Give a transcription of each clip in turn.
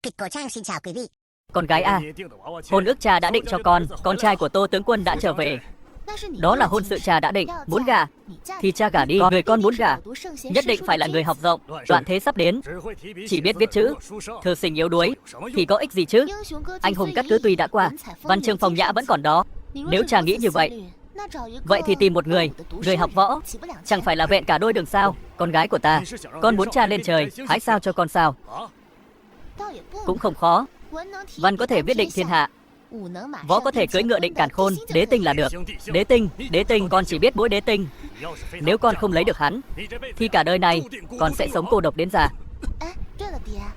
Kịch Cổ Trang xin chào quý vị. Con gái à, hôn ước cha đã định cho con trai của Tô tướng quân đã trở về. Đó là hôn sự cha đã định, muốn gả thì cha gả đi, người con muốn gả nhất định phải là người học rộng. Loạn thế sắp đến, chỉ biết viết chữ, thư sinh yếu đuối thì có ích gì chứ? Anh hùng cát cứ tuy đã qua, văn chương phong nhã vẫn còn đó. Nếu cha nghĩ như vậy, vậy thì tìm một người học võ, chẳng phải là vẹn cả đôi đường sao? Con gái của ta, con muốn cha lên trời, hái sao cho con sao? Cũng không khó. Văn có thể viết định thiên hạ, võ có thể cưỡi ngựa định càn khôn, đế tinh là được. Đế tinh con chỉ biết mỗi đế tinh. Nếu con không lấy được hắn thì cả đời này con sẽ sống cô độc đến già.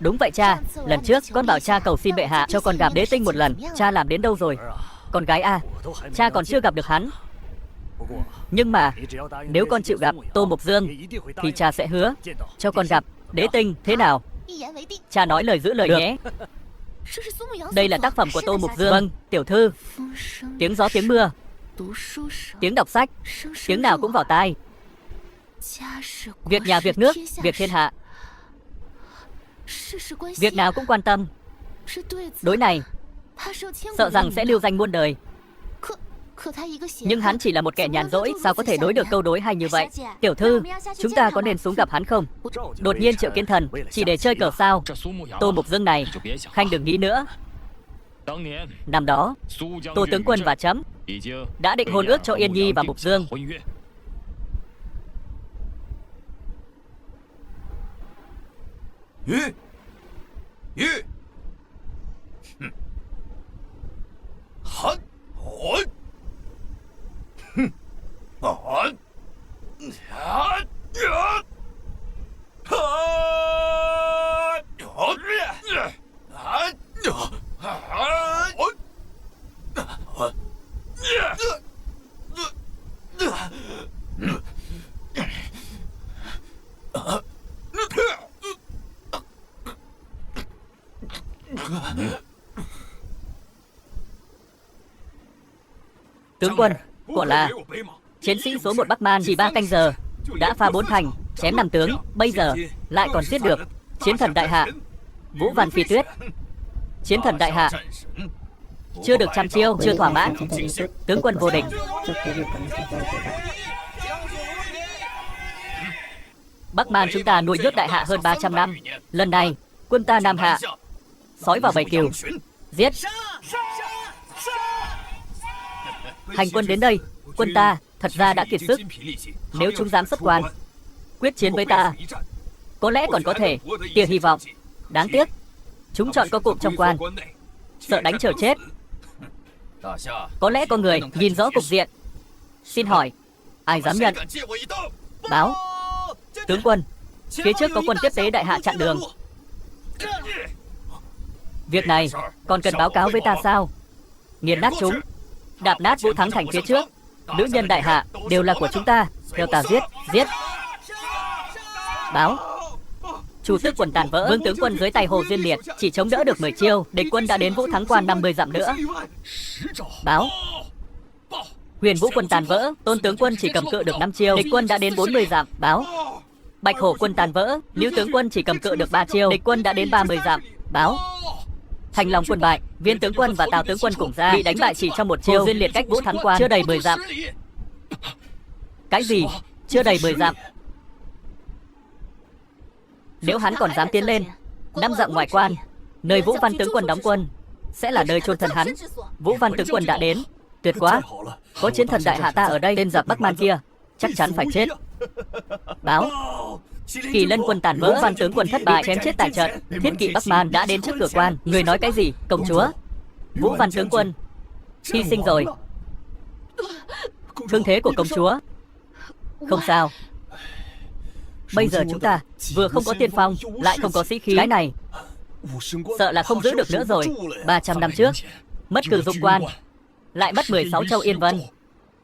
Đúng vậy cha, lần trước con bảo cha cầu xin bệ hạ cho con gặp đế tinh một lần, cha làm đến đâu rồi? Con gái à, cha còn chưa gặp được hắn. Nhưng mà nếu con chịu gặp Tô Mục Dương thì cha sẽ hứa cho con gặp đế tinh, thế nào? Cha nói lời giữ lời nhé. Đây là tác phẩm của Tô Mục Dương. Vâng, tiểu thư. Tiếng gió tiếng mưa, tiếng đọc sách, tiếng nào cũng vào tai. Việc nhà việc nước, việc thiên hạ, việc nào cũng quan tâm. Đối này sợ rằng sẽ lưu danh muôn đời. Nhưng hắn chỉ là một kẻ nhàn rỗi, sao có thể đối được câu đối hay như vậy? Tiểu thư, chúng ta có nên xuống gặp hắn không? Đột nhiên Triệu Kiến Thần chỉ để chơi cờ sao? Tô Mục Dương này, khanh đừng nghĩ nữa. Năm đó, Tô tướng quân và chấm đã định hôn ước cho Yên Nhi và Mục Dương. Tướng quân, quả là chiến sĩ số 1 Bắc Man chỉ 3 canh giờ đã phá 4 thành, chém 5 tướng, bây giờ lại còn giết được chiến thần đại hạ Vũ Văn Phi Tuyết. Chiến thần đại hạ chưa được trăm chiêu, chưa thỏa mãn. Tướng quân vô địch. Bắc Man chúng ta nuôi nhốt đại hạ hơn 300 năm. Lần này quân ta Nam Hạ sói vào bầy cừu, giết. Hành quân đến đây, quân ta thật ra đã kiệt sức. Nếu chúng dám xuất quan quyết chiến với ta, có lẽ còn có thể tia hy vọng. Đáng tiếc chúng chọn có cụm trong quan, sợ đánh chờ chết. Có lẽ có người nhìn rõ cục diện. Xin hỏi ai dám nhận? Báo tướng quân, phía trước có quân tiếp tế đại hạ chặn đường. Việc này còn cần báo cáo với ta sao? Nghiền nát chúng, đạp nát Vũ Thắng Thành phía trước. Nữ nhân đại hạ đều là của chúng ta, theo ta giết, giết. Báo chủ tước quần tàn vỡ, Vương tướng quân dưới tay Hồ Duyên Liệt chỉ chống đỡ được 10 chiêu, địch quân đã đến Vũ Thắng Quan 50 dặm nữa. Báo Huyền Vũ quân tàn vỡ, Tôn tướng quân chỉ cầm cự được 5 chiêu, địch quân đã đến 40 dặm. Báo Bạch Hổ quân tàn vỡ, Lưu tướng quân chỉ cầm cự được 3 chiêu, địch quân đã đến 30 dặm. Báo Thành Long quân bại, Viên tướng quân và Tào tướng quân cùng ra bị đánh bại chỉ trong một chiêu. Hồ Duyên Liệt cách Vũ Thắng Quan chưa đầy 10 dặm. Cái gì? Chưa đầy 10 dặm? Nếu hắn còn dám tiến lên 5 dặm ngoài quan, nơi Vũ Văn tướng quân đóng quân sẽ là nơi chôn thân hắn. Vũ Văn tướng quân đã đến, tuyệt quá. Có chiến thần đại hạ ta ở đây, tên giặc Bắc Man kia chắc chắn phải chết. Báo Kỳ Lân quân tàn vỡ, Vũ Văn tướng quân thất bại, chém chết tại trận. Thiết kỵ Bắc Man đã đến trước cửa quan. Người nói cái gì? Công chúa, Vũ Văn tướng quân hy sinh rồi. Thương thế của công chúa không sao. Bây giờ chúng ta vừa không có tiên phong, lại không có sĩ khí. Cái này sợ là không giữ được nữa rồi. 300 năm trước mất Cử Dụng Quan, lại mất 16 châu Yên Vân,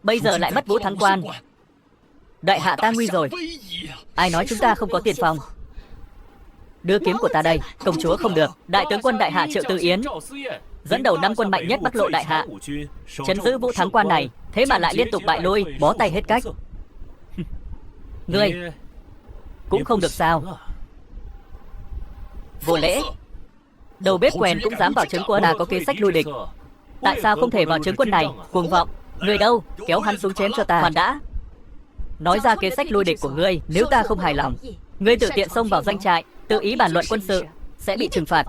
bây giờ lại mất Vũ Thắng Quan. Đại hạ ta nguy rồi. Ai nói chúng ta không có tiền phòng? Đưa kiếm của ta đây. Công chúa không được. Đại tướng quân đại hạ Triệu Tư Yến dẫn đầu 5 quân mạnh nhất Bắc Lộ đại hạ, trấn giữ Vũ Thắng Quan này, thế mà lại liên tục bại lui, bó tay hết cách. Ngươi cũng không được sao? Vô lễ. Đầu bếp quèn cũng dám vào trướng quân. Ta có kế sách lui địch. Tại sao không thể vào trướng quân này? Cuồng vọng. Người đâu? Kéo hắn xuống chém cho ta. Khoan đã. Nói ra kế sách lui địch của ngươi. Nếu ta không hài lòng, ngươi tự tiện xông vào doanh trại, tự ý bàn luận quân sự, sẽ bị trừng phạt.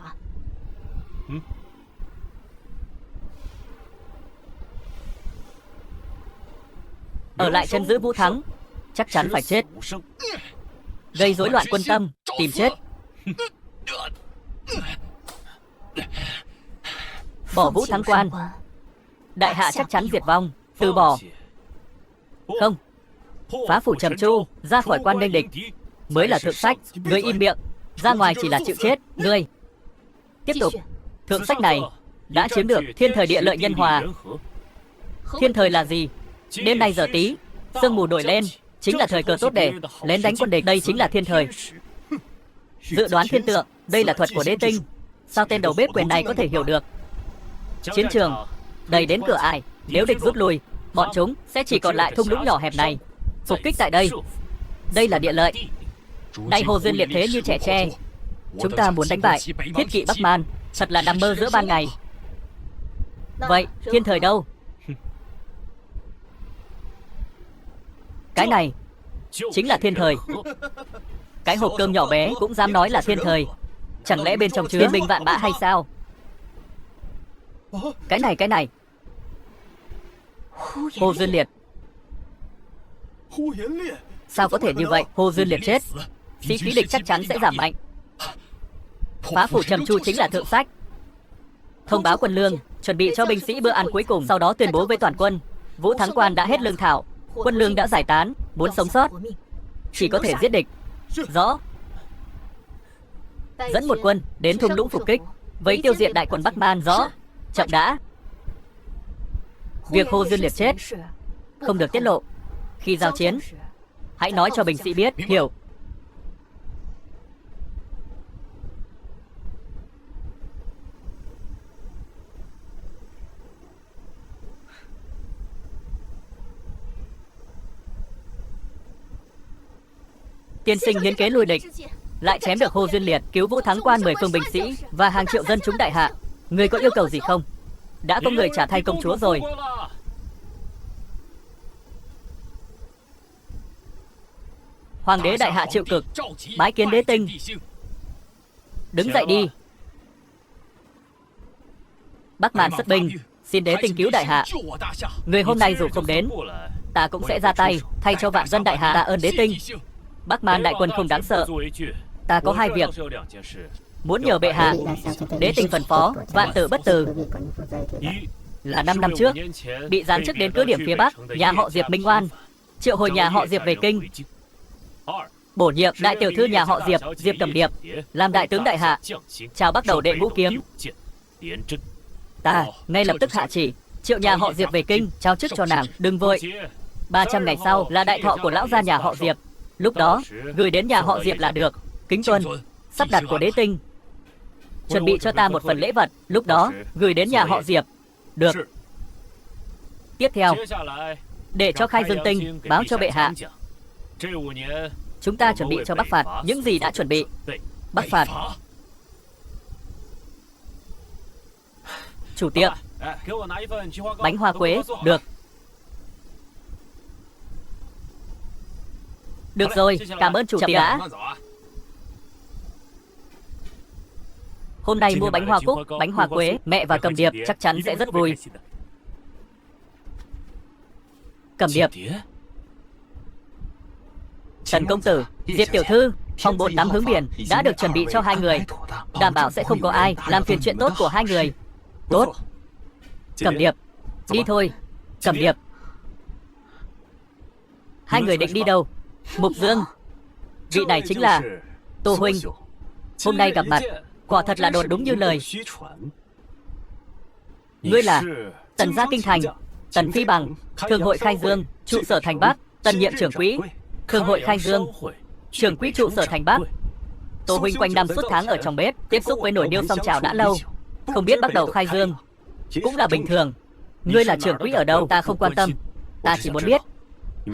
Ở lại chân giữ Vũ Thắng, chắc chắn phải chết. Gây rối loạn quân tâm, tìm chết. Bỏ Vũ Thắng quan, đại hạ chắc chắn diệt vong. Từ bỏ. Không. Phá phủ Trầm Chu, ra khỏi quan nghênh địch mới là thượng sách. Ngươi im miệng, ra ngoài chỉ là chịu chết. Ngươi tiếp tục. Thượng sách này đã chiếm được thiên thời địa lợi nhân hòa. Thiên thời là gì? Đêm nay giờ tí, sương mù nổi lên, chính là thời cơ tốt để lén đánh quân địch. Đây chính là thiên thời. Dự đoán thiên tượng, đây là thuật của đế tinh. Sao tên đầu bếp quyền này có thể hiểu được? Chiến trường đầy đến cửa ải, nếu địch rút lui, bọn chúng sẽ chỉ còn lại thung lũng nhỏ hẹp này. Phục kích tại đây. Đây là địa lợi. Nay Hồ Duyên liệt thế như trẻ tre. Chúng ta muốn đánh bại thiết kỵ Bắc Man, thật là nằm mơ giữa ban ngày. Vậy thiên thời đâu? Cái này chính là thiên thời. Cái hộp cơm nhỏ bé cũng dám nói là thiên thời. Chẳng lẽ bên trong chứa thiên binh vạn mã hay sao? Cái này Hồ Duyên liệt. Sao có thể như vậy? Hồ Duyên liệt chết, sĩ khí địch chắc chắn sẽ giảm mạnh. Phá phủ Trầm Chu chính là thượng sách. Thông báo quân lương, chuẩn bị cho binh sĩ bữa ăn cuối cùng. Sau đó tuyên bố với toàn quân, Vũ Thắng quan đã hết lương thảo, quân lương đã giải tán. Muốn sống sót chỉ có thể giết địch. Rõ. Dẫn một quân đến thung lũng phục kích, với tiêu diệt đại quận Bắc Man. Rõ. Chậm đã. Việc Hồ Duyên liệt chết không được tiết lộ. Khi giao chiến, hãy nói cho binh sĩ biết. Hiểu. Tiên sinh hiến kế lui địch, lại chém được Hồ Duyên liệt, cứu Vũ Thắng quan 10 phương binh sĩ và hàng triệu dân chúng đại hạ. Người có yêu cầu gì không? Đã có người trả thay công chúa rồi. Hoàng đế đại hạ Triệu Cực bái kiến đế tinh. Đứng dậy đi. Bắc Man xuất binh, xin đế tinh cứu đại hạ. Người hôm nay dù không đến, ta cũng sẽ ra tay thay cho vạn dân đại hạ. Tạ ơn đế tinh. Bắc Man đại quân không đáng sợ. Ta có hai việc muốn nhờ bệ hạ. Đế tinh phân phó, vạn tử bất từ. Là 5 năm trước, bị giáng chức đến cứ điểm phía Bắc, nhà họ Diệp minh oan, triệu hồi nhà họ Diệp về kinh. Bổ nhiệm đại tiểu thư nhà họ Diệp, Diệp Cẩm Điệp, làm đại tướng đại hạ, chào bắt đầu đệ ngũ kiếm. Ta ngay lập tức hạ chỉ triệu nhà họ Diệp về kinh, trao chức cho nàng. Đừng vội, 300 ngày sau là đại thọ của lão gia nhà họ Diệp. Lúc đó gửi đến nhà họ Diệp là được. Kính tuân. Sắp đặt của đế tinh. Chuẩn bị cho ta một phần lễ vật. Lúc đó gửi đến nhà họ Diệp. Được. Tiếp theo, để cho Khai Dương Tinh báo cho bệ hạ. Chúng ta chuẩn bị cho Bắc phạt những gì đã chuẩn bị. Bắc phạt. Chủ tiệm, bánh hoa quế. Được. Được rồi, cảm ơn chủ tiệm đã. Hôm nay mua bánh hoa cúc, bánh hoa quế, mẹ và Cẩm Điệp chắc chắn sẽ rất vui. Cẩm Điệp, Tần công tử, Diệp tiểu thư, phòng bột tắm hướng biển đã được chuẩn bị cho hai người, đảm bảo sẽ không có ai làm phiền chuyện tốt của hai người. Tốt. Cẩm Điệp, đi thôi. Cẩm Điệp. Hai người định đi đâu? Mục Dương. Vị này chính là Tô huynh. Hôm nay gặp mặt, quả thật là đồn đúng như lời. Ngươi là Tần gia kinh thành, Tần Phi Bằng, Thường hội Khai Dương, trụ sở thành Bắc, Tần nhiệm trưởng quỹ, Thường hội Khai Dương, trưởng quỹ trụ sở thành Bắc. Tô huynh quanh năm suốt tháng ở trong bếp, tiếp xúc với nổi điêu song trào đã lâu, không biết bắt đầu Khai Dương cũng là bình thường. Ngươi là trưởng quỹ ở đâu ta không quan tâm, ta chỉ muốn biết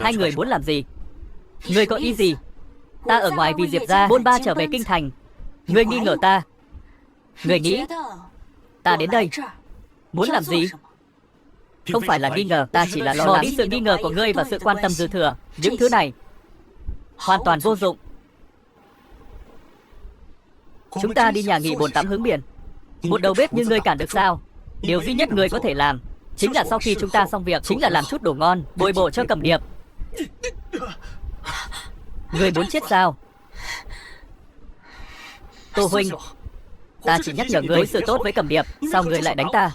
hai người muốn làm gì. Ngươi có ý gì? Ta ở ngoài vì Diệp gia bôn ba trở về kinh thành, ngươi nghi ngờ ta, Người nghĩ ta đến đây muốn làm gì? Không phải là nghi ngờ, ta chỉ là lo lắng sự nghi ngờ của ngươi và sự quan tâm dư thừa. Những thứ này hoàn toàn vô dụng. Chúng ta đi nhà nghỉ bồn tắm hướng biển. Một đầu bếp như ngươi cản được sao? Điều duy nhất ngươi có thể làm chính là sau khi chúng ta xong việc, chính là làm chút đồ ngon bồi bổ cho Cẩm Điệp. Ngươi muốn chết sao? Tô huynh, ta chỉ nhắc nhở ngươi đối xử tốt với Cẩm Điệp, sao ngươi lại đánh ta?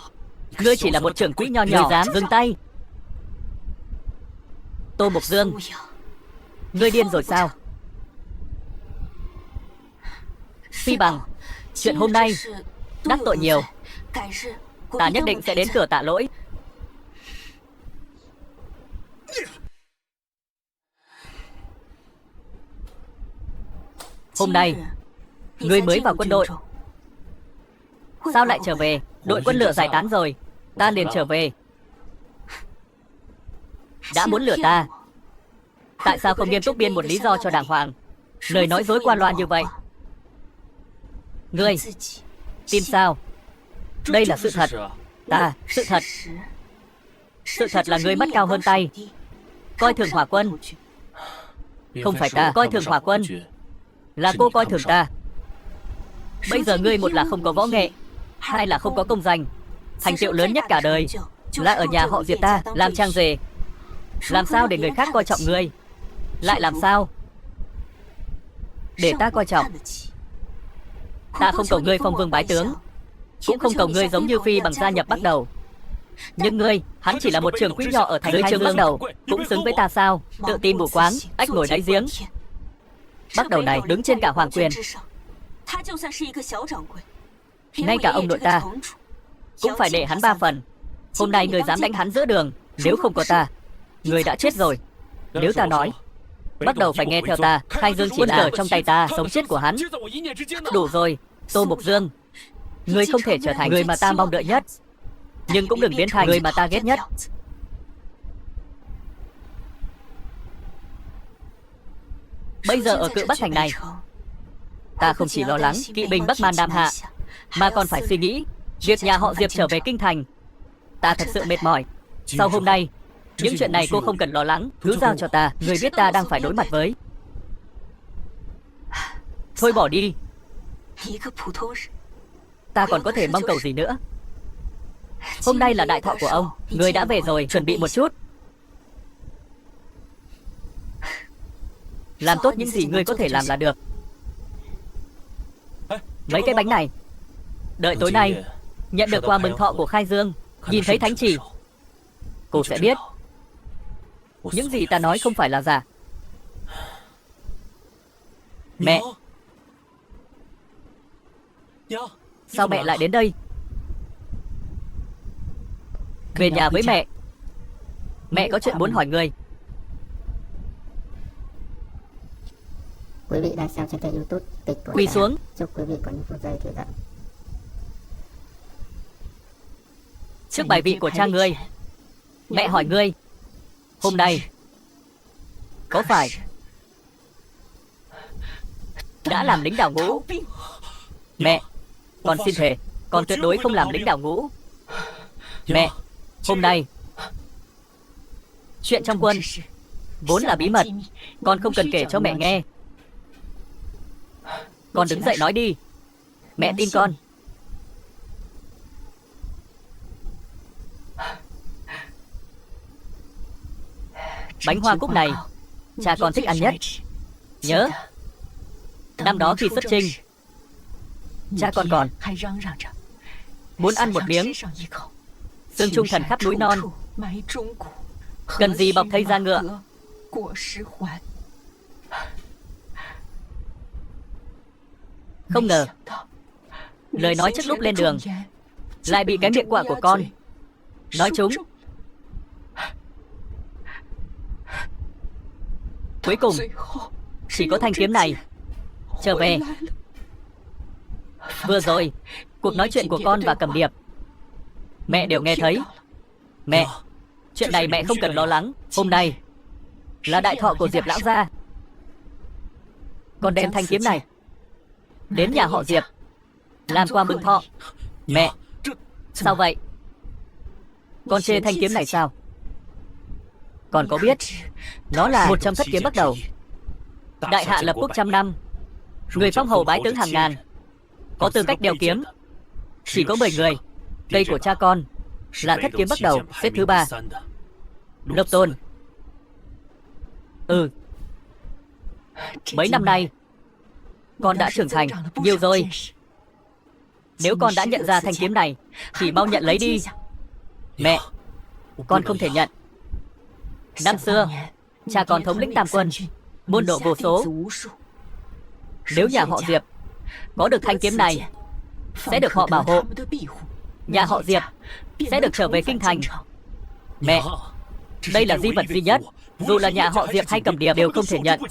Ngươi chỉ là một trưởng quỹ nho nhỏ, dám dừng tay? Tô Mục Dương, ngươi điên rồi sao? Phi Bằng, chuyện hôm nay đắc tội nhiều, ta nhất định sẽ đến cửa tạ lỗi. Hôm nay ngươi mới vào quân đội, sao lại trở về? Đội quân lửa giải tán rồi, ta liền trở về. Đã muốn lừa ta, tại sao không nghiêm túc biên một lý do cho đàng hoàng? Lời nói dối qua loa như vậy, ngươi tin sao? Đây là sự thật. Sự thật là ngươi mắt cao hơn tay, coi thường Hỏa Quân. Không phải ta coi thường Hỏa Quân, là cô coi thường ta. Bây giờ ngươi một là không có võ nghệ, hai là không có công danh. Thành tựu lớn nhất cả đời là ở nhà họ Diệp ta làm trang rể. Làm sao để người khác coi trọng ngươi? Lại làm sao để ta coi trọng? Ta không cầu ngươi phong vương bái tướng, cũng không cầu ngươi giống như Phi Bằng gia nhập Bắc Đầu. Nhưng ngươi, hắn chỉ là một trưởng quỹ nhỏ ở thành Khai Dương Bắc Đầu, cũng xứng với ta sao? Tự tin mù quáng, ếch ngồi đáy giếng. Bắc Đầu này đứng trên cả hoàng quyền, ngay cả ông nội ta cũng phải để hắn 3 phần. Hôm nay người dám đánh hắn giữa đường, nếu không có ta, người đã chết rồi. Nếu ta nói Bắc Đầu phải nghe theo ta, Khai Dương chỉ là ở trong tay ta, sống chết của hắn. Đủ rồi, Tô Mục Dương, ngươi không thể trở thành người mà ta mong đợi nhất, nhưng cũng đừng biến thành người mà ta ghét nhất. Bây giờ ở Cự Bắc Thành này, ta không chỉ lo lắng kỵ binh Bắc Man Nam Hạ, mà còn phải suy nghĩ việc nhà họ Diệp trở về kinh thành. Ta thật sự mệt mỏi. Sau hôm nay, những chuyện này cô không cần lo lắng, cứ giao cho ta. Người biết ta đang phải đối mặt với. Thôi bỏ đi. Ta còn có thể mong cầu gì nữa? Hôm nay là đại thọ của ông, người đã về rồi, chuẩn bị một chút. Làm tốt những gì ngươi có thể làm là được. Mấy cái bánh này, đợi tối nay nhận được quà mừng thọ của Khai Dương, nhìn thấy thánh chỉ, cô sẽ biết những gì ta nói không phải là giả. Mẹ, sao mẹ lại đến đây? Về nhà với mẹ. Mẹ có chuyện muốn hỏi người. Quý vị đang xem trên kênh YouTube Kịch Cổ Quỳ Đại xuống. Chúc quý vị có những phút giây thư giãn. Trước bài vị của cha ngươi, mẹ hỏi ngươi, hôm nay có phải đã làm lính đào ngũ? Mẹ, con xin thề, con tuyệt đối không làm lính đào ngũ. Mẹ, hôm nay chuyện trong quân vốn là bí mật, con không cần kể cho mẹ nghe. Con đứng dậy nói đi, mẹ tin con. Bánh hoa cúc này cha con thích ăn nhất. Nhớ, năm đó khi xuất chinh, cha con còn muốn ăn một miếng xương trung thần khắp núi non, cần gì bọc thây da ngựa. Không ngờ lời nói trước lúc lên đường lại bị cái miệng quạ của con nói trúng. Cuối cùng chỉ có thanh kiếm này trở về. Vừa rồi cuộc nói chuyện của con và Cẩm Điệp mẹ đều nghe thấy. Mẹ, chuyện này mẹ không cần lo lắng. Hôm nay là đại thọ của Diệp lão gia. Con đem thanh kiếm này đến nhà họ Diệp, làm quà mừng thọ. Mẹ, sao vậy? Con chê thanh kiếm này sao? Con có biết nó là một trong thất kiếm bắt đầu. Đại hạ lập quốc 100 năm, người phong hầu bái tướng hàng ngàn, có tư cách đeo kiếm chỉ có 10 người. Cây của cha con là thất kiếm bắt đầu, xếp thứ 3. Lộc Tôn. Mấy năm nay con đã trưởng thành nhiều rồi. Nếu con đã nhận ra thanh kiếm này thì mau nhận lấy đi. Mẹ, con không thể nhận. Năm xưa cha con thống lĩnh Tam quân, môn đồ vô số. Nếu nhà họ Diệp có được thanh kiếm này sẽ được họ bảo hộ. Nhà họ Diệp sẽ được trở về kinh thành. Mẹ, đây là di vật duy nhất, dù là nhà họ Diệp hay Cầm Điệp đều không thể nhận.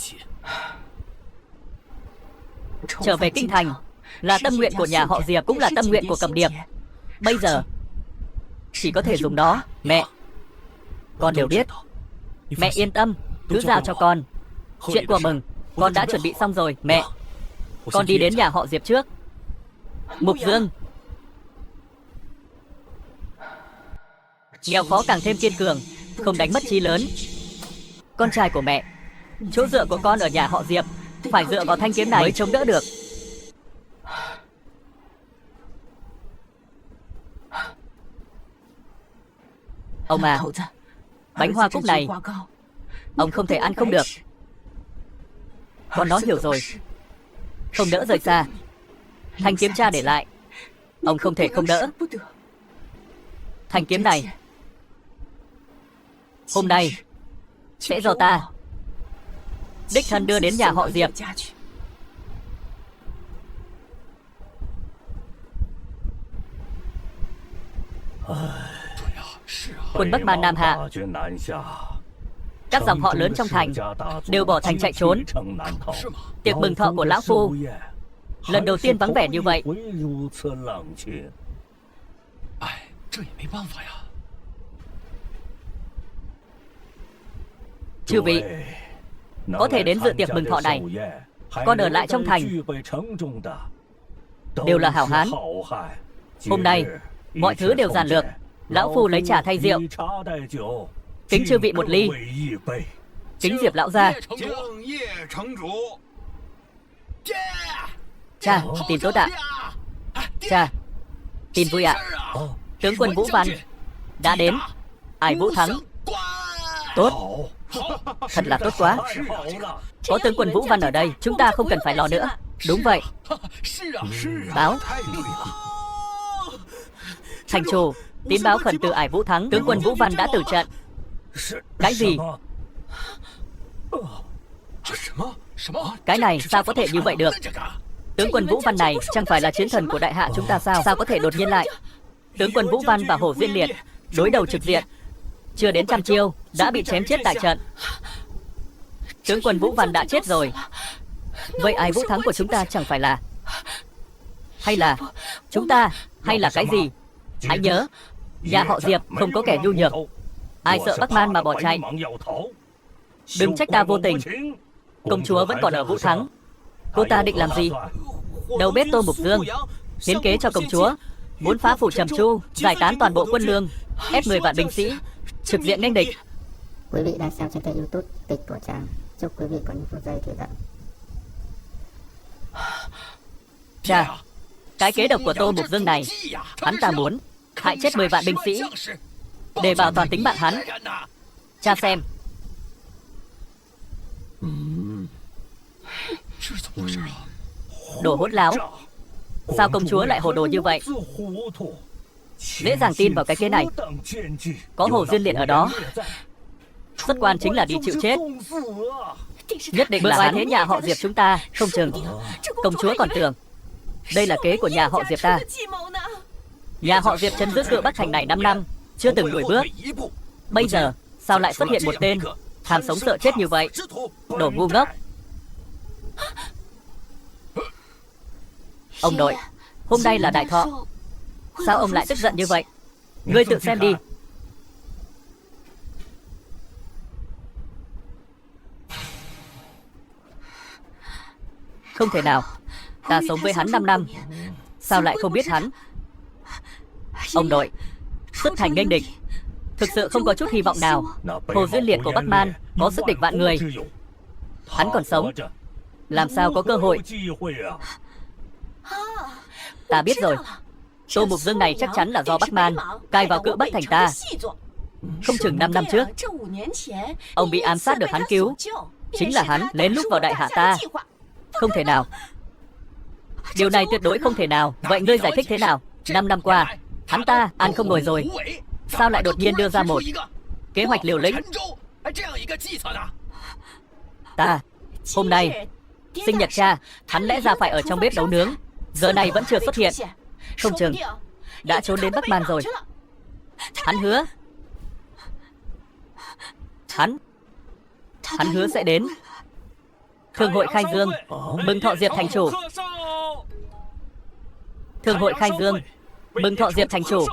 Trở về kinh thành là tâm nguyện của nhà họ Diệp, cũng là tâm nguyện của Cầm Điệp. Bây giờ chỉ có thể dùng nó. Mẹ, con đều biết. Mẹ yên tâm, cứ giao cho con. Chuyện của mừng con đã chuẩn bị xong rồi. Mẹ, con đi đến nhà họ Diệp trước. Mục Dương, nghèo khó càng thêm kiên cường, không đánh mất chí lớn. Con trai của mẹ, chỗ dựa của con ở nhà họ Diệp phải dựa vào thanh kiếm này mới chống đỡ được. Ông à, bánh hoa cúc này ông không thể ăn không được. Con nói hiểu rồi. Không đỡ rời xa. Thanh kiếm cha để lại, ông không thể không đỡ. Thanh kiếm này hôm nay sẽ do ta đích thân đưa đến nhà họ Diệp. Quân Bắc Man Nam Hạ, các dòng họ lớn trong thành đều bỏ thành chạy trốn. Tiệc mừng thọ của lão phu lần đầu tiên vắng vẻ như vậy. Chư vị có thể đến dự tiệc mừng thọ này, con ở lại trong thành đều là hảo hán. Hôm nay mọi thứ đều giản lược. Lão phu lấy trà thay rượu, kính chư vị một ly. Kính Diệp lão gia. Cha, tin tốt ạ. Cha, tin vui ạ. Tướng quân Vũ Văn đã đến. Ải Vũ thắng. Tốt, thật là tốt quá. Có tướng quân Vũ Văn ở đây, chúng ta không cần phải lo nữa. Đúng vậy. Báo. Thành chủ, tín báo khẩn từ Ải Vũ thắng, tướng quân Vũ Văn đã tử trận. Cái gì? Cái này sao có thể như vậy được? Tướng quân Vũ Văn này chẳng phải là chiến thần của đại hạ chúng ta sao? Sao có thể đột nhiên lại? Tướng quân Vũ Văn và Hổ Diên Liệt đối đầu trực diện, chưa đến 100 chiêu đã bị chém chết tại trận. Tướng quân Vũ Văn đã chết rồi. Vậy Ải Vũ thắng của chúng ta chẳng phải là, hay là chúng ta, hay là cái gì? Hãy nhớ, nhà họ Diệp không có kẻ nhu nhược. Ai sợ Bắc Man mà bỏ chạy. Đừng trách ta vô tình. Công chúa vẫn còn ở Vũ Thắng. Cô ta định làm gì? Đầu bếp Tô Mục Dương hiến kế cho công chúa, muốn phá phủ Trầm Chu, giải tán toàn bộ quân lương, ép 10 vạn binh sĩ trực diện nghênh địch. Quý vị đang xem trên kênh YouTube Kịch của Trang. Chúc quý vị có những phút giây thư giãn. Cha, cái kế độc của Tô Mục Dương này, hắn ta muốn hại chết 10 vạn binh sĩ để bảo toàn tính mạng hắn. Cha xem. Đồ hỗn láo. Sao công chúa lại hồ đồ như vậy? Dễ dàng tin vào cái kế này. Có Hồ Diên Liệt ở đó, xuất quan chính là đi chịu chết. Nhất định là ai thế nhà họ Diệp chúng ta. Không chừng công chúa còn tưởng đây là kế của nhà họ Diệp ta. Nhà họ Diệp chấn giữ cự Bắc Thành này 5 năm, chưa từng lùi bước. Bây giờ sao lại xuất hiện một tên tham sống sợ chết như vậy? Đồ ngu ngốc. Ông nội, hôm nay là đại thọ, sao ông lại tức giận như vậy? Ngươi tự xem đi. Không thể nào. Ta sống với hắn 5 năm, sao lại không biết hắn? Ông nội, xuất thành nghênh địch, thực sự không có chút hy vọng nào. Hồ Duyên Liệt của Bắc Man có sức địch vạn người. Hắn còn sống, làm sao có cơ hội? Ta biết rồi. Tô Mục Dương này chắc chắn là do Bắc Man cai vào cự Bắc thành ta. Không chừng 5 năm trước, ông bị ám sát được hắn cứu. Chính là hắn lén lút vào đại hạ ta. Không thể nào. Điều này tuyệt đối không thể nào. Vậy ngươi giải thích thế nào? 5 năm qua, hắn ta ăn không ngồi rồi. Sao lại đột nhiên đưa ra một kế hoạch liều lĩnh? Ta, hôm nay, sinh nhật cha, hắn lẽ ra phải ở trong bếp nấu nướng. Giờ này vẫn chưa xuất hiện. Không chừng đã trốn đến Bắc Man rồi. Hắn hứa Hắn hứa sẽ đến Thương hội khai dương, mừng thọ Diệp thành chủ. Thương hội khai dương, mừng thọ Diệp thành chủ.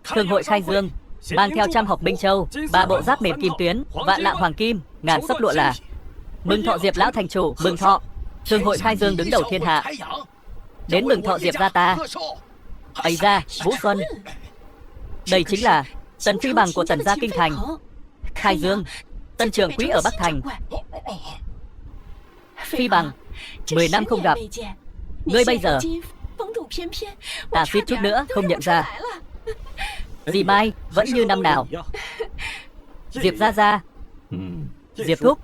Thương hội khai dương mang theo 100 hộp minh châu, 3 bộ giáp mềm kim tuyến, vạn lạng hoàng kim, ngàn sấp lụa là. Mừng thọ Diệp lão thành chủ, mừng thọ. Thương hội khai dương đứng đầu thiên hạ, đến mừng thọ Diệp gia ta. Ấy ra, Vũ Xuân, đây chính là Tần Phi Bằng của Tần gia kinh thành. Khai dương, Tân trưởng quỹ ở Bắc thành. Phi Bằng, 10 năm không gặp, ngươi bây giờ, ta suýt chút nữa không nhận ra. Dì Mai vẫn như năm nào. Diệp gia gia, Diệp thúc,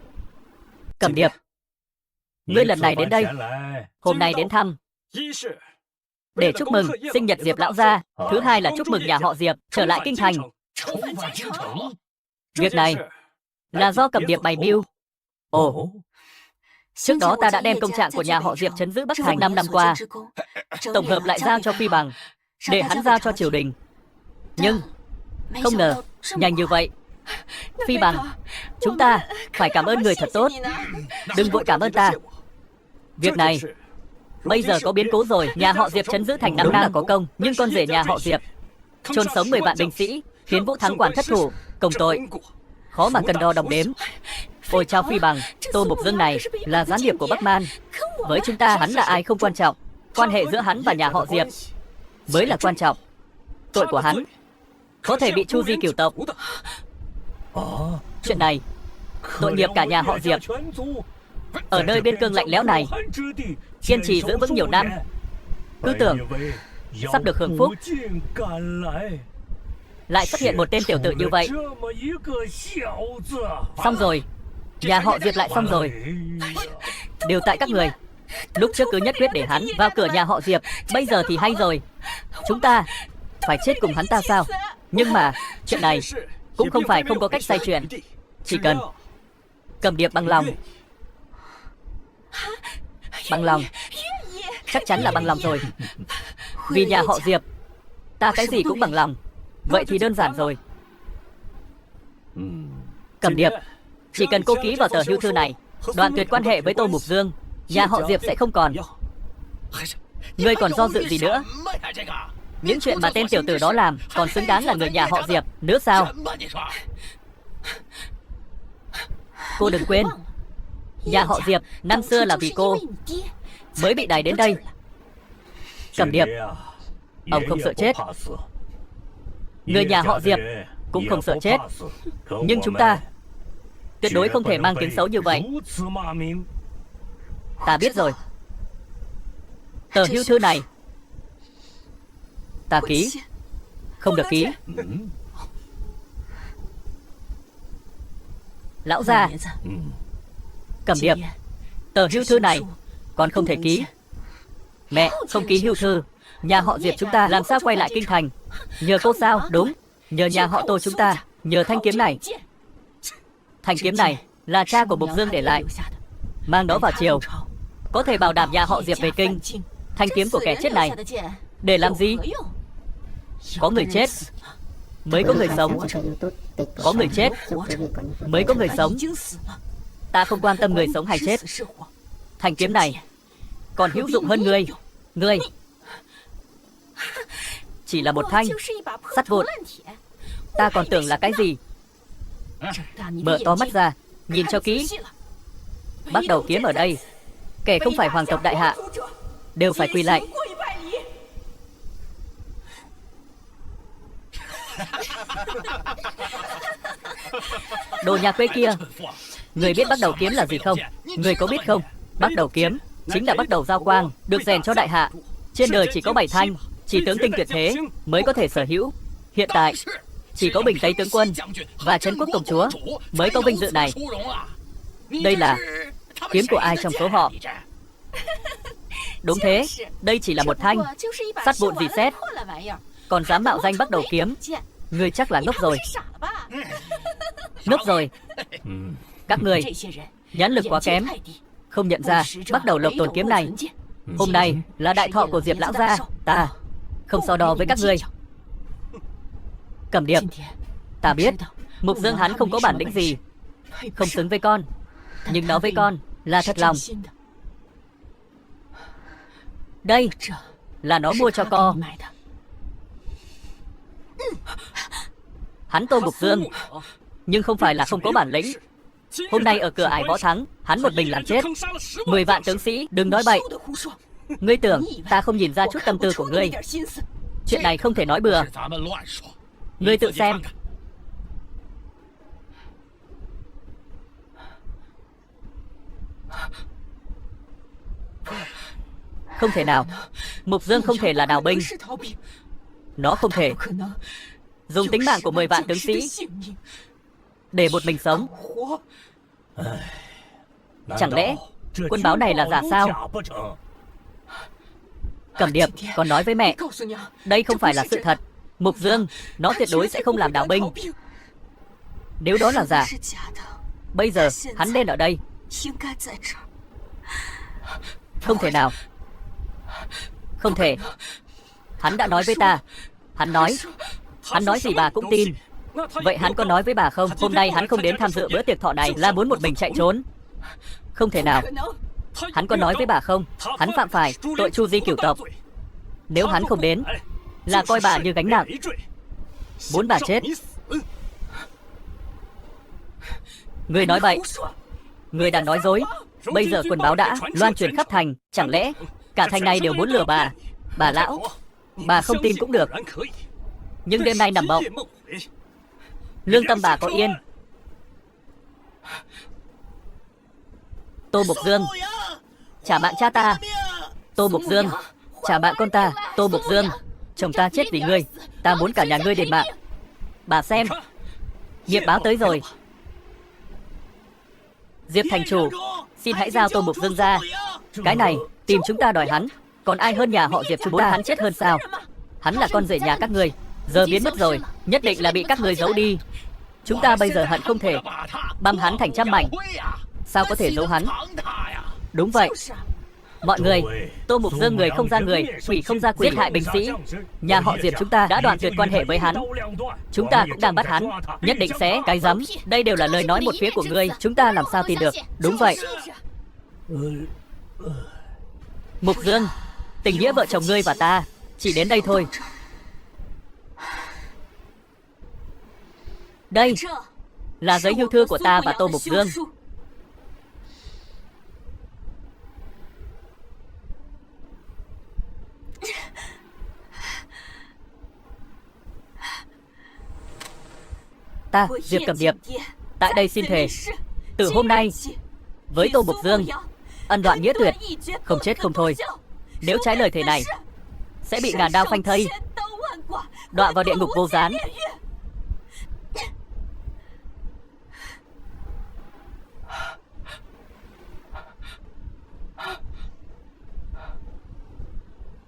Cẩm Điệp, ngươi lần này đến đây, hôm nay đến thăm để chúc mừng sinh nhật Diệp lão gia. Thứ hai là chúc mừng nhà họ Diệp trở lại kinh thành. Việc này là do Cẩm Điệp bày mưu. Ồ, trước đó ta đã đem công trạng của nhà họ Diệp trấn giữ Bắc thành 5 năm qua, tổng hợp lại giao cho Phi Bằng, để hắn giao cho triều đình. Nhưng không ngờ nhanh như vậy. Phi Bằng, chúng ta phải cảm ơn người thật tốt. Đừng vội cảm ơn ta. Việc này bây giờ có biến cố rồi. Nhà họ Diệp trấn giữ thành 5 năm là có công, nhưng con rể nhà họ Diệp chôn sống 10 vạn binh sĩ, khiến Vũ Thắng Quản thất thủ, công tội khó mà cân đo đong đếm. Ôi chao Phi Bằng, Tô Mục Dương này là gián điệp của Bắc Man. Với chúng ta hắn là ai không quan trọng, quan hệ giữa hắn và nhà họ Diệp mới là quan trọng. Tội của hắn có thể bị chu di cửu tộc. Chuyện này tội nghiệp cả nhà họ Diệp. Ở nơi biên cương lạnh lẽo này kiên trì giữ vững nhiều năm, cứ tưởng sắp được hưởng phúc, lại xuất hiện một tên tiểu tử như vậy. Xong rồi, nhà họ Diệp lại xong rồi. Đều tại các người. Lúc trước cứ nhất quyết để hắn vào cửa nhà họ Diệp, bây giờ thì hay rồi. Chúng ta phải chết cùng hắn ta sao? Nhưng mà chuyện này cũng không phải không có cách xoay chuyển. Chỉ cần Cẩm Điệp bằng lòng. Bằng lòng, chắc chắn là bằng lòng rồi. Vì nhà họ Diệp, ta cái gì cũng bằng lòng. Vậy thì đơn giản rồi. Cẩm Điệp, chỉ cần cô ký vào tờ hưu thư này, đoạn tuyệt quan hệ với Tô Mục Dương, nhà họ Diệp sẽ không còn. Ngươi còn do dự gì nữa? Những chuyện mà tên tiểu tử đó làm còn xứng đáng là người nhà họ Diệp nữa sao? Cô đừng quên, nhà họ Diệp năm xưa là vì cô mới bị đày đến đây. Cẩm Điệp, ông không sợ chết, người nhà họ Diệp cũng không sợ chết. Nhưng chúng ta tuyệt đối không thể mang tiếng xấu như vậy. Ta biết rồi. Tờ hưu thư này ta ký, không được ký. Lão gia, Cẩm Điệp, tờ hưu thư này còn không thể ký. Mẹ không ký hưu thư, nhà họ Diệp chúng ta làm sao quay lại kinh thành? Nhờ cô sao? Đúng, nhờ nhà họ Tô chúng ta. Nhờ thanh kiếm này. Thanh kiếm này là cha của Mục Dương để lại, mang đó vào triều, có thể bảo đảm nhà họ Diệp về kinh. Thanh kiếm của kẻ chết này để làm gì? Có người chết mới có người sống, có người chết mới có người sống. Ta không quan tâm người sống hay chết. Thanh kiếm này còn hữu dụng hơn ngươi. Ngươi chỉ là một thanh sắt vụn. Ta còn tưởng là cái gì. Mở to mắt ra, nhìn cho kỹ. Bắt đầu kiếm ở đây, kẻ không phải hoàng tộc đại hạ đều phải quỳ lạy. Đồ nhà quê kia, người biết bắt đầu kiếm là gì không? Người có biết không? Bắt đầu kiếm chính là bắt đầu giao quang, được rèn cho đại hạ. Trên đời chỉ có 7 thanh, chỉ tướng tinh tuyệt thế mới có thể sở hữu. Hiện tại chỉ có Bình Tây tướng quân và Trấn Quốc công chúa mới có vinh dự này. Đây là kiếm của ai trong số họ? Đúng thế, đây chỉ là một thanh sắt vụn gì xét, còn dám mạo danh bắt đầu kiếm. Người chắc là ngốc rồi. Ngốc rồi. Các người nhãn lực quá kém, không nhận ra bắt đầu lộc tồn kiếm này. Hôm nay là đại thọ của Diệp lão gia, ta không so đo với các ngươi. Cẩm Điệp, ta biết Mục Dương hắn không có bản lĩnh gì, không xứng với con, nhưng nói với con là thật lòng. Đây là nó mua cho con. Hắn Tô Mục Dương, nhưng không phải là không có bản lĩnh. Hôm nay ở cửa ải võ thắng, hắn một mình làm chết 10 vạn tướng sĩ. Đừng nói bậy. Ngươi tưởng ta không nhìn ra chút tâm tư của ngươi? Chuyện này không thể nói bừa. Ngươi tự xem. Không thể nào. Mục Dương không thể là đào binh. Nó không thể dùng tính mạng của 10 vạn tướng sĩ để một mình sống. Chẳng lẽ quân báo này là giả sao? Cẩm Điệp còn nói với mẹ, đây không phải là sự thật. Mục Dương, nó tuyệt đối sẽ không làm đào binh. Nếu đó là giả, bây giờ hắn nên ở đây. Không thể nào. Không thể. Hắn đã nói với ta. Hắn nói gì bà cũng tin. Vậy hắn có nói với bà không? Hôm nay hắn không đến tham dự bữa tiệc thọ này là muốn một mình chạy trốn. Không thể nào. Hắn có nói với bà không? Hắn phạm phải tội tru di cửu tộc. Nếu hắn không đến là coi bà như gánh nặng, muốn bà chết. Người nói bậy. Người đang nói dối. Bây giờ quần báo đã loan truyền khắp thành. Chẳng lẽ cả thành này đều muốn lừa bà? Bà lão, bà không tin cũng được, nhưng đêm nay nằm mộng, lương tâm bà có yên. Tô Mục Dương, trả bạn cha ta. Tô Mục Dương, trả bạn con ta. Tô Mục Dương, chồng ta chết vì ngươi, ta muốn cả nhà ngươi đền mạng. Bà xem, nghiệp báo tới rồi. Diệp thành chủ, xin hãy giao Tô Mục Dương ra. Cái này tìm chúng ta đòi hắn, còn ai hơn nhà họ Diệp chúng ta? Hắn chết hơn sao? Hắn là con rể nhà các ngươi, giờ biến mất rồi, nhất định là bị các ngươi giấu đi. Chúng ta bây giờ hận không thể băm hắn thành trăm mảnh. Sao có thể giấu hắn? Đúng vậy. Mọi người, Tô Mục Dương người không ra người, quỷ không ra quỷ, giết hại binh sĩ. Nhà họ Diệp chúng ta đã đoạn tuyệt quan hệ với hắn. Chúng ta cũng đang bắt hắn, nhất định sẽ. Cái rắm, đây đều là lời nói một phía của ngươi, chúng ta làm sao tin được? Đúng vậy. Mục Dương, tình nghĩa vợ chồng ngươi và ta chỉ đến đây thôi. Đây là giấy hưu thư của ta và Tô Mục Dương. Ta, Diệp Cẩm Điệp, tại đây xin thề, từ hôm nay với Tô Mục Dương ân đoạn nghĩa tuyệt, không chết không thôi. Nếu trái lời thề này sẽ bị ngàn đao phanh thây, đọa vào địa ngục vô gián.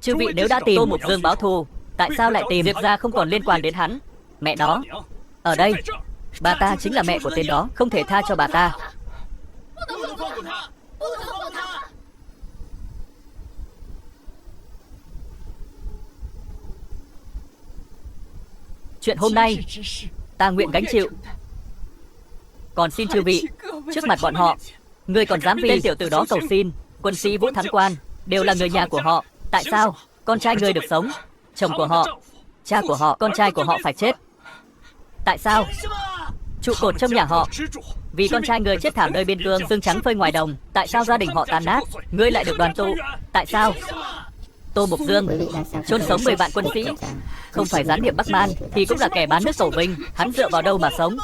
Chư vị nếu đã tìm Tô Mục Dương báo thù, tại sao lại tìm Diệp gia không còn liên quan đến hắn? Mẹ nó, ở đây, bà ta chính là mẹ của tên đó, không thể tha cho bà ta. Chuyện hôm nay ta nguyện gánh chịu. Còn xin chư vị, trước mặt bọn họ, người còn dám vì tiểu tử đó cầu xin. Quân sĩ Vũ Thắng Quan đều là người nhà của họ. Tại sao con trai người được sống, chồng của họ, cha của họ, con trai của họ phải chết? Tại sao? trụ cột trong nhà họ. Vì con trai người chết thảm nơi biên cương, xương trắng phơi ngoài đồng. Tại sao gia đình họ tan nát, ngươi lại được đoàn tụ? Tại sao? Tô Mục Dương chôn sống 10 vạn quân sĩ, không phải gián điệp Bắc Man thì cũng là kẻ bán nước tổ vinh. Hắn dựa vào đâu mà sống?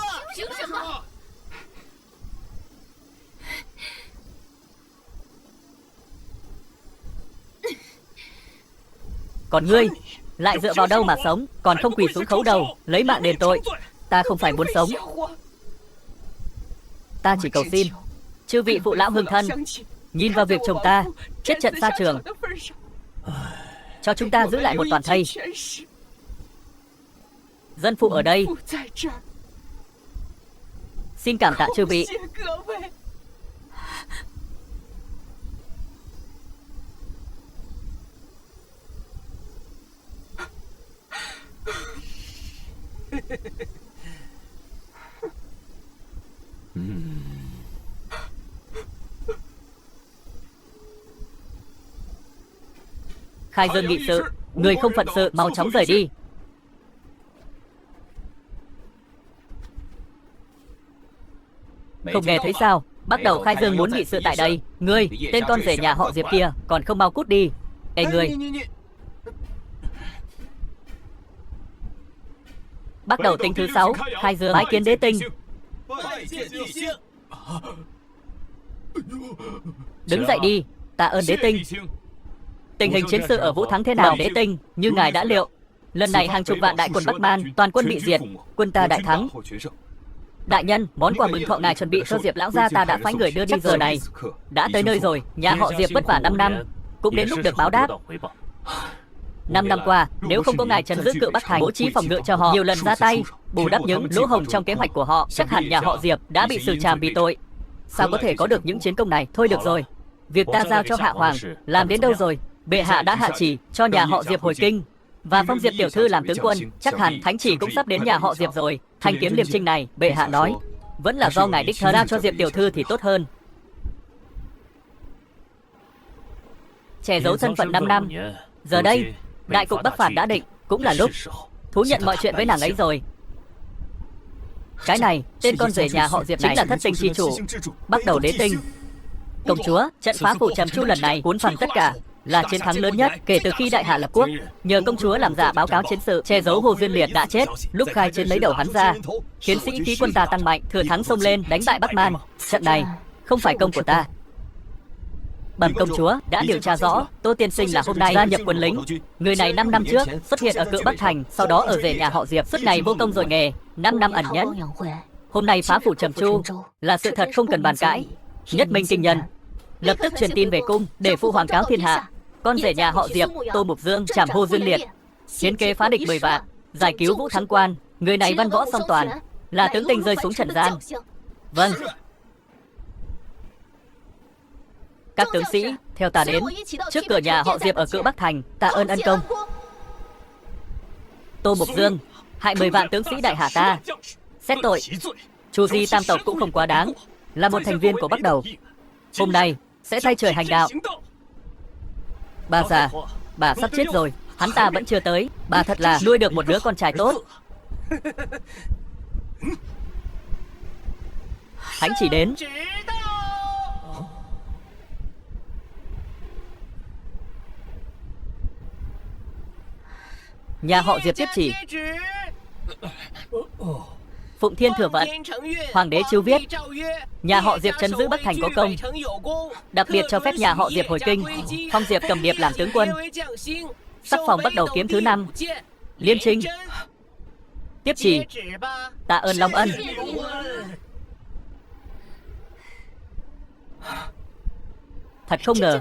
Còn ngươi lại dựa vào đâu mà sống? Còn không quỳ xuống khấu đầu lấy mạng đền tội. Ta không phải muốn sống, ta chỉ cầu xin chư vị phụ lão hương thân nhìn vào việc chồng ta chết trận xa trường, cho chúng ta giữ lại một toàn thây. Dân phụ ở đây xin cảm tạ chư vị. Khai Dương nghị sự, người không phận sự mau chóng rời đi. Không nghe thấy sao? Bắt đầu Khai Dương muốn nghị sự tại đây. Ngươi, tên con rể nhà họ Diệp kia, còn không mau cút đi. Ê ngươi! Bắt đầu tính thứ 6, Khai Dương bái kiến đế tinh. Đứng dậy đi, tạ ơn đế tinh. Tình hình chiến sự ở Vũ Thắng thế nào đế tinh? Như ngài đã liệu, lần này hàng chục vạn đại quân Bắc Man, toàn quân bị diệt, quân ta đại thắng. Đại nhân, món quà mừng thọ ngài chuẩn bị cho Diệp lão gia ta đã phái người đưa đi giờ này. Đã tới nơi rồi, nhà họ Diệp vất vả 5 năm, cũng đến lúc được báo đáp. 5 năm qua, nếu không có ngài trấn giữ Cự Bắc Thành, bố trí phòng ngự cho họ, nhiều lần ra tay, bù đắp những lỗ hổng trong kế hoạch của họ, chắc hẳn nhà họ Diệp đã bị xử trảm vì tội. Sao có thể có được những chiến công này? Thôi được rồi, việc ta giao cho Hạ Hoàng làm đến đâu rồi? Bệ hạ đã hạ chỉ cho nhà họ Diệp hồi kinh và phong Diệp tiểu thư làm tướng quân, chắc hẳn thánh chỉ cũng sắp đến nhà họ Diệp rồi. Thanh kiếm liêm trinh này, bệ hạ nói vẫn là do ngài đích thân giao cho Diệp tiểu thư thì tốt hơn. Che giấu thân phận 5 năm, giờ đây đại cục Bắc phạt đã định, cũng là lúc thú nhận mọi chuyện với nàng ấy rồi. Cái này, tên con rể nhà họ Diệp chính là thất tinh chi chủ, bắt đầu đế tinh. Công chúa, trận phá phủ Trầm Chu lần này cuốn phần tất cả, là chiến thắng lớn nhất kể từ khi đại hạ lập quốc. Nhờ công chúa làm giả báo cáo chiến sự, che giấu Hồ Duyên Liệt đã chết, lúc khai chiến lấy đầu hắn ra, khiến sĩ khí quân ta tăng mạnh, thừa thắng xông lên đánh bại Bắc Man. Trận này không phải công của ta. Bẩm công chúa, đã điều tra rõ, Tô tiên sinh là hôm nay gia nhập quân lính. Người này 5 năm trước xuất hiện ở Cự Bắc Thành, sau đó ở rể nhà họ Diệp, suốt ngày vô công rồi nghề, 5 năm ẩn nhẫn. Hôm nay phá phủ Trầm Chu là sự thật không cần bàn cãi. Nhất minh kinh nhân, lập tức truyền tin về cung để phụ hoàng cáo thiên hạ. Con rể nhà họ Diệp Tô Mục Dương trảm Hồ Duyên Liệt, hiến kế phá địch 10 vạn, giải cứu Vũ Thắng Quan. Người này văn võ song toàn, là tướng tinh rơi xuống trần gian. Vâng. Các tướng sĩ theo ta đến trước cửa nhà họ Diệp ở Cự Bắc Thành, tạ ơn ân công. Tô Mục Dương hại 10 vạn tướng sĩ đại hạ ta, xét tội Chu Di tam tộc cũng không quá đáng, là một thành viên của Bắc Đầu. Hôm nay sẽ thay trời hành đạo. Bà già, bà sắp chết rồi, hắn ta vẫn chưa tới. Bà thật là nuôi được một đứa con trai tốt. Thánh chỉ đến. Nhà họ Diệp tiếp chỉ. Phụng Thiên thừa vận, Hoàng đế chiếu viết, nhà họ Diệp trấn giữ Bắc Thành có công, đặc biệt cho phép nhà họ Diệp hồi kinh, phong Diệp Cầm Điệp làm tướng quân, sắc phong Bắt Đầu kiếm thứ 5, Liên Trinh. Tiếp chỉ, tạ ơn Long Ân. Thật không ngờ,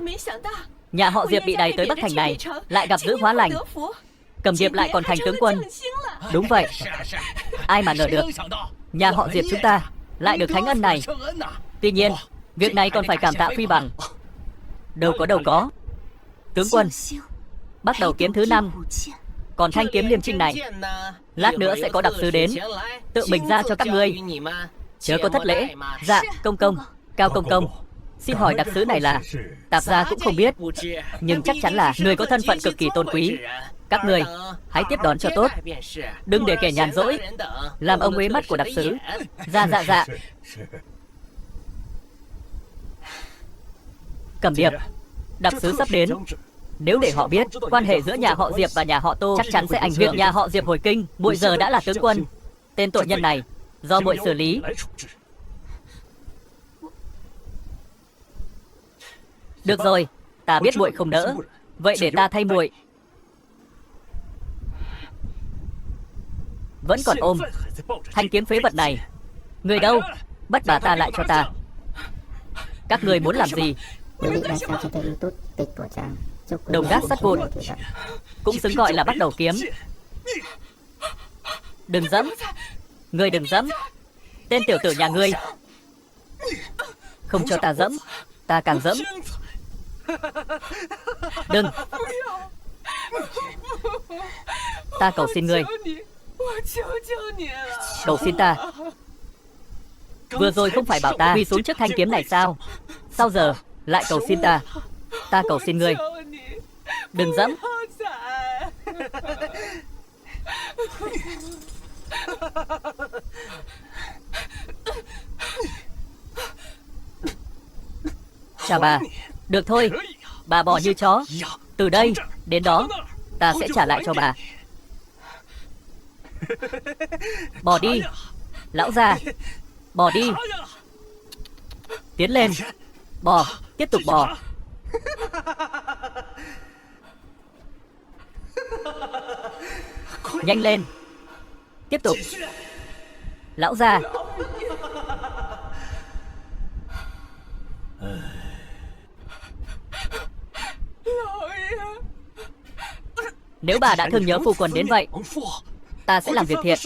nhà họ Diệp bị đày tới Bắc Thành này lại gặp dữ hóa lành, Cầm Điệp lại còn thành tướng quân. Đúng vậy, ai mà ngờ được nhà họ Diệp chúng ta lại được thánh ân này. Tuy nhiên, việc này còn phải cảm tạ Phi Bằng. Đâu có. Tướng quân, Bắt Đầu kiếm thứ 5, còn thanh kiếm Liêm Trinh này, lát nữa sẽ có đặc sứ đến, tự mình ra cho các ngươi. Chớ có thất lễ. Dạ, công công, Cao công công. Xin hỏi đặc sứ này là? Tạp gia cũng không biết, nhưng chắc chắn là người có thân phận cực kỳ tôn quý. Các người, hãy tiếp đón cho tốt. Đừng để kẻ nhàn rỗi làm ông uế mắt của đặc sứ. Dạ. Cẩm Điệp, đặc sứ sắp đến. Nếu để họ biết quan hệ giữa nhà họ Diệp và nhà họ Tô, chắc chắn sẽ ảnh hưởng nhà họ Diệp hồi kinh. Muội giờ đã là tướng quân, tên tội nhân này do muội xử lý. Được rồi, ta biết muội không nỡ, vậy để ta thay muội. Vẫn còn ôm thanh kiếm phế vật này. Người đâu? Bắt bà ta lại cho ta. Các người muốn làm gì? Quý vị đang xem trên kênh YouTube Tịch của Trang. Đồng đát sắt vụn, cũng xứng gọi là bắt đầu kiếm. Đừng dẫm. Ngươi đừng dẫm. Tên tiểu tử nhà ngươi. Không cho ta dẫm, ta càng dẫm. Đừng. Ta cầu xin ngươi. Cầu xin ta. Vừa rồi không phải bảo ta quỳ xuống trước thanh kiếm này sao? Sao giờ lại cầu xin ta? Ta cầu xin ngươi. Đừng dẫm. Chà bà. Được thôi, bà bò như chó. Từ đây đến đó ta sẽ trả lại cho bà. Bò đi. Lão già, bò đi. Tiến lên. Bò, tiếp tục bò. Nhanh lên. Tiếp tục. Lão già. Nếu bà đã thương nhớ phu quân đến vậy, ta sẽ làm việc thiện,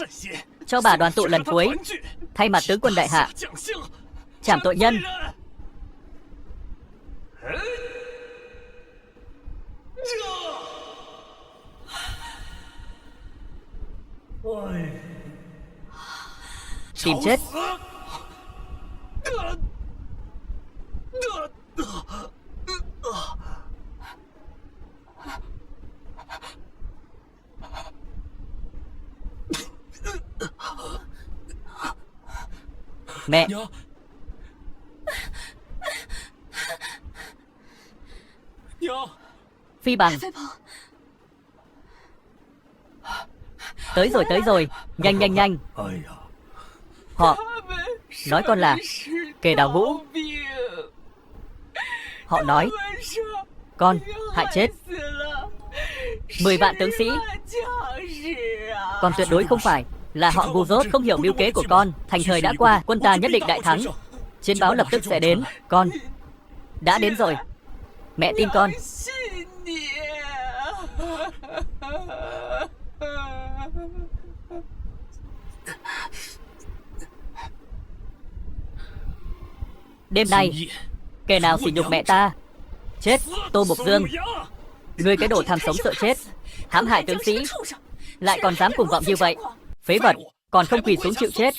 cho bà đoàn tụ lần cuối, thay mặt tướng quân đại hạ, trảm tội nhân. Tìm chết. Mẹ. Phi Bằng. Tới rồi. Nhanh. Họ nói con là Kề Đào Ngũ. Họ nói con hại chết 10 vạn tướng sĩ. Con tuyệt đối không phải là họ ngu dốt không hiểu mưu kế của con. Thành thời đã qua, quân ta nhất định đại thắng. Chiến báo lập tức sẽ đến. Con đã đến rồi. Mẹ tin con. Đêm nay kẻ nào sỉ nhục mẹ ta, chết. Tô Mục Dương, ngươi cái đồ tham sống sợ chết, hãm hại tướng sĩ, lại còn dám cùng vọng như vậy. Phế vật, còn không quỳ xuống chịu chết.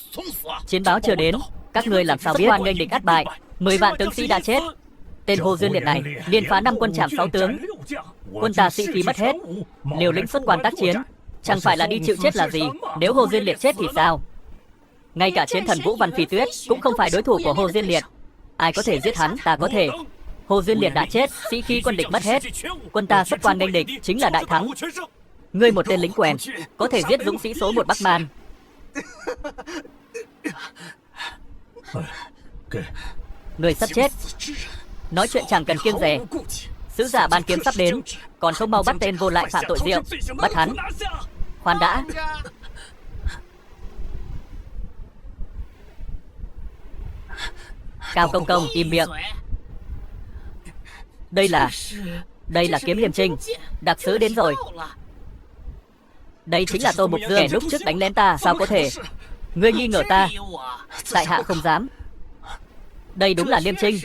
Chiến báo chưa đến, các ngươi làm sao biết? Quan nghênh địch át bại, 10 vạn tướng sĩ đã chết. Tên Hồ Duyên Liệt này liên phá 5 quân trảm 6 tướng. Quân ta sĩ khí mất hết, liều lĩnh xuất quan tác chiến, chẳng phải là đi chịu chết là gì. Nếu Hồ Duyên Liệt chết thì sao? Ngay cả chiến thần Vũ Văn Phi Tuyết cũng không phải đối thủ của Hồ Duyên Liệt. Ai có thể giết hắn? Ta có thể. Hồ Duyên Liệt đã chết, sĩ khí quân địch mất hết, quân ta xuất quan nghênh địch, chính là đại thắng. Ngươi một tên lính quèn, có thể giết dũng sĩ số 1 Bắc Man. Người sắp chết. Nói chuyện chẳng cần kiêng dè. Sứ giả ban kiếm sắp đến, còn không mau bắt tên vô lại phạm tội rượu. Bắt hắn. Khoan đã. Cao Công Công, im miệng. Đây là kiếm Liêm Trinh. Đặc sứ đến rồi. Đây chính là Tô Mục Dương, kẻ lúc trước đánh lén ta. Sao có thể? Ngươi nghi ngờ ta? Tại hạ không dám. Đây đúng là Liêm Trinh.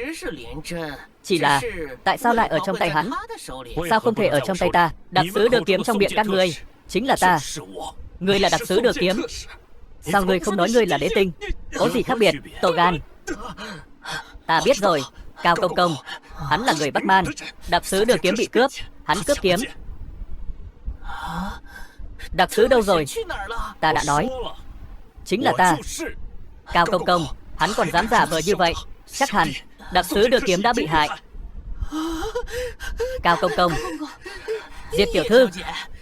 Chỉ là tại sao lại ở trong tay hắn? Sao không thể ở trong tay ta? Đặc sứ đưa kiếm trong miệng các ngươi chính là ta. Ngươi là đặc sứ đưa kiếm. Sao ngươi không nói ngươi là đế tinh? Có gì khác biệt? Tổ gan. Ta biết rồi. Cao Công Công, hắn là người Bắc Man. Đặc sứ đưa kiếm bị cướp, hắn cướp kiếm. Đặc sứ đâu rồi? Ta đã nói, chính là ta. Cao Công Công, hắn còn dám giả vờ như vậy. Chắc hẳn đặc sứ đưa kiếm đã bị hại. Cao Công Công, Diệp tiểu thư,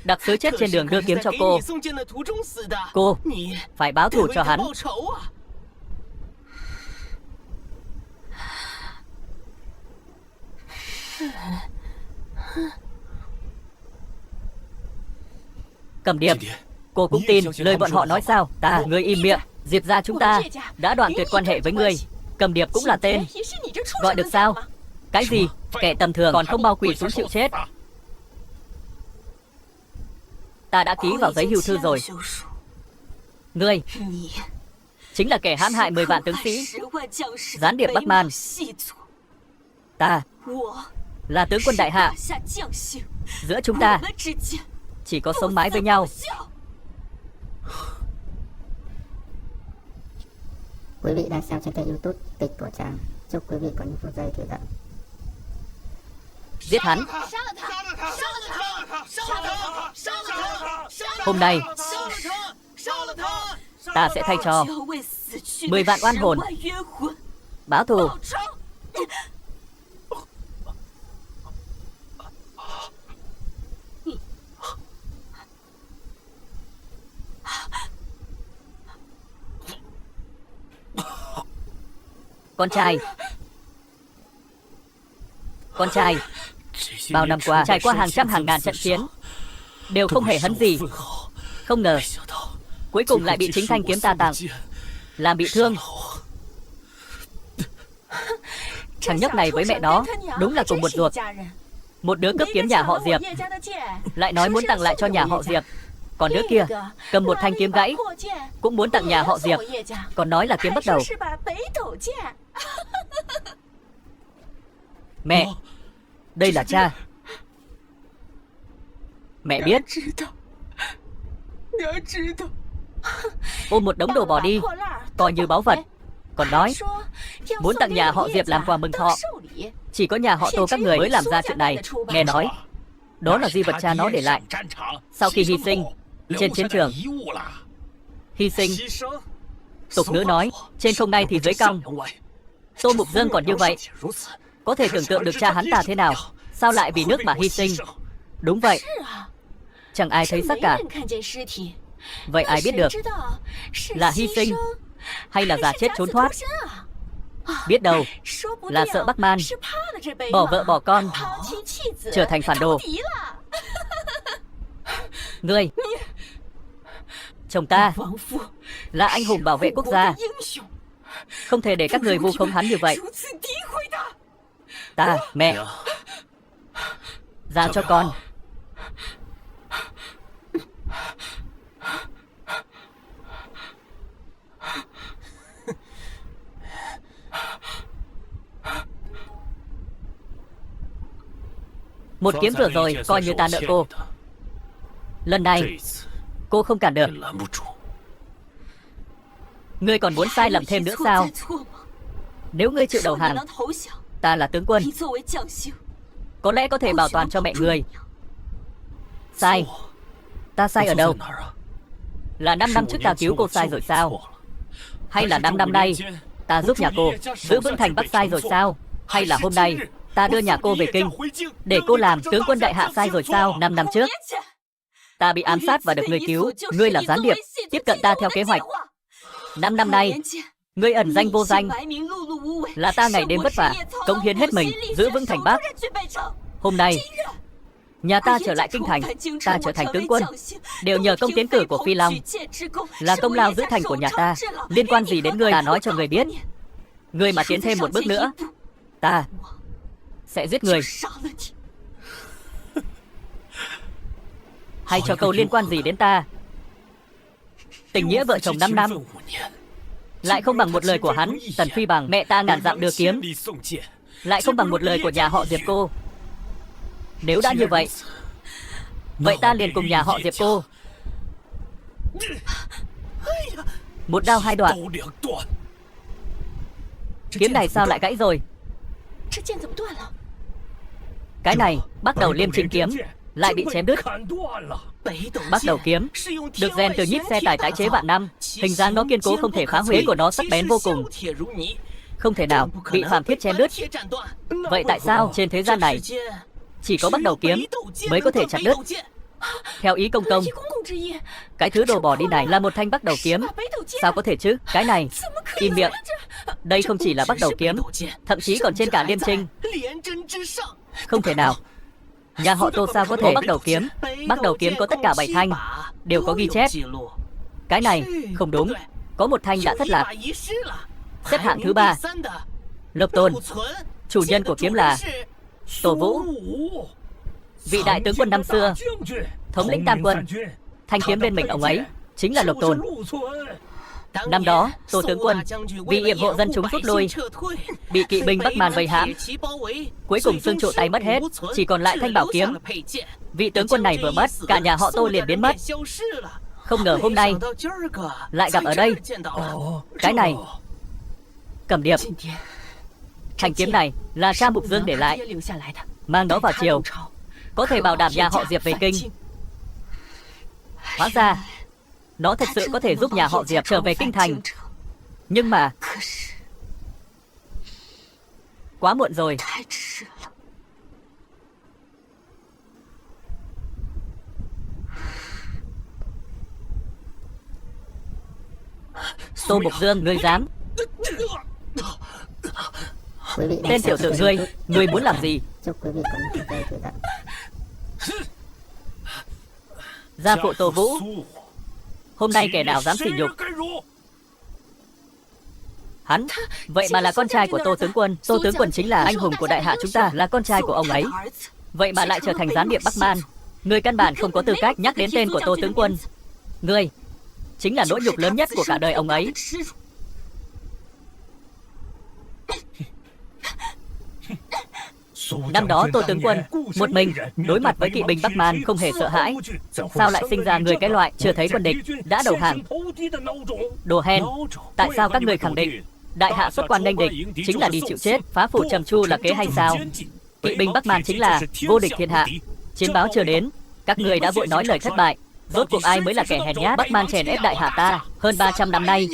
đặc sứ chết trên đường đưa kiếm cho cô. Cô phải báo thù cho hắn. Cầm Điệp, cô cũng tin lời bọn họ nói sao? Ta, ngươi im miệng. Diệp gia chúng ta đã đoạn tuyệt quan hệ với ngươi. Cầm Điệp cũng là tên. Gọi được sao? Cái gì? Kẻ tầm thường còn không bao quỳ xuống chịu chết. Ta đã ký vào giấy hưu thư rồi. Ngươi chính là kẻ hãm hại 10 vạn tướng sĩ, gián điệp Bắc Man. Ta là tướng quân đại hạ. Giữa chúng ta chỉ có sống mái với nhau. Quý vị đang xem trên kênh YouTube Kịch của Trang. Chúc quý vị có những phút giây thư giãn. Giết hắn. Hôm nay ta sẽ thay cho 10 vạn oan hồn báo thù. Con trai bao năm qua trải qua hàng trăm hàng ngàn trận chiến, đều không hề hấn gì. Không ngờ cuối cùng lại bị chính thanh kiếm ta tặng, làm bị thương. Thằng nhóc này với mẹ nó đúng là cùng một ruột. Một đứa cướp kiếm nhà họ Diệp, lại nói muốn tặng lại cho nhà họ Diệp. Còn đứa kia cầm một thanh kiếm gãy, cũng muốn tặng nhà họ Diệp, còn nói là kiếm bắt đầu. Mẹ, đây là cha. Mẹ biết. Ôm một đống đồ bỏ đi, coi như báu vật. Còn nói muốn tặng nhà họ Diệp làm quà mừng thọ. Chỉ có nhà họ Tô các người mới làm ra chuyện này. Nghe nói đó là di vật cha nó để lại sau khi hy sinh trên chiến trường. Hy sinh, tục ngữ nói trên không ngay thì dưới cong. Tô Mục Dương còn như vậy. Có thể tưởng tượng được cha hắn ta thế nào. Sao lại vì nước mà hy sinh? Đúng vậy, chẳng ai thấy xác cả. Vậy ai biết được là hy sinh hay là giả chết trốn thoát? Biết đâu là sợ Bắc Man bỏ vợ bỏ con, trở thành phản đồ. Ngươi, chồng ta là anh hùng bảo vệ quốc gia, không thể để các người vu khống hắn như vậy. Ta, mẹ, giao cho con. Một kiếm vừa rồi coi như ta nợ cô. Lần này cô không cản được. Ngươi còn muốn sai lầm thêm nữa sao? Nếu ngươi chịu đầu hàng, ta là tướng quân, có lẽ có thể bảo toàn cho mẹ ngươi. Sai? Ta sai ở đâu? Là 5 năm trước ta cứu cô sai rồi sao? Hay là 5 năm nay ta giúp nhà cô giữ vững thành Bắc sai rồi sao? Hay là hôm nay ta đưa nhà cô về kinh để cô làm tướng quân đại hạ sai rồi sao? 5 năm trước ta bị ám sát và được ngươi cứu. Ngươi là gián điệp tiếp cận ta theo kế hoạch. 5 năm nay ngươi ẩn danh vô danh, là ta ngày đêm vất vả cống hiến hết mình giữ vững thành Bắc. Hôm nay nhà ta trở lại kinh thành, ta trở thành tướng quân, đều nhờ công tiến cử của Phi Long, là công lao giữ thành của nhà ta. Liên quan gì đến ngươi? Ta nói cho ngươi biết, ngươi mà tiến thêm một bước nữa, ta sẽ giết ngươi. Hay cho câu liên quan gì đến ta? Tình nghĩa vợ chồng 5 năm lại không bằng một lời của hắn. Tần Phi Bằng mẹ ta ngàn dặm đưa kiếm, lại không bằng một lời của nhà họ Diệp cô. Nếu đã như vậy, vậy ta liền cùng nhà họ Diệp cô một đao hai đoạn. Kiếm này sao lại gãy rồi? Cái này, Bắc Đầu Liêm Trinh kiếm lại bị chém đứt. Bắc Đầu kiếm được rèn từ nhíp xe tải tái chế vạn năm, hình dáng nó kiên cố không thể phá huế của nó sắc bén vô cùng, không thể nào bị phàm thiết chém đứt. Vậy tại sao trên thế gian này chỉ có Bắc Đầu kiếm mới có thể chặt đứt? Theo ý công công, cái thứ đồ bỏ đi này là một thanh Bắc Đầu kiếm. Sao có thể chứ? Cái này, im miệng. Đây không chỉ là Bắc Đầu kiếm, thậm chí còn trên cả Liêm Trinh. Không thể nào. Nhà họ Tô sao có thể Bắc Đầu kiếm? Bắc Đầu kiếm có tất cả 7 thanh, đều có ghi chép. Cái này không đúng, có một thanh đã thất lạc. Xếp hạng thứ 3, Lộc Tôn. Chủ nhân của kiếm là Tổ Vũ, vị đại tướng quân năm xưa, thống lĩnh Tam quân. Thanh kiếm bên mình ông ấy chính là Lộc Tôn. Năm đó, Tô tướng quân vì yểm hộ dân chúng rút lui, bị kỵ binh Bắc Màn vây hãm, cuối cùng xương trụ tay mất hết, chỉ còn lại thanh bảo kiếm. Vị tướng quân này vừa mất, cả nhà họ Tô liền biến mất. Không ngờ hôm nay lại gặp ở đây. Cái này, Cẩm Điệp, thanh kiếm này là cha Mục Dương để lại, mang nó vào triều có thể bảo đảm nhà họ Diệp về kinh. Hóa ra nó thật sự có thể giúp nhà họ Diệp trở về kinh thành. Nhưng mà quá muộn rồi. Tô Mục Dương, ngươi dám? Tên tiểu tử ngươi muốn làm gì? Chúc quý vị có một ngày vui vẻ. Gia phụ Tô Vũ, hôm nay kẻ nào dám sỉ nhục hắn? Vậy mà là con trai của Tô tướng quân. Tô tướng quân chính là anh hùng của đại hạ chúng ta, là con trai của ông ấy. Vậy mà lại trở thành gián điệp Bắc Man. Ngươi căn bản không có tư cách nhắc đến tên của Tô tướng quân. Ngươi chính là nỗi nhục lớn nhất của cả đời ông ấy. Năm đó Tô tướng quân một mình đối mặt với kỵ binh Bắc Man không hề sợ hãi. Sao lại sinh ra người cái loại chưa thấy quân địch đã đầu hàng? Đồ hèn! Tại sao các người khẳng định đại hạ xuất quan nghênh địch chính là đi chịu chết, phá phủ trầm tru là kế hay sao? Kỵ binh Bắc Man chính là vô địch thiên hạ. Chiến báo chưa đến, các người đã vội nói lời thất bại. Rốt cuộc ai mới là kẻ hèn nhát? Bắc Man chèn ép đại hạ ta hơn 300 năm nay.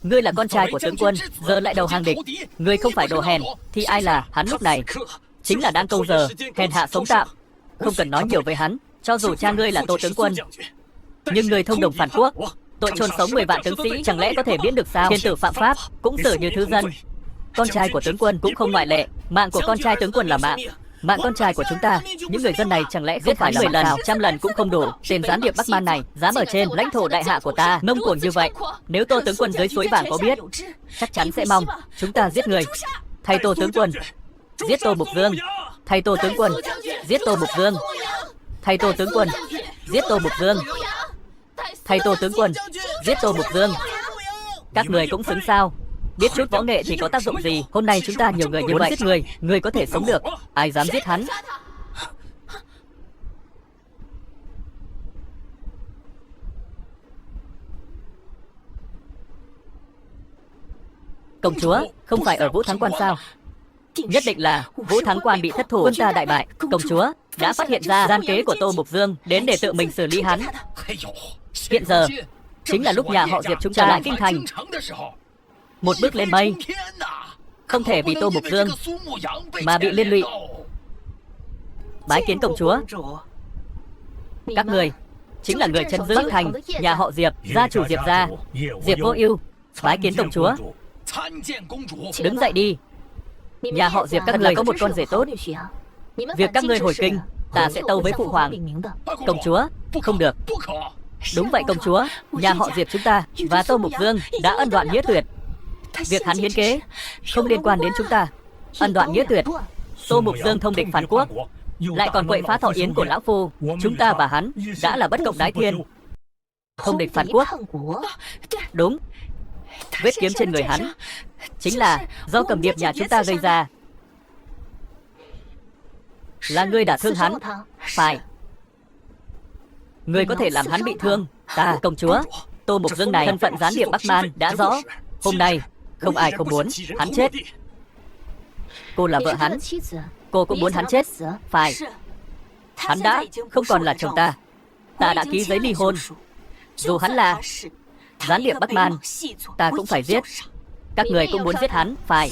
Ngươi là con trai của tướng quân, giờ lại đầu hàng địch. Ngươi không phải đồ hèn thì ai là? Hắn lúc này chính là đang câu giờ hèn hạ sống tạm. Không cần nói nhiều với hắn. Cho dù cha ngươi là Tô tướng quân, nhưng người thông đồng phản quốc, tội chôn sống 10 vạn tướng sĩ, chẳng lẽ có thể miễn được sao? Thiên tử phạm pháp cũng xử như thứ dân. Con trai của tướng quân cũng không ngoại lệ. Mạng của con trai tướng quân là mạng con trai của chúng ta. Những người dân này chẳng lẽ không phải 10 lần, 100 lần cũng không đủ. Tên gián điệp Bắc Man này dám ở trên lãnh thổ đại hạ của ta ngông cuồng như vậy. Nếu Tô tướng quân dưới suối vàng có biết, chắc chắn sẽ mong chúng ta giết người. Thay Tô tướng quân giết Tô Mục Dương. Thay Tô tướng quân giết Tô Mục Dương. Thay Tô tướng quân giết Tô Mục Dương. Thay Tô tướng quân giết Tô Mục Dương. Các người cũng xứng sao? Biết chút võ nghệ thì có tác dụng gì? Hôm nay chúng ta nhiều người như vậy, giết người có thể sống được, ai dám giết hắn? Công chúa không phải ở Vũ Thắng Quan sao? Nhất định là Vũ Thắng Quan bị thất thủ, quân ta đại bại. Công chúa đã phát hiện ra gian kế của Tô Mục Dương, đến để tự mình xử lý hắn. Hiện giờ chính là lúc nhà họ Diệp chúng ta lại kinh thành, một bước lên mây. Không thể vì Tô Mục Dương mà bị liên lụy. Bái kiến công chúa. Các người chính là người chân giữ Bắc Thành, nhà họ Diệp, gia chủ Diệp gia, Diệp Vô Ưu. Bái kiến công chúa. Đứng dậy đi. Nhà họ Diệp các người có một con rể tốt. Việc các ngươi hồi kinh, ta sẽ tâu với phụ hoàng. Công chúa, không được. Đúng vậy công chúa, nhà họ Diệp chúng ta và Tô Mục Dương đã ân đoạn nghĩa tuyệt. Việc hắn hiến kế không liên quan đến chúng ta. Ân đoạn nghĩa tuyệt. Tô Mục Dương thông địch phản quốc, lại còn quậy phá thọ yến của lão phu. Chúng ta và hắn đã là bất cộng đái thiên. Thông địch phản quốc. Đúng. Vết kiếm trên người hắn chính là do Cẩm Điệp nhà chúng ta gây ra. Là ngươi đã thương hắn. Phải. Ngươi có thể làm hắn bị thương. Ta, công chúa, Tô Mục Dương này thân phận gián điệp Bắc Man đã rõ. Hôm nay không ai không muốn hắn chết. Cô là vợ hắn. Cô cũng muốn hắn chết. Phải. Hắn đã không còn là chồng ta. Ta đã ký giấy ly hôn. Dù hắn là gián điệp Bắc Man, ta cũng phải giết. Các người cũng muốn giết hắn. Phải.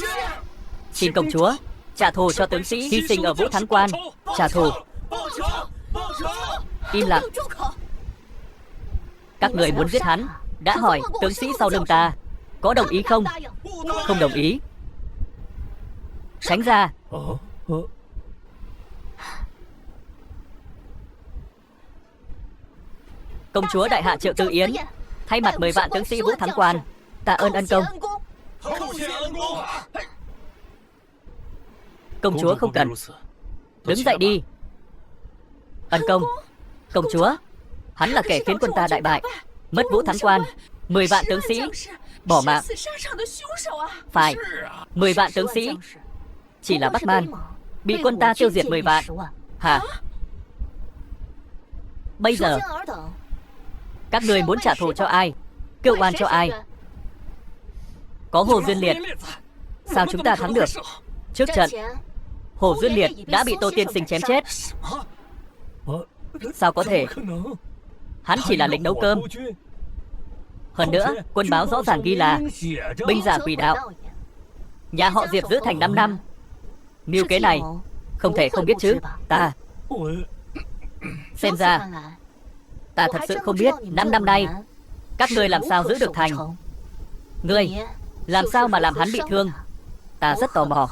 Xin công chúa trả thù cho tướng sĩ hy sinh ở Vũ Thắng Quan. Trả thù. Im lặng. Các người muốn giết hắn. Đã hỏi tướng sĩ sau lưng ta có đồng ý không? Không đồng ý. Tránh ra. Công chúa đại hạ Triệu Tư Yến thay mặt 10 vạn tướng sĩ Vũ Thắng Quan tạ ơn ân công. Công chúa không cần. Đứng dậy đi. Ân công. Công chúa, hắn là kẻ khiến quân ta đại bại, mất Vũ Thắng Quan, 10 vạn tướng sĩ bỏ mạng. Phải. 10 vạn tướng sĩ. Chỉ là Bắc Man bị quân ta tiêu diệt 10 vạn. Hả? Bây giờ các người muốn trả thù cho ai? Kêu oan cho ai? Có Hồ Duyên Liệt. Sao chúng ta thắng được? Trước trận Hồ Duyên Liệt đã bị Tô Tiên Sinh chém chết. Sao có thể? Hắn chỉ là lính nấu cơm. Hơn nữa, quân báo rõ ràng ghi là binh giả quỷ đạo. Nhà họ Diệp giữ thành 5 năm. Mưu kế này không thể không biết chứ. Ta xem ra ta thật sự không biết 5 năm nay các ngươi làm sao giữ được thành. Ngươi làm sao mà làm hắn bị thương? Ta rất tò mò.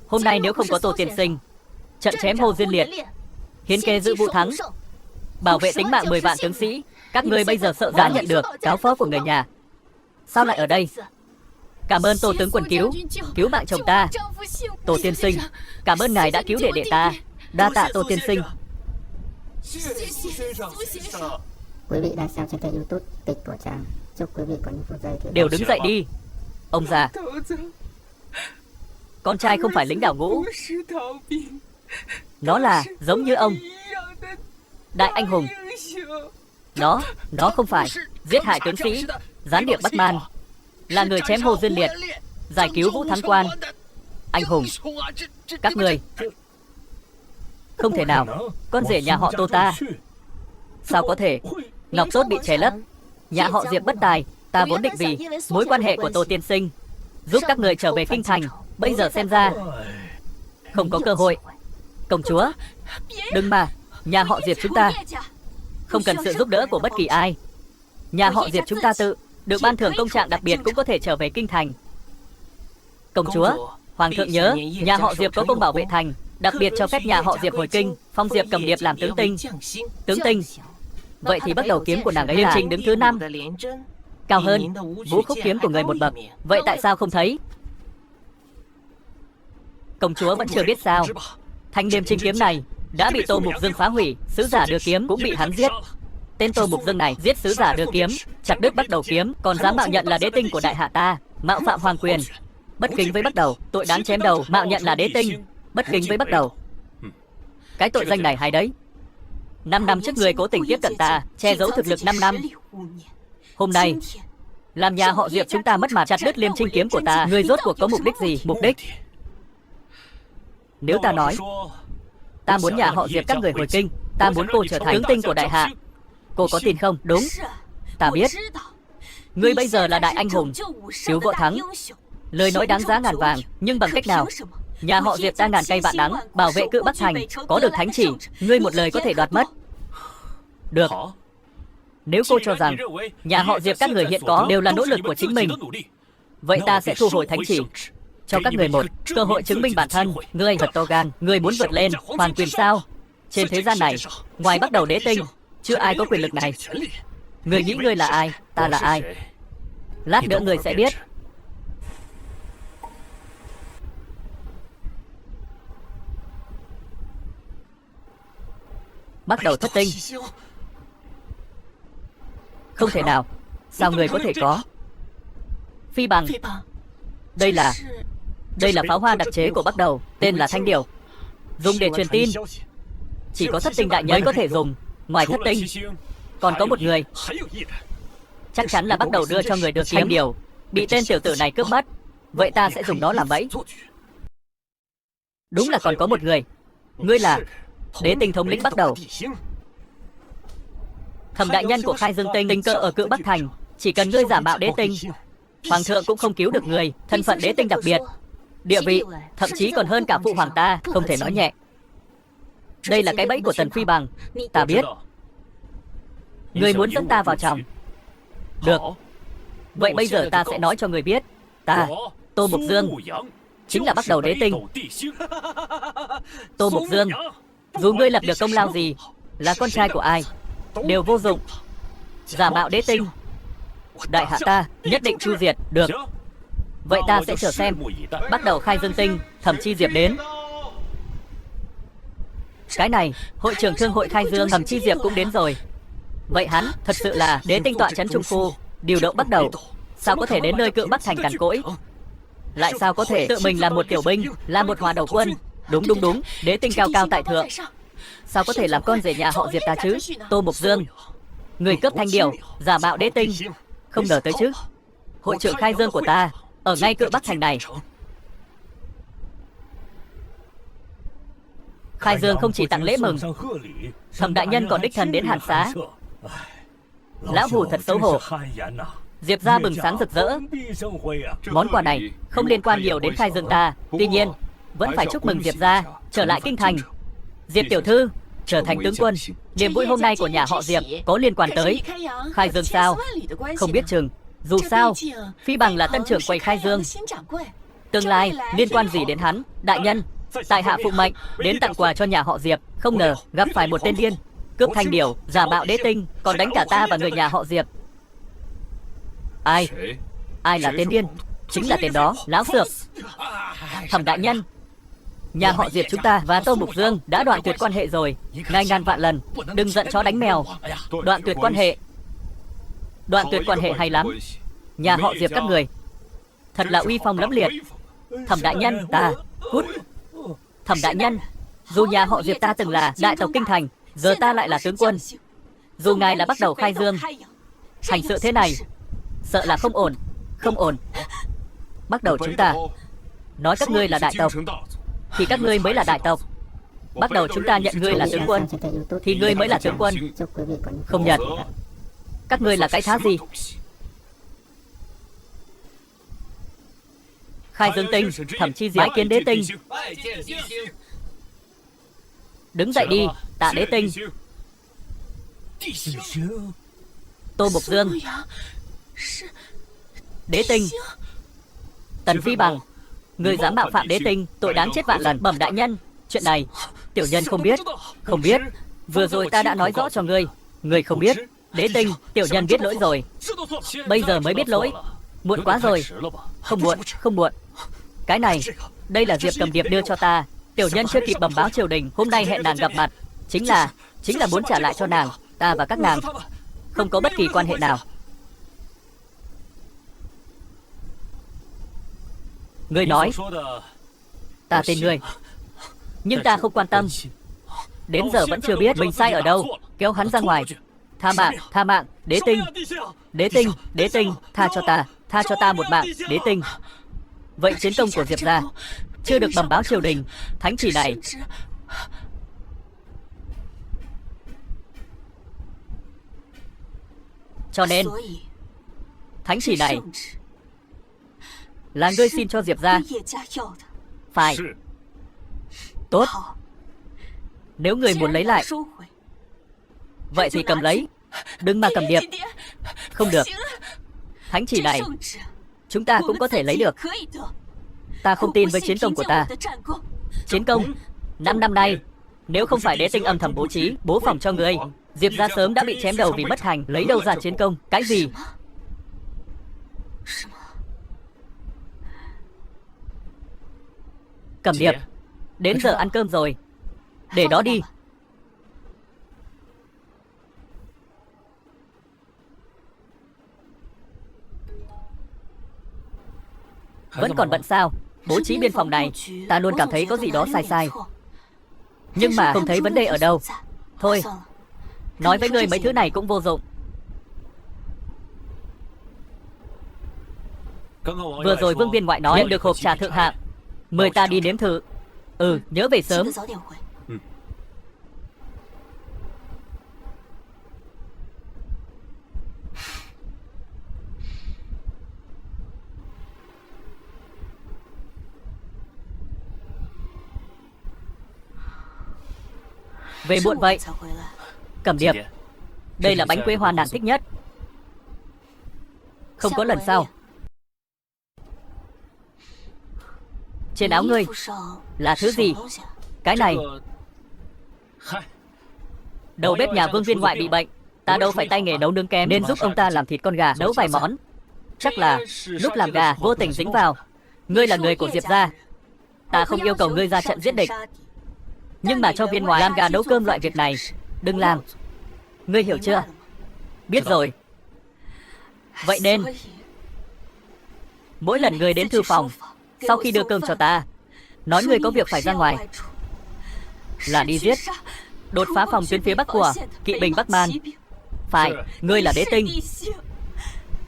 Hôm nay nếu không có Tô Tiên Sinh, trận chém Hồ Duyên Liệt, hiến kế giữ Vũ Thắng, bảo vệ tính mạng 10 vạn tướng sĩ, các ngươi bây giờ sợ đã nhận được cáo phó của người nhà. Sao lại ở đây? Cảm ơn Tô tướng quân cứu mạng chồng ta. Tô Tiên Sinh, cảm ơn ngài đã cứu đệ đệ ta. Đa tạ Tô Tiên Sinh. Quý vị đang xem trên kênh YouTube Tịch của Tràng. Chúc quý vị có những phút giây thiệt. Đều đứng dậy đi. Ông già, con trai không phải lính đào ngũ. Nó là giống như ông, đại anh hùng. Nó không phải giết hại tướng sĩ, gián điệp Bắc Man, là người chém Hồ Duyên Liệt, giải cứu Vũ Thắng Quan. Anh hùng. Các người không thể nào. Con rể nhà họ Tô ta. Sao có thể? Ngọc Tốt bị che lấp. Nhà họ Diệp bất tài. Ta vốn định vì mối quan hệ của Tô Tiên Sinh giúp các người trở về kinh thành. Bây giờ xem ra không có cơ hội. Công chúa, đừng mà. Nhà họ Diệp chúng ta không cần sự giúp đỡ của bất kỳ ai. Nhà họ Diệp chúng ta tự được ban thưởng công trạng đặc biệt cũng có thể trở về kinh thành. Công chúa, Hoàng thượng nhớ nhà họ Diệp có công bảo vệ thành, đặc biệt cho phép nhà họ Diệp hồi kinh, phong Diệp Cầm Điệp làm tướng tinh. Tướng tinh. Vậy thì bắt đầu kiếm của nàng ấy là trình đứng thứ 5, cao hơn vũ khúc kiếm của người một bậc. Vậy tại sao không thấy? Công chúa vẫn chưa biết sao? Thanh Liêm Trinh kiếm này đã bị Tô Mục Dương phá hủy, sứ giả đưa kiếm cũng bị hắn giết. Tên Tô Mục Dương này giết sứ giả đưa kiếm, chặt đứt bắt đầu kiếm, còn dám mạo nhận là đế tinh của đại hạ ta, mạo phạm hoàng quyền, bất kính với bắt đầu, tội đáng chém đầu, mạo nhận là đế tinh, bất kính với bắt đầu. Cái tội danh này hay đấy. 5 năm trước người cố tình tiếp cận ta, che giấu thực lực 5 năm. Hôm nay làm nhà họ Diệp chúng ta mất mặt, chặt đứt Liêm Trinh kiếm của ta. Người rốt cuộc có mục đích gì? Mục đích? Nếu ta nói ta muốn nhà họ Diệp các người hồi kinh, ta muốn cô trở thành tướng tinh của đại hạ, cô có tin không? Đúng, ta biết. Ngươi bây giờ là đại anh hùng, cứu võ thắng, lời nói đáng giá ngàn vàng, nhưng bằng cách nào? Nhà họ Diệp ta ngàn cây vạn đắng, bảo vệ cự Bắc thành, có được thánh chỉ, ngươi một lời có thể đoạt mất. Được. Nếu cô cho rằng nhà họ Diệp các người hiện có đều là nỗ lực của chính mình, vậy ta sẽ thu hồi thánh chỉ, cho các người một cơ hội chứng minh bản thân. Ngươi thật to gan, ngươi muốn vượt lên hoàn quyền sao? Trên thế gian này, ngoài bắt đầu đế tinh, chưa ai có quyền lực này. Ngươi nghĩ ngươi là ai? Ta là ai? Lát nữa ngươi sẽ biết. Bắt đầu thất tinh. Không thể nào. Sao người có thể có? Phi bằng. Đây là pháo hoa đặc chế của bắt đầu, tên là Thanh Điểu, dùng để truyền tin. Chỉ có thất tinh đại nhân có thể dùng. Ngoài thất tinh còn có một người, chắc chắn là bắt đầu đưa cho người được Thanh Điểu. bị tên tiểu tử này cướp mất. Vậy ta sẽ dùng nó làm bẫy. Đúng là còn có một người. Ngươi là Đế Tinh thống lĩnh Bắc Đầu. Thẩm đại nhân của Khai Dương Tinh tình cờ ở Cự Bắc Thành. Chỉ cần ngươi giả mạo Đế Tinh, Hoàng thượng cũng không cứu được người. Thân phận Đế Tinh đặc biệt, địa vị thậm chí còn hơn cả phụ hoàng ta, không thể nói nhẹ. Đây là cái bẫy của Tần Phi Bằng. Ta biết. Ngươi muốn dẫn ta vào trong. Được. Vậy bây giờ ta sẽ nói cho người biết. Ta, Tô Mục Dương, chính là Bắc Đầu Đế Tinh. Tô Mục Dương, dù ngươi lập được công lao gì, là con trai của ai, đều vô dụng. Giả mạo Đế Tinh, đại hạ ta nhất định chu diệt. Được. Vậy ta sẽ chờ xem. Bắt đầu Khai Dương Tinh, Thẩm Chi Diệp đến. Cái này, hội trưởng thương hội Khai Dương Thẩm Chi Diệp cũng đến rồi. Vậy hắn thật sự là Đế Tinh tọa trấn Trung Phu, điều động Bắc Đầu. Sao có thể đến nơi Cự Bắc Thành cằn cỗi? Lại sao có thể tự mình là một tiểu binh, là một hòa đầu quân? Đúng, Đế Tinh cao cao tại thượng. Sao có thể làm con rể nhà họ Diệp ta chứ? Tô Mục Dương, người cướp thanh điều, giả mạo Đế Tinh. Không ngờ tới chứ. Hội trưởng Khai Dương của ta ở ngay Cự Bắc Thành này. Khai Dương không chỉ tặng lễ mừng, Thẩm đại nhân còn đích thân đến hàn xá. Lão Hủ thật xấu hổ. Diệp gia bừng sáng rực rỡ. Món quà này không liên quan nhiều đến Khai Dương ta. Tuy nhiên vẫn phải chúc mừng Diệp gia trở lại kinh thành. Diệp tiểu thư trở thành tướng quân. Niềm vui hôm nay của nhà họ Diệp có liên quan tới Khai Dương sao? Không biết chừng. Dù sao, Phi Bằng là tân trưởng quầy Khai Dương. Tương lai liên quan gì đến hắn? Đại nhân, tại hạ phụ mệnh đến tặng quà cho nhà họ Diệp. Không ngờ gặp phải một tên điên, cướp thanh điểu, giả mạo Đế Tinh, còn đánh cả ta và người nhà họ Diệp. Ai là tên điên? Chính là tên đó, Lão Xược. Thẩm đại nhân, nhà họ Diệp chúng ta và Tô Mục Dương đã đoạn tuyệt quan hệ rồi. Ngài ngàn vạn lần đừng giận chó đánh mèo. Đoạn tuyệt quan hệ. Đoạn tuyệt quan hệ hay lắm. Nhà họ Diệp các người thật là uy phong lẫm liệt. Thẩm đại nhân, ta cút. Thẩm đại nhân, dù nhà họ Diệp ta từng là đại tộc kinh thành, giờ ta lại là tướng quân. Dù ngài là Bắc Đầu Khai Dương, hành sự thế này sợ là không ổn. Không ổn. Bắc Đầu chúng ta nói các ngươi là đại tộc thì các ngươi mới là đại tộc. Bắc Đầu chúng ta nhận ngươi là tướng quân thì ngươi mới là tướng quân. Không nhận. Các ngươi là cái thá gì? Khai Dương Tinh, Thẩm Chi Diệp bái kiến Đế Tinh. Đứng dậy đi, tạ Đế Tinh. Tô Mục Dương, Đế Tinh, Tần Phi Bằng, người dám mạo phạm Đế Tinh, tội đáng chết vạn lần. Bẩm đại nhân, chuyện này tiểu nhân không biết. Không biết? Vừa rồi ta đã nói rõ cho ngươi. Ngươi không biết. Đế Tinh, tiểu nhân biết lỗi rồi. Bây giờ mới biết lỗi. Muộn quá rồi. Không muộn. Cái này, đây là Diệp Cầm Điệp đưa cho ta. Tiểu nhân chưa kịp bẩm báo triều đình, hôm nay hẹn nàng gặp mặt. Chính là muốn trả lại cho nàng. Ta và các nàng không có bất kỳ quan hệ nào. Ngươi nói, ta tin ngươi, nhưng ta không quan tâm. Đến giờ vẫn chưa biết mình sai ở đâu. Kéo hắn ra ngoài. Tha mạng, Đế Tinh, tha cho ta một mạng, Đế Tinh. Vậy chiến công của Diệp gia chưa được bẩm báo triều đình. Thánh chỉ này cho nên thánh chỉ này là ngươi xin cho Diệp gia. Phải. Tốt. Nếu người muốn lấy lại, vậy thì cầm lấy, đừng mà cầm điệp. Không được. Thánh chỉ này chúng ta cũng có thể lấy được. Ta không tin với chiến công của ta. Chiến công 5 năm nay, nếu không phải Đế Tinh âm thầm bố trí, bố phòng cho người, Diệp gia sớm đã bị chém đầu vì mất hành. Lấy đâu ra chiến công? Cái gì? Cầm điệp. Đến giờ ăn cơm rồi. Để đó đi. Vẫn còn bận sao? Bố trí biên phòng này, ta luôn cảm thấy có gì đó sai. Nhưng mà không thấy vấn đề ở đâu. Thôi, nói với ngươi mấy thứ này cũng vô dụng. Vừa rồi vương viên ngoại nói nhận được hộp trà thượng hạng, mời ta đi nếm thử. Nhớ về sớm. Về muộn vậy. Cẩm Điệp, đây là bánh quế hoa nàng thích nhất. Không có lần sau. Trên áo ngươi là thứ gì? Cái này. Đầu bếp nhà vương viên ngoại bị bệnh, ta đâu phải tay nghề nấu nướng kém nên giúp ông ta làm thịt con gà, nấu vài món. Chắc là lúc làm gà vô tình dính vào. Ngươi là người của Diệp gia, ta không yêu cầu ngươi ra trận giết địch, nhưng mà cho viên ngoại làm gà nấu cơm loại việc này đừng làm. Ngươi hiểu chưa? Biết rồi. Vậy nên mỗi lần ngươi đến thư phòng, sau khi đưa cơm cho ta, nói ngươi có việc phải ra ngoài, là đi giết, đột phá phòng tuyến phía bắc của kỵ binh Bắc Man. Phải, ngươi là đế tinh.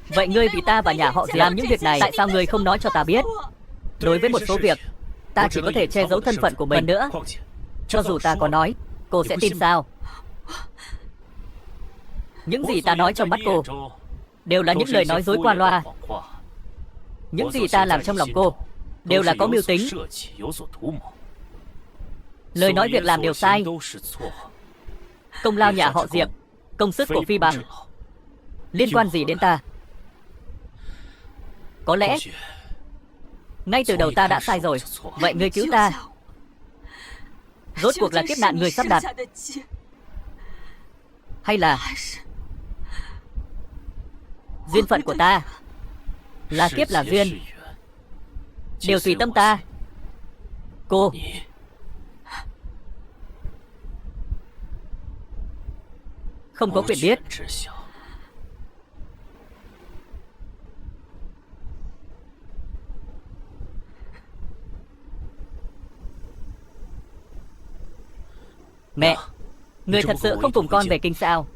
Vậy ngươi vì ta và nhà họ Diệp làm những việc này, tại sao ngươi không nói cho ta biết? Đối với một số việc, ta chỉ có thể che giấu thân phận của mình nữa. Cho dù ta có nói, cô sẽ tin sao? Những gì ta nói trong mắt cô đều là những lời nói dối qua loa. Những gì ta làm trong lòng cô đều là có mưu tính. Lời nói việc làm đều sai. Công lao nhà họ Diệp, công sức của Phi Bằng, liên quan gì đến ta? Có lẽ ngay từ đầu ta đã sai rồi. Vậy ngươi cứu ta, rốt cuộc là kiếp nạn người sắp đặt, hay là duyên phận của ta? Là kiếp là duyên, đều tùy tâm ta. Cô không có quyền biết. Mẹ, người thật sự không cùng con về kinh sao?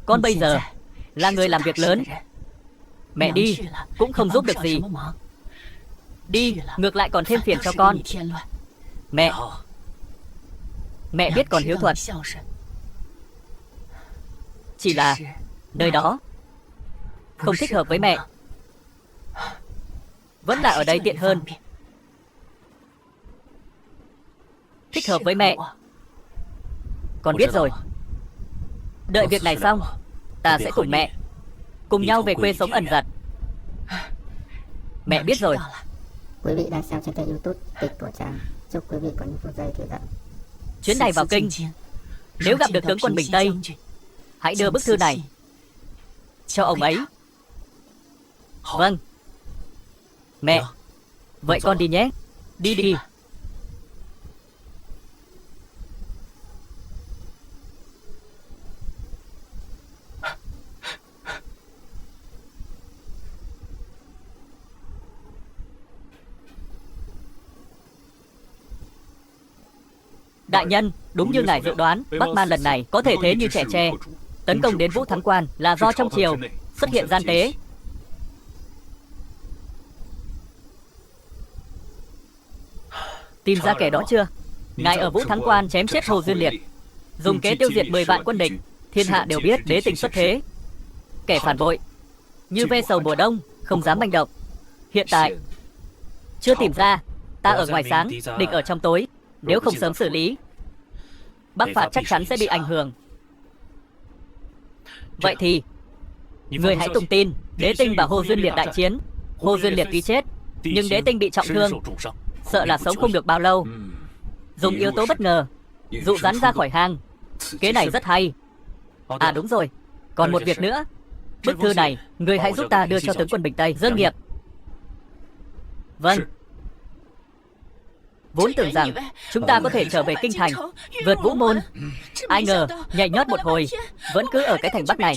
Con bây giờ là người làm việc lớn, mẹ đi cũng không giúp được gì. Đi ngược lại còn thêm phiền cho con. Mẹ biết còn hiếu thuận, chỉ là nơi đó không thích hợp với mẹ. Vẫn là ở đây tiện hơn. Thích hợp với mẹ. Con biết rồi. Đợi việc này xong, ta sẽ cùng mẹ cùng nhau về quê sống ẩn giật. Mẹ biết rồi. Quý vị đang xem trên kênh YouTube Kịch của Trang. Chúc quý vị có những phút giây thư giãn. Chuyến này vào kinh, nếu gặp được tướng quân Bình Tây, hãy đưa bức thư này cho ông ấy. Vâng. Mẹ, vậy con đi nhé. Đi đi. Đại nhân, đúng như ngài dự đoán, Bắc Man lần này có thể thế như trẻ tre. Tấn công đến Vũ Thắng Quan là do trong triều xuất hiện gian tế. Tìm ra kẻ đó chưa? Ngài ở Vũ Thắng Quan chém chết Hồ Duyên Liệt, dùng kế tiêu diệt 10 vạn quân địch. Thiên hạ đều biết đế tình xuất thế. Kẻ phản bội như ve sầu mùa đông, không dám manh động. Hiện tại chưa tìm ra. Ta ở ngoài sáng, địch ở trong tối. Nếu không sớm xử lý, Bắc phạt chắc chắn sẽ bị ảnh hưởng. Vậy thì người hãy tung tin đế tinh và Hồ Duyên Liệt đại chiến. Hồ Duyên Liệt tuy chết, nhưng đế tinh bị trọng thương, sợ là sống không được bao lâu. Dùng yếu tố bất ngờ dụ rắn ra khỏi hang. Kế này rất hay. À đúng rồi, còn một việc nữa. Bức thư này người hãy giúp ta đưa cho tướng quân Bình Tây dâng nghiệp. Vâng. Vốn tưởng rằng chúng ta có thể trở về kinh thành, vượt Vũ Môn. Ai ngờ nhảy nhót một hồi vẫn cứ ở cái thành Bắc này.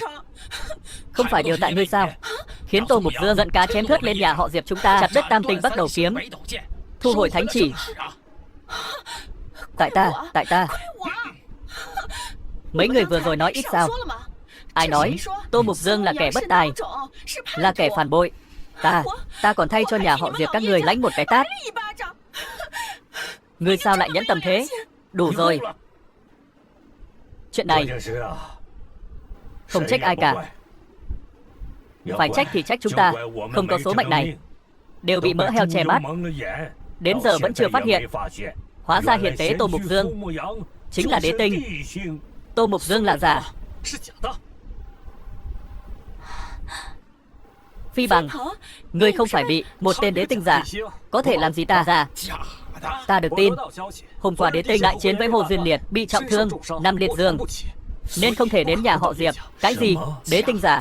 Không phải điều tại ngươi sao? Khiến Tô Mục Dương giận cá chém thớt lên nhà họ Diệp chúng ta, chặt đứt Tam Tinh Bắc Đầu Kiếm, thu hồi thánh chỉ. Tại ta. Mấy người vừa rồi nói ít sao? Ai nói Tô Mục Dương là kẻ bất tài, là kẻ phản bội? Ta còn thay cho nhà họ Diệp các người lãnh một cái tát. Ngươi sao lại nhẫn tâm thế? Đủ rồi. Chuyện này không trách ai cả. Phải trách thì trách chúng ta, không có số mệnh này, đều bị mỡ heo che mắt. Đến giờ vẫn chưa phát hiện. Hóa ra hiền tế Tô Mục Dương chính là đế tinh. Tô Mục Dương là giả. Phi Bằng, ngươi không phải bị một tên đế tinh giả có thể làm gì ta giả. Ta được tin hôm qua đế tinh đại chiến với Hồ Duyên Liệt, bị trọng thương, nằm liệt giường, nên không thể đến nhà họ Diệp. Cái gì đế tinh giả?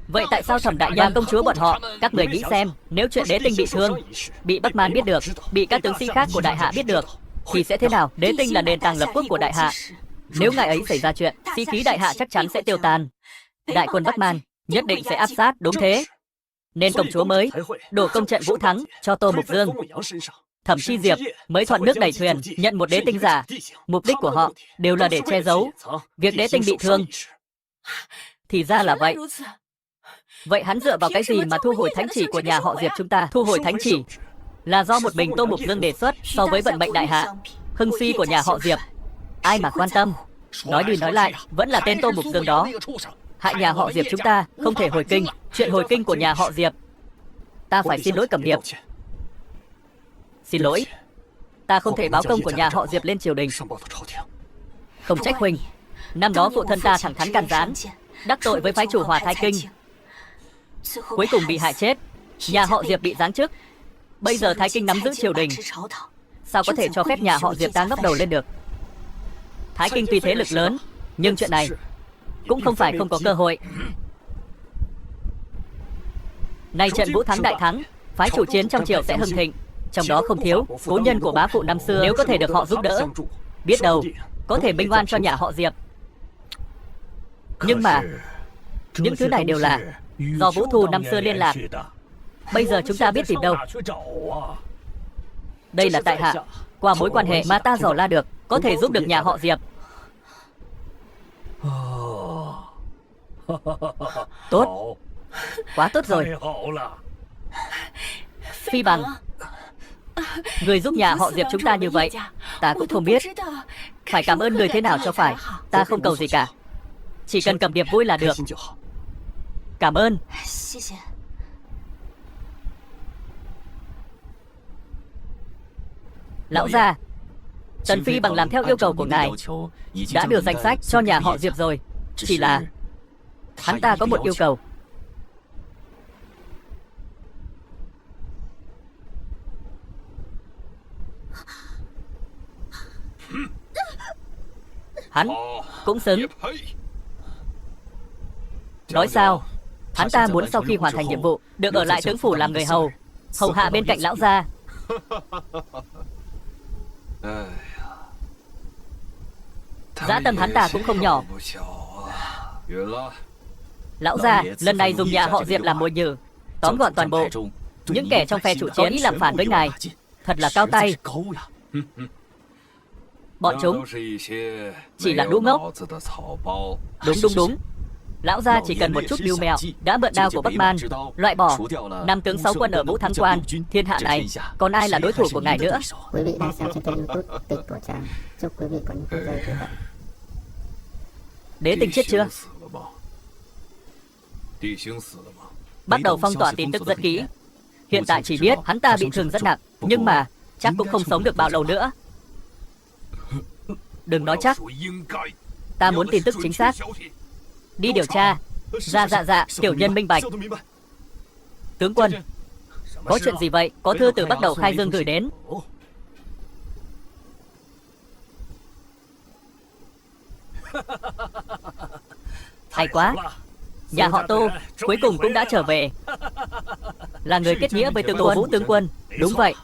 Vậy tại sao Thẩm đại nhân, công chúa bọn họ, các người nghĩ xem, nếu chuyện đế tinh bị thương, bị Bắc Man biết được, bị các tướng sĩ khác của đại hạ biết được, thì sẽ thế nào? Đế tinh là nền tảng lập quốc của đại hạ. Nếu ngài ấy xảy ra chuyện, sĩ khí đại hạ chắc chắn sẽ tiêu tan. Đại quân Bắc Man nhất định sẽ áp sát. Đúng thế, nên công chúa mới đổ công trận Vũ Thắng cho Tô Mục Dương. Thẩm Chi Diệp mới thuận nước đẩy thuyền, nhận một đế tinh giả. Mục đích của họ đều là để che giấu việc đế tinh bị thương. Thì ra là vậy. Vậy hắn dựa vào cái gì mà thu hồi thánh chỉ của nhà họ Diệp chúng ta? Thu hồi thánh chỉ là do một mình Tô Mục Dương đề xuất. So với vận mệnh đại hạ, hưng suy của nhà họ Diệp, ai mà quan tâm? Nói đi nói lại, vẫn là tên Tô Mục Dương đó hại nhà họ Diệp chúng ta, không thể hồi kinh. Chuyện hồi kinh của nhà họ Diệp, ta phải xin lỗi Cẩm Điệp. Xin lỗi, ta không thể báo công của nhà họ Diệp lên triều đình. Không trách huynh, năm đó phụ thân ta thẳng thắn can gián, đắc tội với phái chủ Hòa Thái Kinh, cuối cùng bị hại chết. Nhà họ Diệp bị giáng chức. Bây giờ Thái Kinh nắm giữ triều đình, sao có thể cho phép nhà họ Diệp ta ngóc đầu lên được? Thái Kinh tuy thế lực lớn, nhưng chuyện này cũng không phải không có cơ hội. Nay trận Vũ Thắng đại thắng, phái chủ chiến trong triều sẽ hưng thịnh, trong đó không thiếu cố nhân của bá phụ năm xưa. Nếu có thể được họ giúp đỡ, biết đâu có thể minh oan cho nhà họ Diệp. Nhưng mà những thứ này đều là do Vũ Thu năm xưa liên lạc. Bây giờ chúng ta biết tìm đâu. Đây là tại hạ qua mối quan hệ mà ta dò la được, có thể giúp được nhà họ Diệp. Tốt, quá tốt rồi. Phi Bằng, người giúp nhà họ Diệp chúng ta như vậy, ta cũng không biết phải cảm ơn người thế nào cho phải. Ta không cầu gì cả, chỉ cần Cẩm Điệp vui là được. Cảm ơn. Lão gia, Tần Phi Bằng làm theo yêu cầu của ngài, đã đưa danh sách cho nhà họ Diệp rồi. Chỉ là hắn ta có một yêu cầu. Hắn cũng xứng. Nói sao? Hắn ta muốn sau khi hoàn thành nhiệm vụ được ở lại tướng phủ làm người hầu, hầu hạ bên cạnh lão gia. Dã tâm hắn ta cũng không nhỏ. Lão gia lần này dùng nhà họ Diệp làm mồi nhử, tóm gọn toàn bộ những kẻ trong phe chủ chiến ý làm phản với ngài. Thật là cao tay. Bọn chúng chỉ là lũ ngốc. Đúng. Lão gia chỉ cần một chút mưu mẹo đã mượn đao của Bắc Man, loại bỏ 5 tướng 6 quân ở Vũ Thắng Quan. Thiên hạ này còn ai là đối thủ của ngài nữa? Quý vị đang xem trên kênh YouTube Tịch của Trang. Chúc quý vị có những phút giây vui vẻ. Đế tinh chết chưa? Bắt đầu phong tỏa tin tức rất kỹ. Hiện tại chỉ biết hắn ta bị thương rất nặng, nhưng mà chắc cũng không sống được bao lâu nữa. Đừng nói chắc, ta muốn tin tức chính xác. Đi điều tra. Dạ, tiểu nhân minh bạch. Tướng quân, có chuyện gì vậy? Có thư từ Bắc Đầu Khai Dương gửi đến. Hay quá, nhà họ Tô cuối cùng cũng đã trở về. Là người kết nghĩa với tướng quân. Vũ tướng quân. Đúng vậy.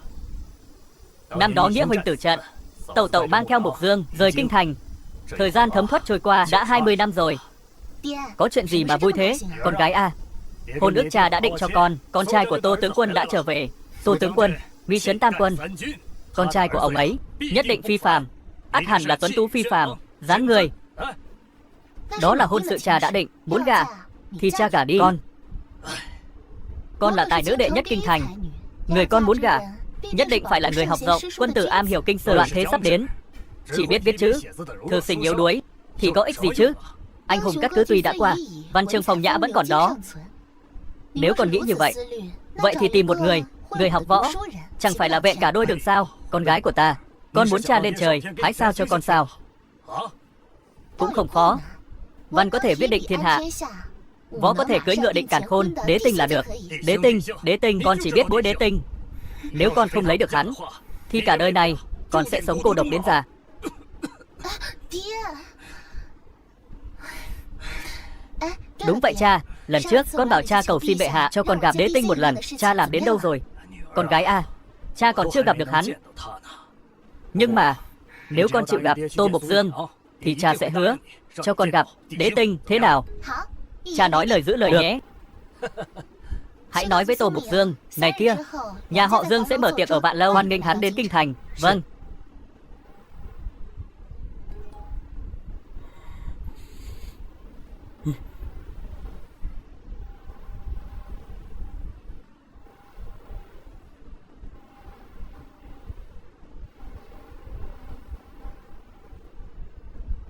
Năm đó nghĩa huynh tử trận, Tẩu Tẩu mang theo Mục Dương rời kinh thành. Thời gian thấm thoát trôi qua đã 20 năm rồi. Có chuyện gì mà vui thế? Con gái à, hôn ước cha đã định cho con trai của Tô tướng quân đã trở về. Tô tướng quân, Nghi Trấn Tam quân, con trai của ông ấy nhất định phi phàm, ắt hẳn là tuấn tú phi phàm, dáng người. Đó là hôn sự cha đã định. Muốn gả thì cha gả đi. Con Con là tài nữ đệ nhất kinh thành. Người con muốn gả nhất định phải là người học rộng, quân tử am hiểu kinh sử. Loạn thế sắp đến, chỉ biết viết chữ, thư sinh yếu đuối thì có ích gì chứ? Anh hùng cát cứ tuy đã qua, văn chương phong nhã vẫn còn đó. Nếu còn nghĩ như vậy, vậy thì tìm một người học võ, chẳng phải là vẹn cả đôi đường sao? Con gái của ta, con muốn cha lên trời, hãy sao cho con sao? Cũng không khó. Văn có thể viết định thiên hạ, võ có thể cưỡi ngựa định càn khôn, đế tinh là được. Đế tinh, con chỉ biết mỗi đế tinh. Nếu con không lấy được hắn, thì cả đời này con sẽ sống cô độc đến già. Đúng vậy cha, lần trước con bảo cha cầu xin bệ hạ cho con gặp đế tinh một lần. Cha làm đến đâu rồi? Con gái à, cha còn chưa gặp được hắn. Nhưng mà nếu con chịu gặp Tô Mục Dương thì cha sẽ hứa cho con gặp đế tinh, thế nào? Cha nói lời giữ lời nhé. Hãy nói với Tô Mục Dương, ngày kia nhà họ Dương sẽ mở tiệc ở Vạn Lâu, hoan nghênh hắn đến kinh thành. Vâng.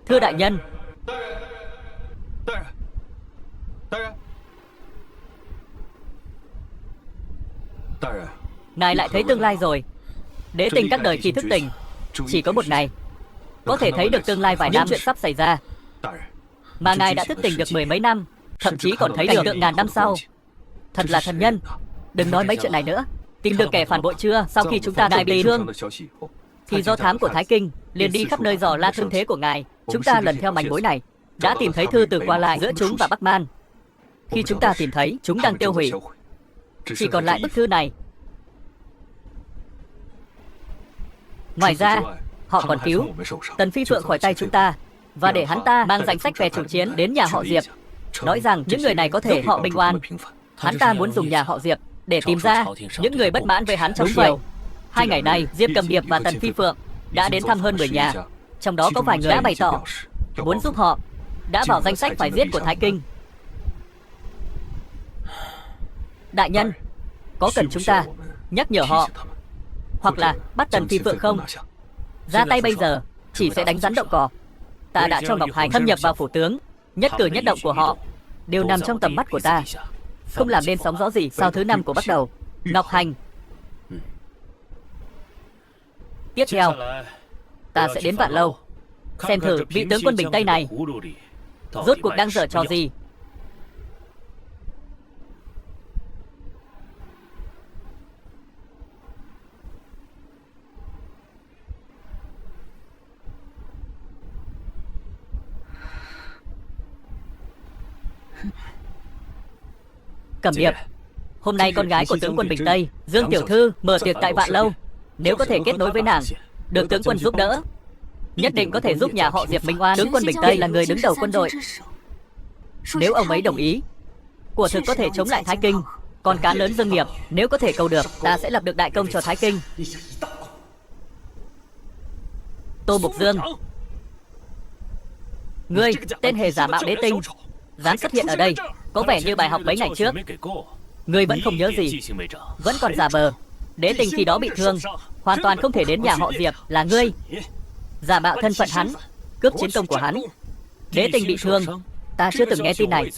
Thưa đại nhân. Ngài lại thấy tương lai rồi. Đế tinh các đời khi thức tỉnh chỉ có một ngày, có thể thấy được tương lai vài năm chuyện sắp xảy ra. Mà ngài đã thức tỉnh được mười mấy năm, thậm chí còn thấy được tượng ngàn năm sau. Thật là thần nhân. Đừng nói mấy chuyện này nữa. Tìm được kẻ phản bội chưa? Sau khi chúng ta ngài bị thương thì do thám của Thái Kinh liền đi khắp nơi dò la thương thế của ngài. Chúng ta lần theo manh mối này đã tìm thấy thư từ qua lại giữa chúng và Bắc Man. Khi chúng ta tìm thấy, chúng đang tiêu hủy, chỉ còn lại bức thư này. Ngoài ra, họ còn cứu Tần Phi Phượng khỏi tay chúng ta và để hắn ta mang danh sách kẻ chủ chiến đến nhà họ Diệp, nói rằng những người này có thể họ bình oan. Hắn ta muốn dùng nhà họ Diệp để tìm ra những người bất mãn với hắn trong triều. 2 ngày nay, Diệp Cầm Điệp và Tần Phi Phượng đã đến thăm hơn 10 nhà, trong đó có vài người đã bày tỏ muốn giúp họ, đã vào danh sách phải giết của Thái Kinh. Đại nhân, có cần chúng ta nhắc nhở họ hoặc là bắt Tần Phi Phượng không? Ra tay bây giờ chỉ sẽ đánh rắn động cỏ. Ta đã cho Ngọc Hành thâm nhập vào phủ tướng, nhất cử nhất động của họ đều nằm trong tầm mắt của ta, không làm nên sóng gió gì. Sau thứ 5 của bắt đầu, Ngọc Hành. Tiếp theo, ta sẽ đến Vạn Lâu, xem thử vị tướng quân Bình Tây này rốt cuộc đang giở trò gì. Cẩm Điệp, hôm nay con gái của tướng quân Bình Tây, Dương tiểu thư, mở tiệc tại Vạn Lâu. Nếu có thể kết nối với nàng, được tướng quân giúp đỡ, nhất định có thể giúp nhà họ Diệp minh oan. Tướng quân Bình Tây là người đứng đầu quân đội. Nếu ông ấy đồng ý, quả thực có thể chống lại Thái Kinh. Còn cá lớn Dương Nghiệp, nếu có thể cầu được, ta sẽ lập được đại công cho Thái Kinh. Tô Mục Dương, ngươi tên hề giả mạo đế tinh, dám xuất hiện ở đây, có vẻ như bài học mấy ngày trước ngươi vẫn không nhớ gì, vẫn còn giả vờ. Đế tinh khi đó bị thương, hoàn toàn không thể đến nhà họ Diệp. Là ngươi giả mạo thân phận hắn, cướp chiến công của hắn. Đế tinh bị thương, ta chưa từng nghe tin này.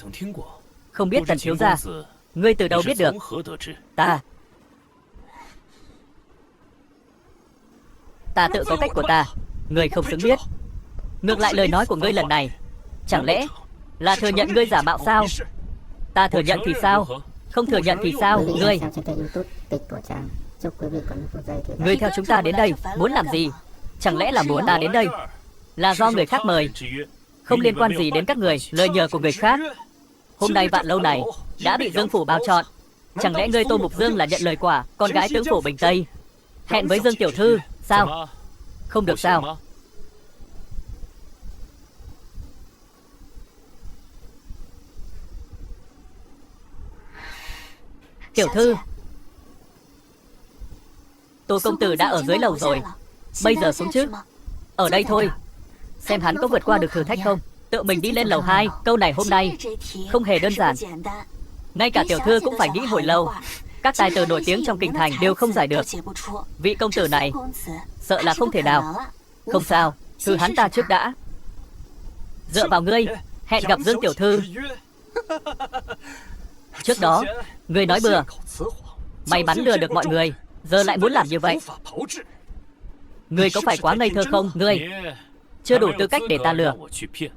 Không biết Tần thiếu gia, ngươi từ đâu biết được? Ta tự có cách của ta, ngươi không xứng biết. Ngược lại lời nói của ngươi lần này, chẳng lẽ là thừa nhận ngươi giả mạo sao? Ta thừa nhận thì sao? Không thừa nhận thì sao? Ngươi theo chúng ta đến đây muốn làm gì? Chẳng lẽ là muốn ta đến đây là do người khác mời, không liên quan gì đến các người, lời nhờ của người khác. Hôm nay Vạn Lâu này đã bị Dương phủ bao trọn. Chẳng lẽ ngươi Tô Mục Dương là nhận lời quả con gái tướng phủ Bình Tây, hẹn với Dương tiểu thư sao? Không được sao? Tiểu thư, Tô công tử đã ở dưới lầu rồi, bây giờ xuống chứ? Ở đây thôi, xem hắn có vượt qua được thử thách không. Tự mình đi lên lầu 2. Câu này hôm nay không hề đơn giản. Ngay cả tiểu thư cũng phải nghĩ hồi lâu. Các tài tử nổi tiếng trong kinh thành đều không giải được. Vị công tử này sợ là không thể nào. Không sao, thử hắn ta trước đã. Dựa vào ngươi, hẹn gặp Dương tiểu thư. Trước đó, ngươi nói bừa, may mắn lừa được mọi người, giờ lại muốn làm như vậy. Ngươi có phải quá ngây thơ không? Ngươi chưa đủ tư cách để ta lừa.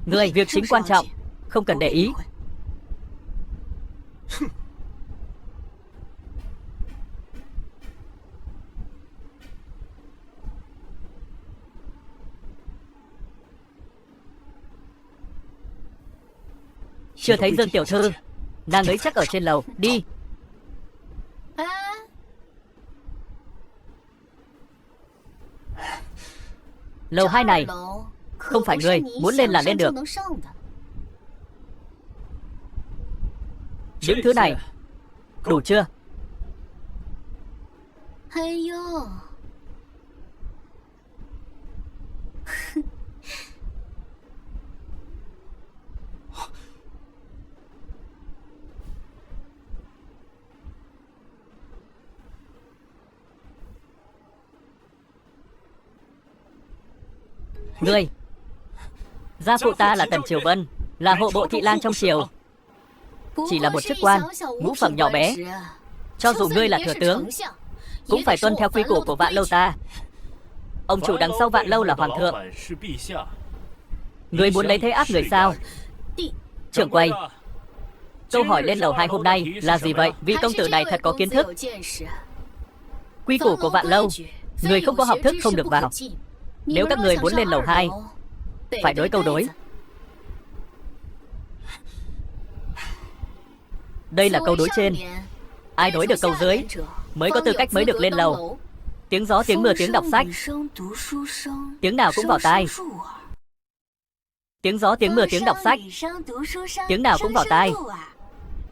Ngươi, việc chính quan trọng, không cần để ý. Chưa thấy Dương tiểu thư, nàng ấy chắc ở trên lầu. Đi. Lầu 2 này không phải ngươi muốn lên là lên được. Những thứ này đủ chưa? Ngươi, gia phụ ta là Tần Triều Vân, là hộ bộ thị lang trong triều. Chỉ là một chức quan, ngũ phẩm nhỏ bé. Cho dù ngươi là thừa tướng, cũng phải tuân theo quy củ của Vạn Lâu ta. Ông chủ đằng sau Vạn Lâu là hoàng thượng. Ngươi muốn lấy thế áp người sao? Trưởng quầy, câu hỏi lên lầu 2 hôm nay là gì vậy? Vị công tử này thật có kiến thức. Quy củ của Vạn Lâu, người không có học thức không được vào. Nếu các người muốn lên lầu 2, phải đối câu đối. Đây là câu đối trên. Ai đối được câu dưới mới có tư cách mới được lên lầu. Tiếng gió, tiếng mưa, tiếng đọc sách, tiếng nào cũng vào tai. Tiếng gió, tiếng mưa, tiếng đọc sách, tiếng nào cũng vào tai.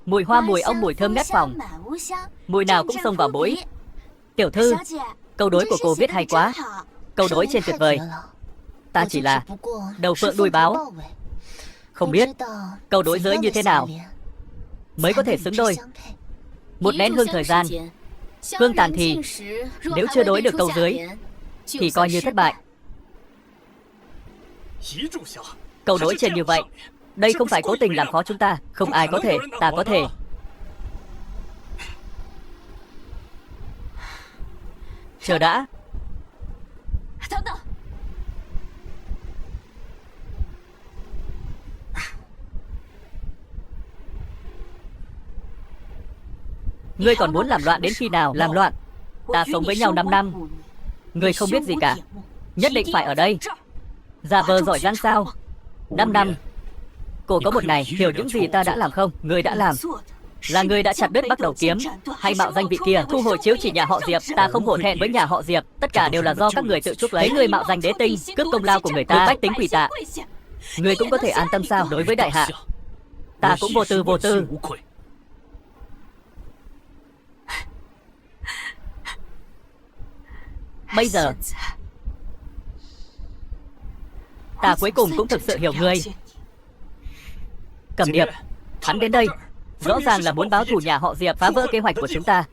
Mùi hoa, mùi ong, mùi thơm ngát phòng, mùi nào cũng xông vào mũi. Tiểu thư, câu đối của cô viết hay quá. Câu đối trên tuyệt vời. Ta chỉ là đầu phượng đuôi báo, không biết câu đối giới như thế nào mới có thể xứng đôi. Một nén hương thời gian, hương tàn thì nếu chưa đối được câu dưới thì coi như thất bại. Câu đối trên như vậy, đây không phải cố tình làm khó chúng ta. Không ai có thể, ta có thể. Chờ đã. Ngươi còn muốn làm loạn đến khi nào? Làm loạn? Ta sống với nhau 5 năm. Ngươi không biết gì cả. Nhất định phải ở đây giả vờ giỏi giang sao? 5 năm. Cô có một ngày hiểu những gì ta đã làm không? Ngươi đã làm là ngươi đã chặt đứt Bắc Đầu Kiếm, hay mạo danh vị kia, thu hồi chiếu chỉ nhà họ Diệp. Ta không hổ thẹn với nhà họ Diệp. Tất cả đều là do các người tự chuốc lấy. Ngươi mạo danh đế tinh, cướp công lao của người ta, bách tính quỳ tạ. Ngươi cũng có thể an tâm sao? Đối với đại hạ, ta cũng vô tư vô tư. Bây giờ ta cuối cùng cũng thực sự hiểu ngươi. Cẩm Điệp, hắn đến đây rõ ràng là muốn báo thù nhà họ Diệp, phá vỡ kế hoạch của chúng ta.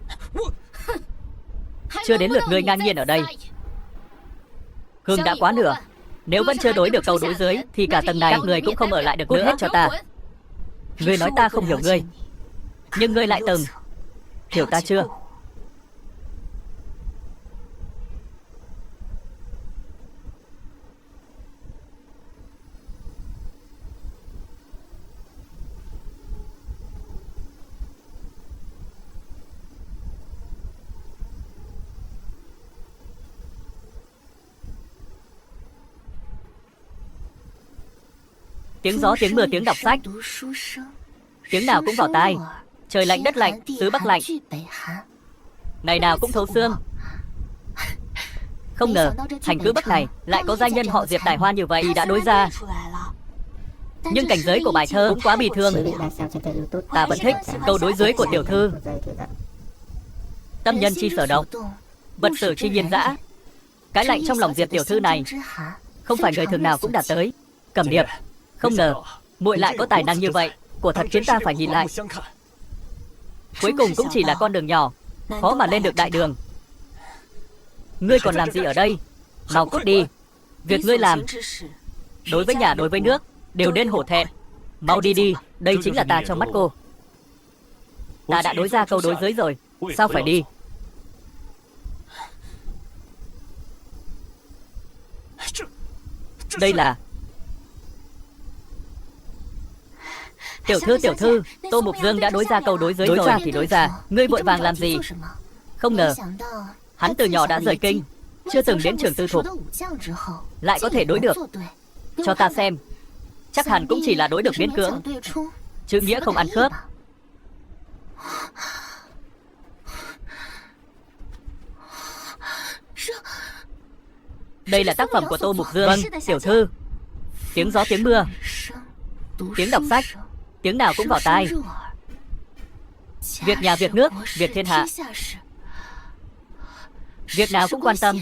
Chưa đến lượt ngươi ngang nhiên ở đây. Hương đã quá nửa. Nếu vẫn chưa đối được câu đối dưới thì cả tầng này các người cũng không ở lại được nữa. Hết cho ta. Ngươi nói ta không hiểu ngươi, nhưng ngươi lại từng hiểu ta chưa? Tiếng gió, tiếng mưa, tiếng đọc sách, tiếng nào cũng vào tai. Trời lạnh đất lạnh, xứ Bắc lạnh, ngày nào cũng thấu xương. Không ngờ thành cứ Bắc này lại có gia nhân họ Diệp tài hoa như vậy đã đối ra. Nhưng cảnh giới của bài thơ cũng quá bi thương. Ta vẫn thích câu đối dưới của tiểu thư. Tâm nhân chi sở động, vật sử chi nhiên dã. Cái lạnh trong lòng Diệp tiểu thư này không phải người thường nào cũng đạt tới. Cẩm Điệp, không ngờ muội lại có tài năng như vậy, của thật khiến ta phải nhìn lại. Cuối cùng cũng chỉ là con đường nhỏ, khó mà lên được đại đường. Ngươi còn làm gì ở đây? Mau cút đi. Việc ngươi làm đối với nhà đối với nước đều nên hổ thẹn. Mau đi đi, đây chính là ta trong mắt cô. Ta đã đối ra câu đối giới rồi, sao phải đi? Đây là tiểu thư, Tô Mục Dương đã đối ra câu đối giới rồi. Đối ra thì đối ra, ngươi vội vàng làm gì? Không ngờ hắn từ nhỏ đã rời kinh, chưa từng đến trường tư thục, lại có thể đối được. Cho ta xem, chắc hẳn cũng chỉ là đối được miễn cưỡng, chữ nghĩa không ăn khớp. Đây là tác phẩm của Tô Mục Dương. Vâng, tiểu thư. Tiếng gió tiếng mưa, tiếng đọc sách, tiếng nào cũng vào tai. Việc nhà việc nước, việc thiên hạ, việc nào cũng quan tâm.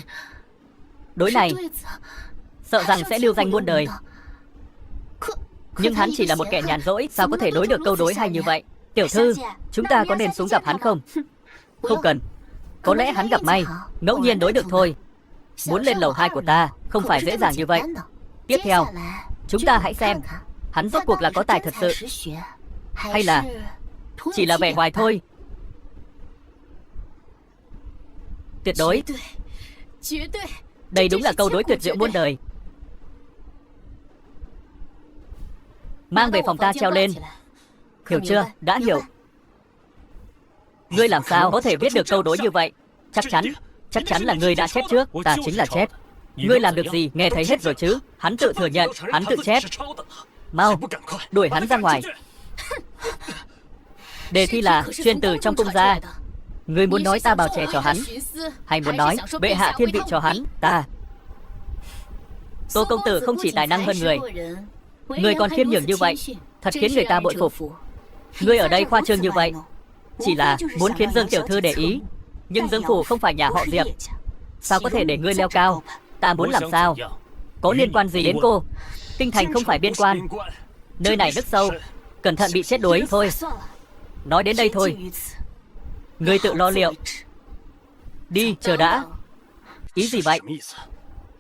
Đối này sợ rằng sẽ lưu danh muôn đời. Nhưng hắn chỉ là một kẻ nhàn rỗi, sao có thể đối được câu đối hay như vậy? Tiểu thư, chúng ta có nên xuống gặp hắn không? Không cần. Có lẽ hắn gặp may, ngẫu nhiên đối được thôi. Muốn lên lầu 2 của ta không phải dễ dàng như vậy. Tiếp theo, chúng ta hãy xem hắn rốt cuộc là có tài thật sự, hay là chỉ là vẻ ngoài thôi. Tuyệt đối. Đây đúng là câu đối tuyệt diệu muôn đời. Mang về phòng ta treo lên. Hiểu chưa? Đã hiểu. Ngươi làm sao có thể viết được câu đối như vậy? Chắc chắn là ngươi đã chép trước. Ta chính là chép. Ngươi làm được gì? Nghe thấy hết rồi chứ? Hắn tự thừa nhận, hắn tự chép. Mau, đuổi hắn ra ngoài. Đề thi là chuyên từ trong cung ra. Ngươi muốn nói ta bào chè cho hắn, hay muốn nói bệ hạ thiên vị cho hắn? Ta Tô công tử không chỉ tài năng hơn người, ngươi còn khiêm nhường như vậy, thật khiến người ta bội phục. Ngươi ở đây khoa trương như vậy chỉ là muốn khiến Dương tiểu thư để ý, nhưng Dương phủ không phải nhà họ Diệp, sao có thể để ngươi leo cao? Ta muốn làm sao? Có liên quan gì đến cô? Kinh thành không phải biên quan, nơi này nước sâu, cẩn thận bị chết đuối. Thôi, nói đến đây thôi, ngươi tự lo liệu. Đi, chờ đã. Ý gì vậy?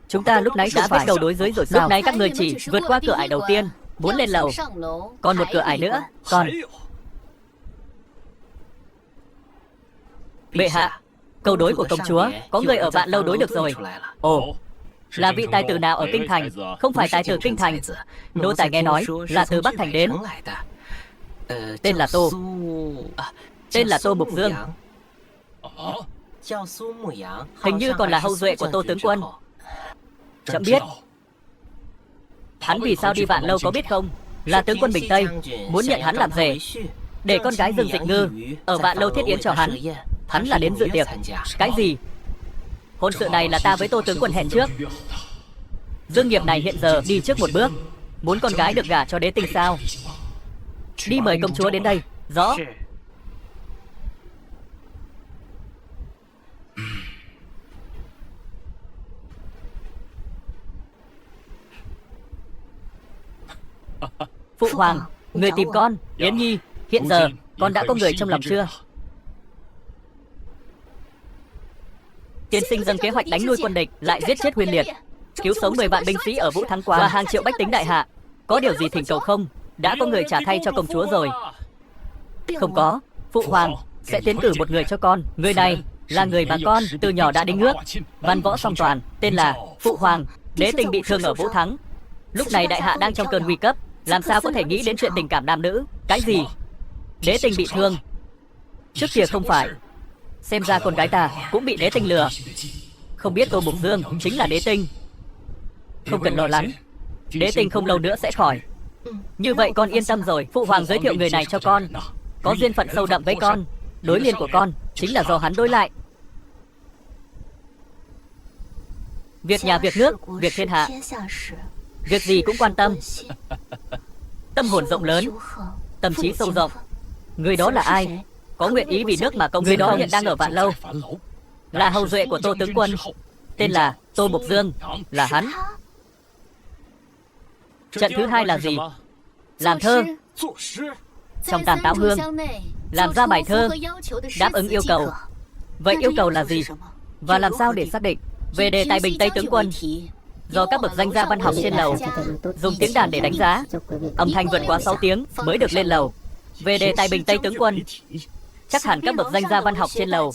Chúng ta lúc nãy đã bắt đầu đối giới rồi sao? Lúc nãy các ngươi chỉ vượt qua cửa ải đầu tiên, muốn lên lầu, còn một cửa ải nữa. Còn bệ hạ, câu đối của công chúa có người ở Vạn Lâu đối được rồi. Ồ, là vị tài tử nào ở kinh thành? Không phải tài tử kinh thành, nô tài nghe nói là từ Bắc thành đến. Tên là Tô Mục Dương. Hình như còn là hậu duệ của Tô tướng quân. Chậm biết. Hắn vì sao đi Vạn Lâu có biết không? Là tướng quân Bình Tây muốn nhận hắn làm rể, để con gái Dương Dịch Ngư ở Vạn Lâu thiết yến cho hắn. Hắn là đến dự tiệc. Cái gì? Hôn sự này là ta với Tô tướng quân hẹn trước. Dương Nghiệp này hiện giờ đi trước một bước, muốn con gái được gả cho đế tinh sao? Đi mời công chúa đến đây. Rõ. Phụ hoàng, người tìm con. Yến Nhi, hiện giờ con đã có người trong lòng chưa? Tiên sinh dâng kế hoạch đánh nuôi quân địch, lại giết chết Huyền Liệt, cứu sống 10 vạn binh sĩ ở Vũ Thắng Quán và hàng triệu bách tính đại hạ. Có điều gì thỉnh cầu không? Đã có người trả thay cho công chúa rồi. Không có. Phụ hoàng sẽ tiến cử một người cho con. Người này là người mà con từ nhỏ đã đính ước, văn võ song toàn, tên là Phụ hoàng. Đế tinh bị thương ở Vũ Thắng, lúc này đại hạ đang trong cơn nguy cấp, làm sao có thể nghĩ đến chuyện tình cảm nam nữ? Cái gì? Đế tinh bị thương? Trước kia không phải. Xem ra con gái ta cũng bị đế tinh lừa. Không biết Tô Mục Dương chính là đế tinh. Không cần lo lắng, đế tinh không lâu nữa sẽ khỏi. Như vậy con yên tâm rồi. Phụ hoàng giới thiệu người này cho con, có duyên phận sâu đậm với con. Đối liên của con chính là do hắn đối lại. Việc nhà việc nước, việc thiên hạ, việc gì cũng quan tâm. Tâm hồn rộng lớn, tâm trí sâu rộng. Người đó là ai? Có nguyện ý vì nước mà công. Người đó hiện đang ở Vạn Lâu, là hậu duệ của Tô tướng quân, tên là Tô Mục Dương. Là hắn. Trận thứ hai là gì? Làm thơ. Trong Tam Táo Hương làm ra bài thơ đáp ứng yêu cầu. Vậy yêu cầu là gì? Và làm sao để xác định? Về đề tài Bình Tây Tướng Quân, do các bậc danh gia văn học trên lầu dùng tiếng đàn để đánh giá, âm thanh vượt quá 6 tiếng mới được lên lầu. Về đề tài Bình Tây Tướng Quân, chắc hẳn các bậc danh gia văn học trên lầu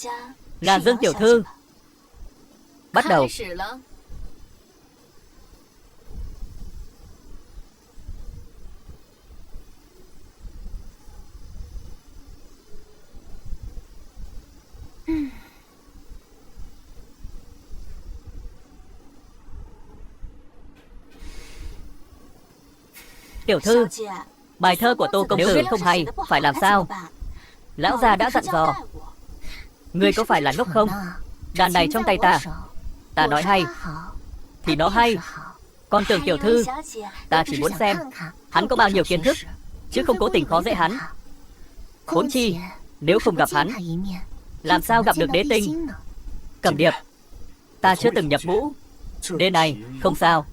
là Dương tiểu thư. Bắt đầu. Tiểu thư, bài thơ của Tô công tử nếu viết không hay, phải làm sao? Lão gia đã dặn dò. Ngươi có phải là ngốc không? Đàn này trong tay ta nói hay thì nó hay. Còn tưởng tiểu thư, ta chỉ muốn xem hắn có bao nhiêu kiến thức, chứ không cố tình khó dễ hắn. Huống chi, nếu không gặp hắn, làm sao gặp được đế tinh? Cẩm Điệp, ta chưa từng nhập ngũ. Đêm này, không sao.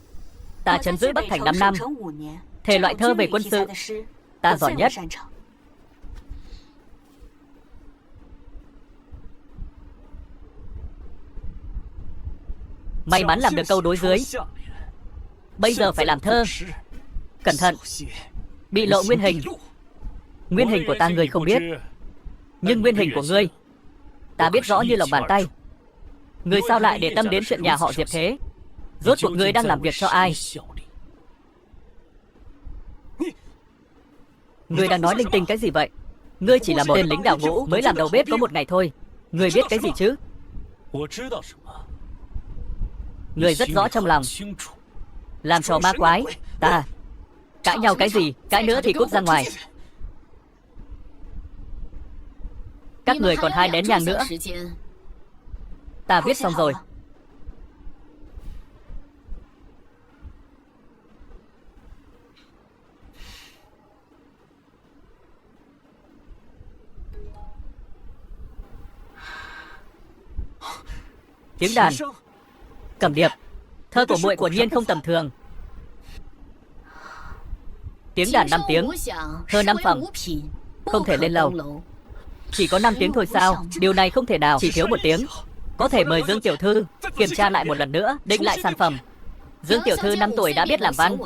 Ta trấn giữ Bắc Thành 5 năm. Thể loại thơ về quân sự, ta giỏi nhất. May mắn làm được câu đối dưới. Bây giờ phải làm thơ. Cẩn thận, bị lộ nguyên hình. Nguyên hình của ta ngươi không biết, nhưng nguyên hình của ngươi ta biết rõ như lòng bàn tay. Ngươi sao lại để tâm đến chuyện nhà họ Diệp thế? Rốt cuộc ngươi đang làm việc cho ai? Ngươi đang nói linh tinh cái gì vậy? Ngươi chỉ là một tên lính đào ngũ mới làm đầu bếp có một ngày thôi. Ngươi biết cái gì chứ? Ngươi rất rõ trong lòng. Làm trò ma quái. Ta cãi nhau cái gì? Cãi nữa thì cút ra ngoài. Các người còn 2 nén nhang nữa. Ta viết xong rồi. Tiếng đàn. Cẩm Điệp, thơ của muội quả nhiên không tầm thường. Tiếng đàn 5 tiếng, thơ 5 phẩm, không thể lên lầu. Chỉ có 5 tiếng thôi sao? Điều này không thể nào, chỉ thiếu 1 tiếng. Có thể mời Dương tiểu thư kiểm tra lại một lần nữa, định lại sản phẩm. Dương tiểu thư 5 tuổi đã biết làm văn,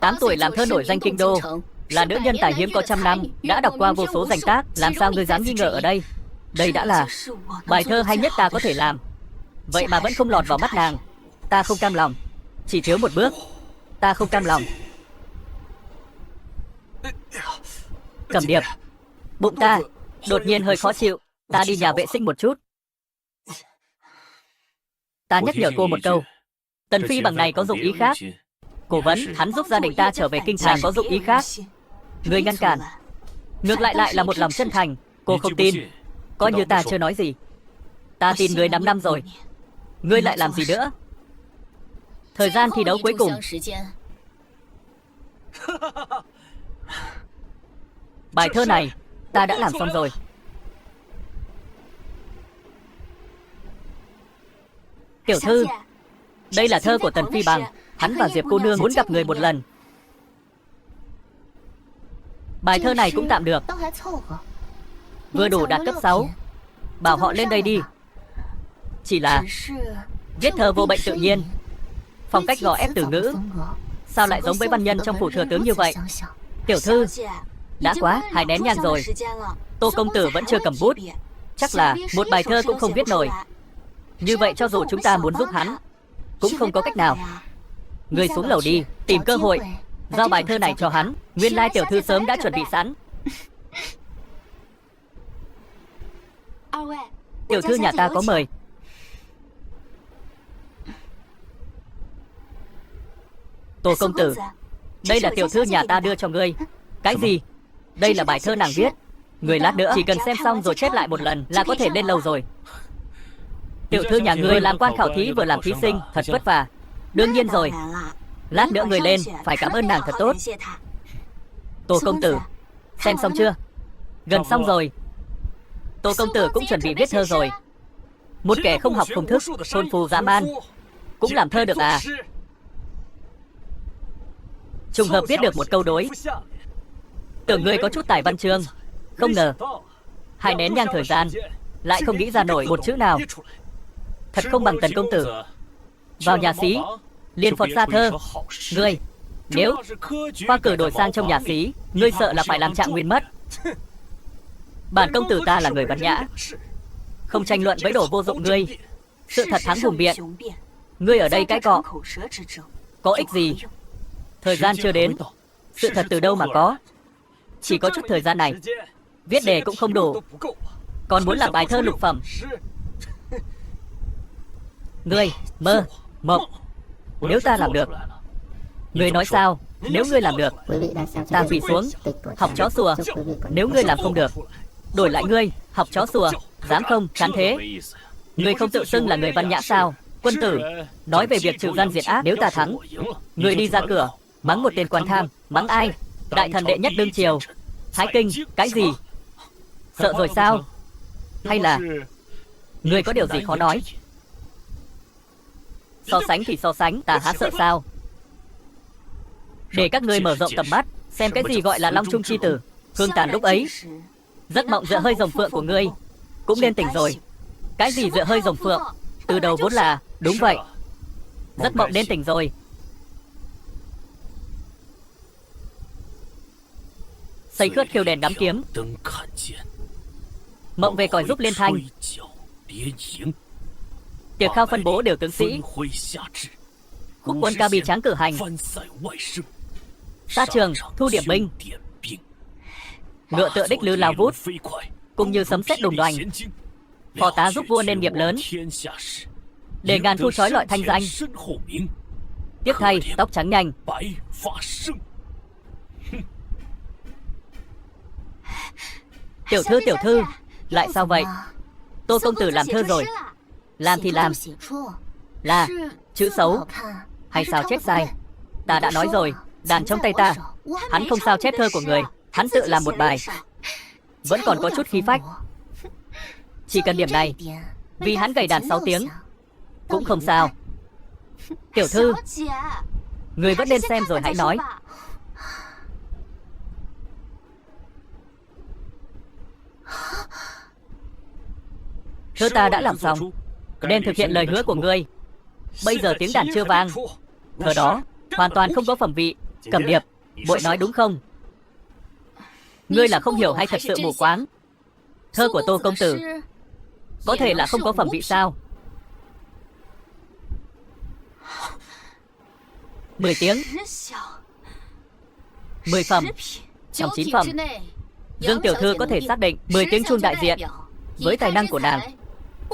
8 tuổi làm thơ nổi danh kinh đô, là nữ nhân tài hiếm có trăm năm, đã đọc qua vô số danh tác. Làm sao ngươi dám nghi ngờ ở đây? Đây đã là bài thơ hay nhất ta có thể làm. Vậy mà vẫn không lọt vào mắt nàng. Ta không cam lòng. Chỉ thiếu 1 bước. Ta không cam lòng. Cẩm Điệp, bụng ta đột nhiên hơi khó chịu. Ta đi nhà vệ sinh một chút. Ta nhắc nhở cô một câu. Tần phi bằng này có dụng ý khác. Cổ vấn hắn giúp gia đình ta trở về kinh thành có dụng ý khác. Ngươi ngăn cản, ngược lại là một lòng chân thành. Cô không tin, coi như ta chưa nói gì. Ta tin ngươi 5 năm rồi. Ngươi lại làm gì nữa? Thời gian thi đấu cuối cùng. Bài thơ này ta đã làm xong rồi. Tiểu thư, đây là thơ của Tần phi bằng. Hắn và Diệp cô nương muốn gặp người một lần. Bài thơ này cũng tạm được, vừa đủ đạt cấp 6. Bảo họ lên đây đi. Chỉ là viết thơ vô bệnh tự nhiên, phong cách gò ép từ ngữ, sao lại giống với văn nhân trong phủ thừa tướng như vậy? Tiểu thư, đã quá 2 nén nhang rồi. Tô công tử vẫn chưa cầm bút, chắc là một bài thơ cũng không viết nổi. Như vậy cho dù chúng ta muốn giúp hắn cũng không có cách nào. Ngươi xuống lầu đi, tìm cơ hội giao bài thơ này cho hắn. Nguyên lai tiểu thư sớm đã chuẩn bị sẵn. Tiểu thư nhà ta có mời. Tô công tử, đây là tiểu thư nhà ta đưa cho ngươi. Cái gì? Đây là bài thơ nàng viết. Người lát nữa chỉ cần xem xong rồi chép lại một lần là có thể lên lầu rồi. Tiểu thư nhà ngươi làm quan khảo thí vừa làm thí sinh, thật vất vả. Đương nhiên rồi. Lát nữa người lên phải cảm ơn nàng thật tốt. Tô công tử, xem xong chưa? Gần xong rồi. Tô công tử cũng chuẩn bị viết thơ rồi. Một kẻ không học không thức, thôn phù dã man, cũng làm thơ được à? Trùng hợp viết được một câu đối. Tưởng ngươi có chút tài văn chương, không ngờ 2 nén nhang thời gian, lại không nghĩ ra nổi một chữ nào. Thật không bằng Tần công tử. Vào nhà xí, liền phọt ra thơ. Ngươi, nếu khoa cử đổi sang trong nhà xí, ngươi sợ là phải làm Trạng Nguyên mất. Bản công tử ta là người văn nhã, không tranh luận với đồ vô dụng ngươi. Sự thật thắng hùng biện. Ngươi ở đây cãi cọ có ích gì? Thời gian chưa đến, sự thật từ đâu mà có? Chỉ có chút thời gian này, viết đề cũng không đủ, còn muốn làm bài thơ lục phẩm. Ngươi mơ mộng. Nếu ta làm được, ngươi nói sao? Nếu ngươi làm được, ta quỳ xuống học chó sủa. Nếu ngươi làm không được, đổi lại ngươi học chó sủa. Dám không? Chán thế. Ngươi không tự xưng là người văn nhã sao? Quân tử nói về việc trừ gian diệt ác. Nếu ta thắng, ngươi đi ra cửa mắng một tên quan tham. Mắng ai? Đại thần đệ nhất đương triều. Thái kinh. Cái gì? Sợ rồi sao? Hay là ngươi có điều gì khó nói? So sánh thì so sánh, ta há sợ sao? Để các ngươi mở rộng tầm mắt, xem cái gì gọi là long trung chi tử. Hương Tàn lúc ấy giấc mộng dựa hơi rồng phượng của ngươi cũng nên tỉnh rồi. Cái gì dựa hơi rồng phượng? Từ đầu vốn là đúng vậy, giấc mộng nên tỉnh rồi. Xây khướt khiêu đèn ngắm kiếm, mộng về còi giúp liên thanh. Tiệc khao phân bố đều tướng sĩ, khúc quân ca bì tráng cử hành. Xa trường thu điểm binh, ngựa tựa đích lư lao vút, cũng như sấm sét đùng đoành. Phò tá giúp vua nên nghiệp lớn, để ngàn thu trói lọi thanh danh. Tiếc thay tóc trắng nhanh. Tiểu thư, lại sao vậy? Tô công tử làm thơ rồi. Làm thì làm, là chữ xấu hay sao chép sai? Ta đã nói rồi, đàn trong tay ta, hắn không sao chép thơ của người, hắn tự làm một bài, vẫn còn có chút khí phách. Chỉ cần điểm này, vì hắn gầy đàn 6 tiếng cũng không sao. Tiểu thư, người vẫn nên xem rồi hãy nói. Thơ ta đã làm xong, nên thực hiện lời hứa của ngươi. Bây giờ tiếng đàn chưa vang, thơ đó hoàn toàn không có phẩm vị. Cẩm Điệp, bội nói đúng không? Ngươi là không hiểu hay thật sự mù quáng? Thơ của Tô công tử có thể là không có phẩm vị sao? 10 tiếng, 10 phẩm, trong 9 phẩm. Dương tiểu thư có thể xác định 10 tiếng chuông đại diện. Với tài năng của nàng,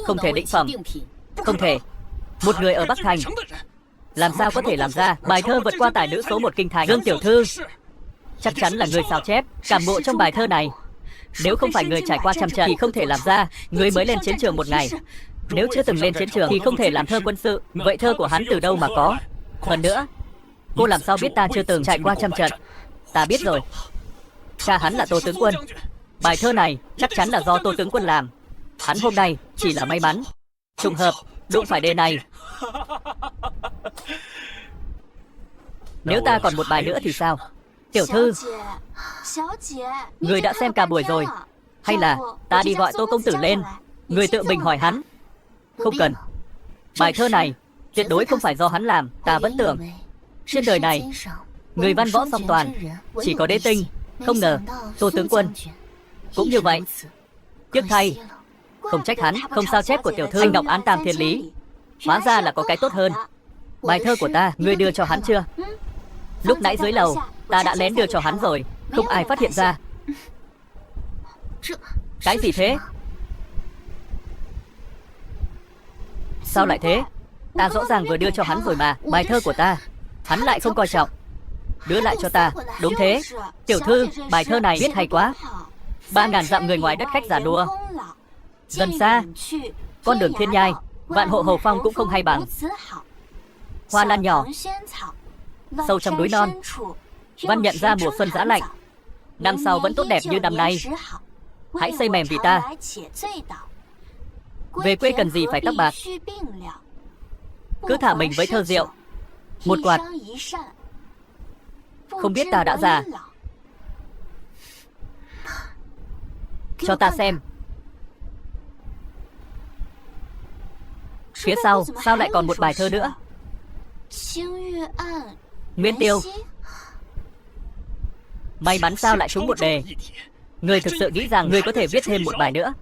không thể định phẩm. Không thể. Một người ở Bắc Thành làm sao có thể làm ra bài thơ vượt qua tài nữ số 1 kinh thành? Dương tiểu thư chắc chắn là người sao chép cảm ngộ trong bài thơ này. Nếu không phải người trải qua trăm trận thì không thể làm ra. Người mới lên chiến trường một ngày, nếu chưa từng lên chiến trường thì không thể làm thơ quân sự. Vậy thơ của hắn từ đâu mà có? Hơn nữa, cô làm sao biết ta chưa từng trải qua trăm trận? Ta biết rồi, cha hắn là Tô tướng quân. Bài thơ này chắc chắn là do Tô tướng quân làm. Hắn hôm nay chỉ là may mắn, trùng hợp đụng phải đề này. Nếu ta còn một bài nữa thì sao? Tiểu thư, người đã xem cả buổi rồi, hay là ta đi gọi Tô công tử lên, người tự mình hỏi hắn? Không cần. Bài thơ này tuyệt đối không phải do hắn làm. Ta vẫn tưởng trên đời này người văn võ song toàn chỉ có đế tinh. Không ngờ Tô tướng quân cũng như vậy. Tiếc thay, không trách hắn không sao chép của tiểu thư. Anh đọc án tam thiên lý, hóa ra là có cái tốt hơn. Bài thơ của ta ngươi đưa cho hắn chưa? Lúc nãy dưới lầu ta đã lén đưa cho hắn rồi, không ai phát hiện ra. Cái gì thế? Sao lại thế? Ta rõ ràng vừa đưa cho hắn rồi mà. Bài thơ của ta hắn lại không coi trọng, đưa lại cho ta. Đúng thế, tiểu thư, bài thơ này viết hay quá. 3.000 dặm người ngoài đất khách giả đua, dần xa con đường thiên nhai, vạn hộ hầu phong cũng không hay bằng. Hoa lan nhỏ sâu trong núi non, văn nhận ra mùa xuân giá lạnh, năm sau vẫn tốt đẹp như năm nay. Hãy xây mềm vì ta. Về quê cần gì phải tóc bạc, cứ thả mình với thơ rượu. Một quạt, không biết ta đã già. Cho ta xem Phía sau, sao lại còn một bài thơ nữa? Nguyên Tiêu. May mắn sao lại trúng một đề. Người thực sự nghĩ rằng người có thể viết thêm một bài nữa?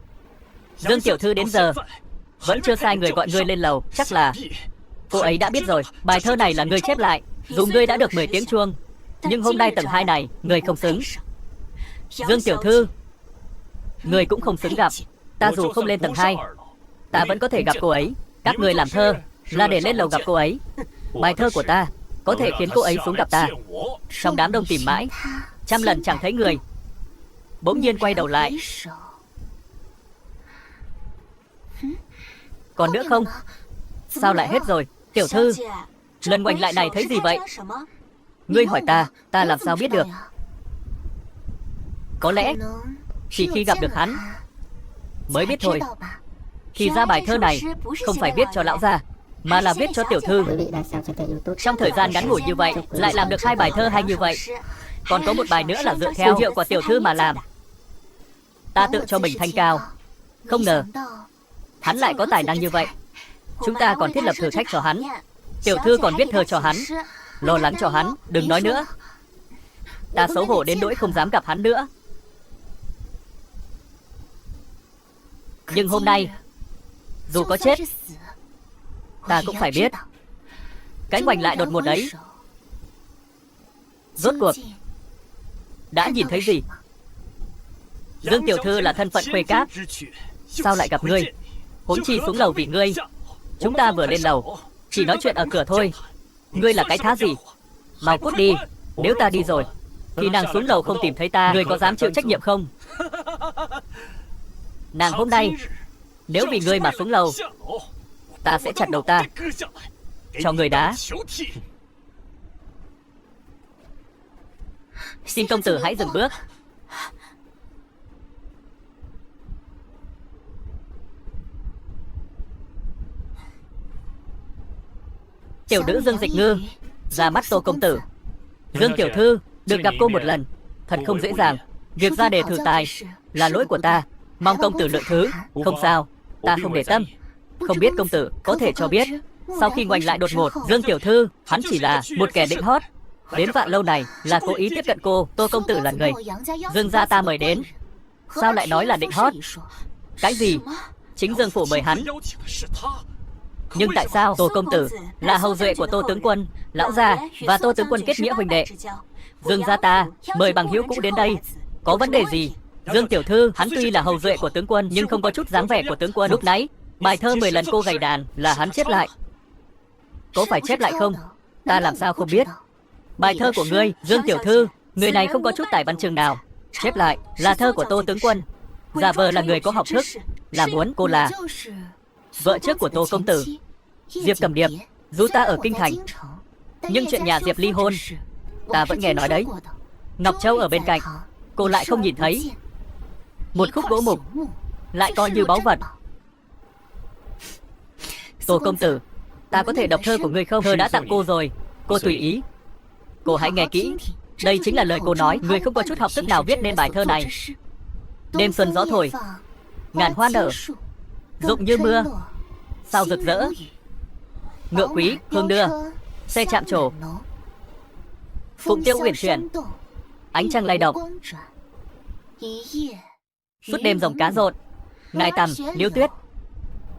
Dương tiểu thư đến giờ vẫn chưa sai người gọi ngươi lên lầu. Chắc là cô ấy đã biết rồi. Bài thơ này là ngươi chép lại, dù ngươi đã được 10 tiếng chuông, nhưng hôm nay tầng 2 này người không xứng. Dương tiểu thư, người cũng không xứng gặp. Ta dù không lên tầng 2, ta vẫn có thể gặp cô ấy. Các người làm thơ là để lên lầu gặp cô ấy. Bài thơ của ta có thể khiến cô ấy xuống gặp ta. Trong đám đông tìm mãi, trăm lần chẳng thấy người, bỗng nhiên quay đầu lại. Còn nữa không? Sao lại hết rồi? Tiểu thư, lần ngoảnh lại này thấy gì vậy? Ngươi hỏi ta làm sao biết được? Có lẽ chỉ khi gặp được hắn mới biết thôi. Thì ra bài thơ này không phải viết cho lão gia, mà là viết cho tiểu thư. Trong thời gian ngắn ngủi như vậy lại làm được 2 bài thơ hay như vậy. Còn có một bài nữa là dựa theo hiệu của tiểu thư mà làm. Ta tự cho mình thanh cao, không ngờ hắn lại có tài năng như vậy. Chúng ta còn thiết lập thử thách cho hắn. Tiểu thư còn viết thơ cho hắn, lo lắng cho hắn. Đừng nói nữa. Ta xấu hổ đến nỗi không dám gặp hắn nữa. Nhưng hôm nay, dù có chết, ta cũng phải biết cái ngoảnh lại đột ngột ấy rốt cuộc đã nhìn thấy gì. Dương tiểu thư là thân phận khuê các, sao lại gặp ngươi? Huống chi xuống lầu vì ngươi. Chúng ta vừa lên lầu chỉ nói chuyện ở cửa thôi. Ngươi là cái thá gì? Mau cút đi. Nếu ta đi rồi thì nàng xuống lầu không tìm thấy ta, ngươi có dám chịu trách nhiệm không? Nàng hôm nay nếu vì ngươi mà xuống lầu, ta sẽ chặt đầu ta, cho người đá. Xin công tử hãy dừng bước. Tiểu nữ Dương Dịch Ngư ra mắt Tô công tử. Dương tiểu thư được gặp cô một lần thật không dễ dàng. Việc ra đề thử tài là lỗi của ta, mong công tử lượng thứ. Không sao, ta không để tâm. Không biết công tử có thể cho biết, sau khi ngoảnh lại đột ngột, Dương tiểu thư hắn chỉ là một kẻ định hót, đến Vạn Lâu này là cố ý tiếp cận cô. Tô công tử là người Dương gia ta mời đến, sao lại nói là định hót? Cái gì? Chính Dương phủ mời hắn. Nhưng tại sao Tô công tử là hầu duệ của Tô tướng quân, lão gia và Tô tướng quân kết nghĩa huynh đệ? Dương gia ta mời bằng hữu cũ đến đây, có vấn đề gì? Dương tiểu thư hắn tuy là hầu duệ của tướng quân nhưng không có chút dáng vẻ của tướng quân. Lúc nãy bài thơ 10 lần cô gầy đàn là hắn chép lại. Có phải chép lại không? Ta làm sao không biết. Bài thơ của ngươi, Dương tiểu thư, người này không có chút tài văn chương nào. Chép lại là thơ của Tô tướng quân, giả vờ là người có học thức, là muốn cô là vợ trước của Tô công tử, Diệp Cẩm Điệp. Dù ta ở kinh thành, nhưng chuyện nhà Diệp ly hôn ta vẫn nghe nói đấy. Ngọc Châu ở bên cạnh, cô lại không nhìn thấy. Một khúc gỗ mục lại coi như báu vật. Tô công tử, ta có thể đọc thơ của ngươi không? Thơ đã tặng cô rồi, cô tùy ý. Cô hãy nghe kỹ, đây chính là lời cô nói. Ngươi không có chút học thức nào viết nên bài thơ này. Đêm xuân gió thổi, ngàn hoa nở, rụng như mưa, sao rực rỡ. Ngựa quý hương đưa, xe chạm trổ, phụng tiêu uyển chuyển, ánh trăng lay động. Suốt đêm rồng cá rộn, ngài tằm liêu tuyết,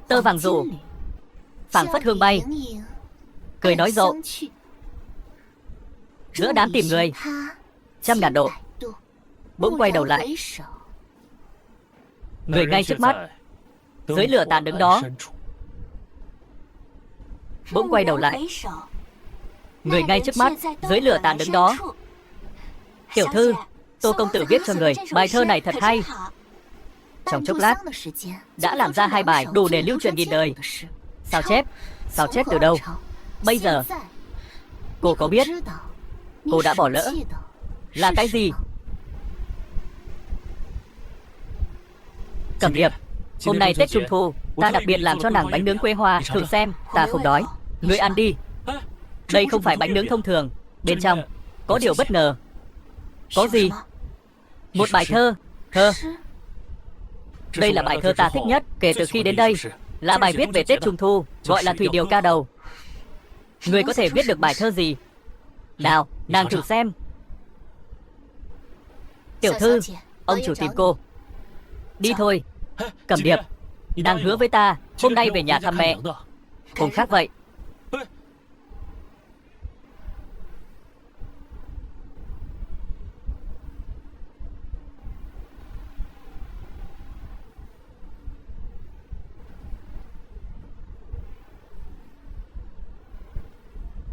tơ vàng rủ, phảng phất hương bay, cười nói rộ. Giữa đám tìm người, trăm ngàn độ, bỗng quay đầu lại. Người ngay trước mắt, dưới lửa tàn đứng đó. Bỗng quay đầu lại. Người ngay trước mắt, dưới lửa tàn đứng đó. Tiểu thư, Tô công tử viết cho người bài thơ này thật hay. Trong chốc lát đã làm ra 2 bài đủ để lưu truyền nghìn đời. Sao chép? Sao chép từ đâu? Bây giờ cô có biết cô đã bỏ lỡ là cái gì? Cẩm Điệp, hôm nay Tết Trung Thu, ta đặc biệt làm cho nàng bánh nướng quế hoa. Thử xem, ta không đói. Ngươi ăn đi. Đây không phải bánh nướng thông thường, bên trong có điều bất ngờ. Có gì? Một bài thơ. Đây là bài thơ ta thích nhất kể từ khi đến đây. là bài viết về Tết Trung Thu, gọi là Thủy Điều Ca Đầu. Người có thể viết được bài thơ gì? Nào, nàng thử xem. Tiểu thư, ông chủ tìm cô. Đi thôi. Cẩm Điệp, nàng hứa với ta hôm nay về nhà thăm mẹ. Cũng khác vậy.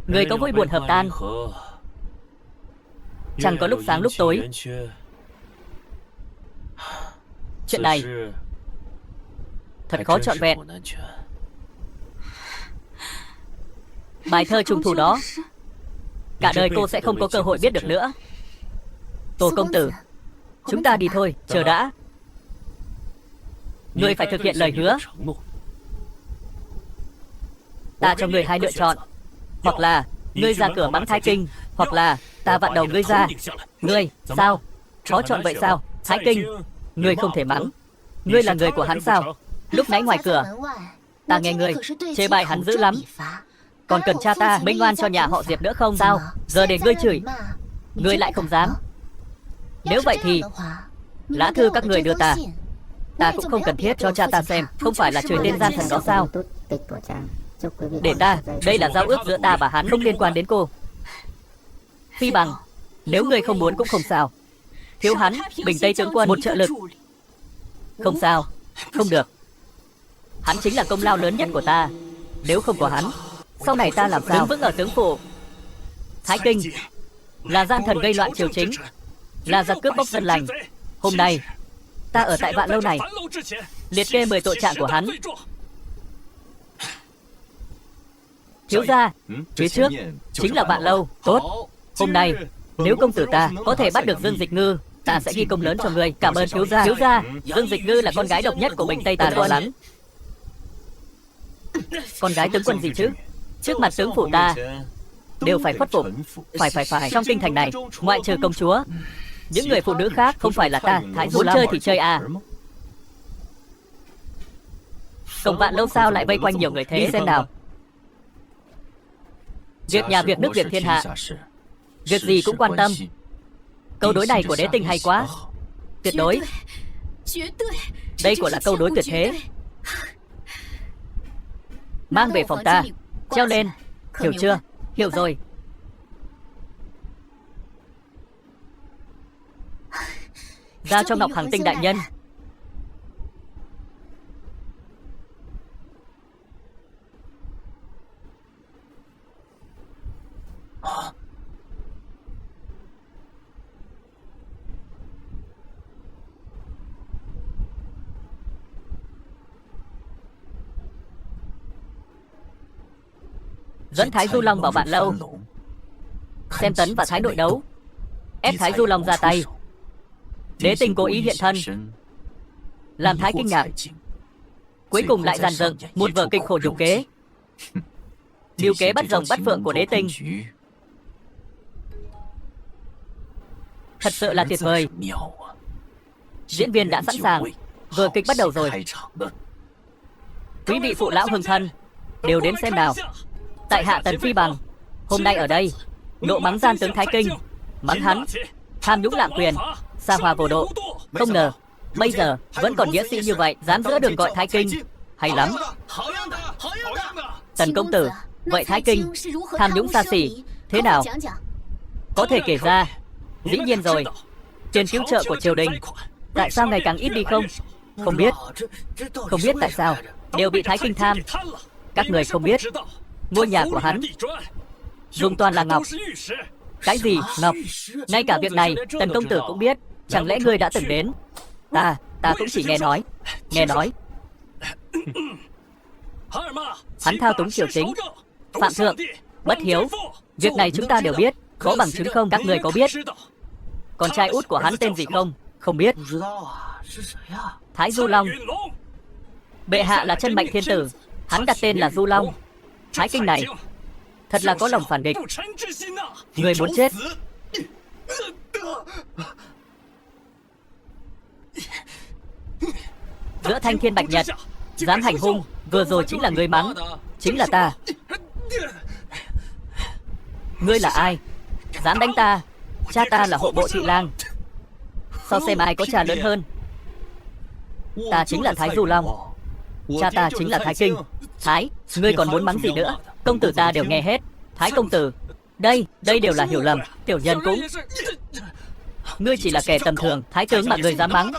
Người có vui buồn hợp tan, chẳng có lúc sáng lúc tối. Chuyện này thật khó trọn vẹn. Bài thơ Trung Thu đó, cả đời cô sẽ không có cơ hội biết được nữa. Tô công tử, chúng ta đi thôi, chờ đã. Ngươi phải thực hiện lời hứa. Ta cho ngươi hai lựa chọn. Hoặc là ngươi ra cửa mắng Thái Kinh, hoặc là ta vặn đầu ngươi ra. Ngươi, sao? Khó chọn vậy sao? Thái Kinh, ngươi không thể mắng. Ngươi là người của hắn sao? Lúc nãy ngoài cửa, ta nghe ngươi chê bai hắn dữ lắm. Còn cần cha ta minh oan cho nhà họ Diệp nữa không? Sao? Giờ để ngươi chửi, ngươi lại không dám. Nếu vậy thì lá thư các người đưa ta cũng không cần thiết cho cha ta xem. Không phải là chửi tên gian thần đó sao? Để ta, đây là giao ước giữa ta và hắn, không liên quan đến cô. Phi Bằng, nếu ngươi không muốn cũng không sao. Thiếu hắn, Bình Tây tướng quân một trợ lực. Không sao, không được. Hắn chính là công lao lớn nhất của ta. Nếu không có hắn, sau này ta làm sao đứng vững ở tướng phủ? Thái Kinh là gian thần gây loạn triều chính, là giặc cướp bóc dân lành. Hôm nay ta ở tại Vạn Lâu này liệt kê 10 tội trạng của hắn. Thiếu gia, phía trước chính là Vạn Lâu. Tốt, hôm nay nếu công tử ta có thể bắt được Dương Dịch Ngư, ta sẽ ghi công lớn cho người. Cảm ơn thiếu gia. Thiếu gia, Dương Dịch Ngư là con gái độc nhất của Bình Tây, ta lo lắng. Con gái tướng quân gì chứ? Trước mặt tướng phủ ta đều phải khuất phục. Phải. Trong kinh thành này, ngoại trừ công chúa, những người phụ nữ khác không phải là ta. Thái Du chơi thì chơi à? Cổng Vạn Lâu sao lại vây quanh nhiều người thế? Đi xem nào. Việc nhà việc nước việc thiên hạ, việc gì cũng quan tâm. Câu đối này của Đế Tinh hay quá. Tuyệt đối. Đây quả là câu đối tuyệt thế. Mang về phòng ta, treo lên. Hiểu chưa? Hiểu rồi. Giao cho Ngọc Hằng Tinh đại nhân. Dẫn Thái Du Long vào Vạn Lâu, xem Tấn và Thái Nội đấu, ép Thái Du Long ra tay. Đế Tinh cố ý hiện thân, làm Thái kinh ngạc. Cuối cùng lại dàn dựng một vở kịch khổ nhục kế, mưu kế bắt rồng bắt phượng của Đế Tinh. Thật sự là tuyệt vời. Diễn viên đã sẵn sàng, vở kịch bắt đầu rồi. Quý vị phụ lão hưng thân đều đến xem nào. Tại hạ Tần Phi Bằng hôm nay ở đây nộ mắng gian tướng Thái Kinh, mắng hắn tham nhũng lạm quyền, xa hoa vô độ. Không ngờ bây giờ vẫn còn nghĩa sĩ như vậy, dám giữa đường gọi Thái Kinh. Hay lắm. Tần công tử, vậy Thái Kinh tham nhũng xa xỉ thế nào? Có thể kể ra? Dĩ nhiên rồi. Tiền cứu trợ của triều đình tại sao ngày càng ít đi không? Không biết. Không biết tại sao đều bị Thái Kinh tham. Các người không biết, ngôi nhà của hắn dùng toàn là ngọc. Cái gì ngọc? Ngay cả việc này Tần công tử cũng biết. Chẳng lẽ ngươi đã từng đến? Ta cũng chỉ nghe nói. Hắn thao túng triều chính, phạm thượng, bất hiếu. Việc này chúng ta đều biết. Có bằng chứng không? Các người có biết con trai út của hắn tên gì không? Không biết. Thái Du Long. Bệ hạ là Chân Mệnh Thiên Tử, hắn đặt tên là Du Long. Thái Kinh này thật là có lòng phản địch. Người muốn chết. Giữa thanh thiên bạch nhật, Dám hành hung, vừa rồi chính là ngươi mắng. Chính là ta. Ngươi là ai? Dám đánh ta? Cha ta là hộ bộ thị lang. So xem ai có cha lớn hơn. Ta chính là Thái Du Long. Cha ta chính là Thái Kinh. Thái, ngươi còn muốn mắng gì nữa? Công tử ta đều nghe hết. Thái công tử, đây đều là hiểu lầm. Tiểu nhân cũng. Ngươi chỉ là kẻ tầm thường, thái tướng mà ngươi dám mắng.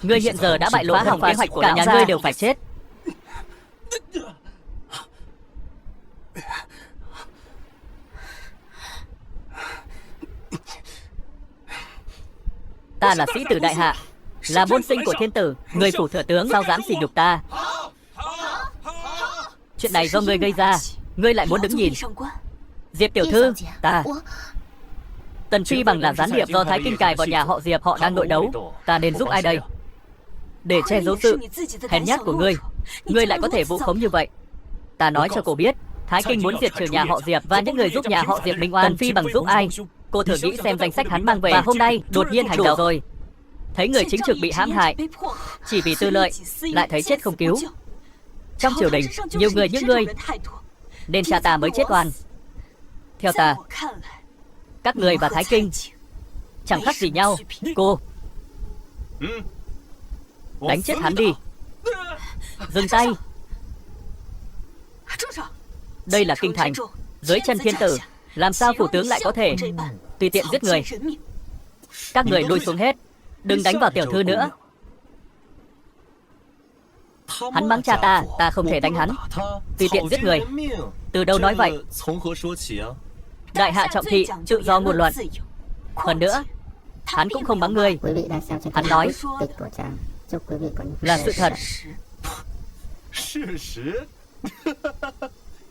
Ngươi hiện giờ đã bại lộ hỏng kế hoạch của cả nhà ngươi đều phải chết. Ta là sĩ tử đại hạ, là môn sinh của thiên tử. Ngươi phủ thừa tướng sao dám sỉ nhục ta? Chuyện này do ngươi gây ra, ngươi lại muốn đứng nhìn. Diệp tiểu thư, ta Tần Phi Bằng là gián điệp do Thái Kinh cài vào nhà họ Diệp. Họ đang nội đấu. Ta nên giúp ai đây? Để che giấu sự hèn nhát của ngươi, ngươi lại có thể vu khống như vậy. Ta nói cho cô biết, Thái Kinh muốn diệt trừ nhà họ Diệp và những người giúp nhà họ Diệp minh oan. Tần Phi Bằng giúp ai? Cô thử nghĩ xem danh sách hắn mang về. Và hôm nay đột nhiên hành động rồi, thấy người chính trực bị hãm hại chỉ vì tư lợi, lại thấy chết không cứu. Trong triều đình nhiều người như ngươi, nên cha ta mới chết oan. Theo ta, các người và Thái Kinh chẳng khác gì nhau. Cô đánh chết hắn đi. Dừng tay. Đây là kinh thành, dưới chân thiên tử, làm sao phủ tướng lại có thể tùy tiện giết người? Các người lui xuống hết, đừng đánh vào tiểu thư nữa. Hắn mắng cha ta, ta không thể đánh hắn. Tùy tiện giết người, từ đâu nói vậy? Đại hạ trọng thị tự do ngôn luận. Hơn nữa, hắn cũng không mắng ngươi. Hắn nói là sự thật.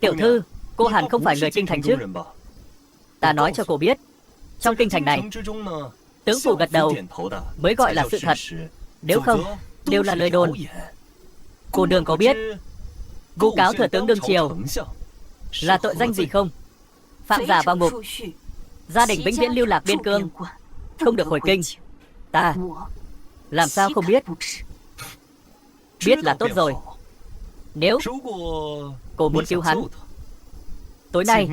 Tiểu thư, cô hẳn không phải người kinh thành chứ? Ta nói cho cô biết, trong kinh thành này, tướng phủ gật đầu mới gọi là sự thật. Nếu không, đều là lời đồn. Cô nương có biết vu cáo thừa tướng đương triều là tội danh gì không? Phạm giả vào ngục, gia đình vĩnh viễn lưu lạc biên cương, không được hồi kinh. Ta làm sao không biết? Biết là tốt rồi. Nếu cô muốn cứu hắn, tối nay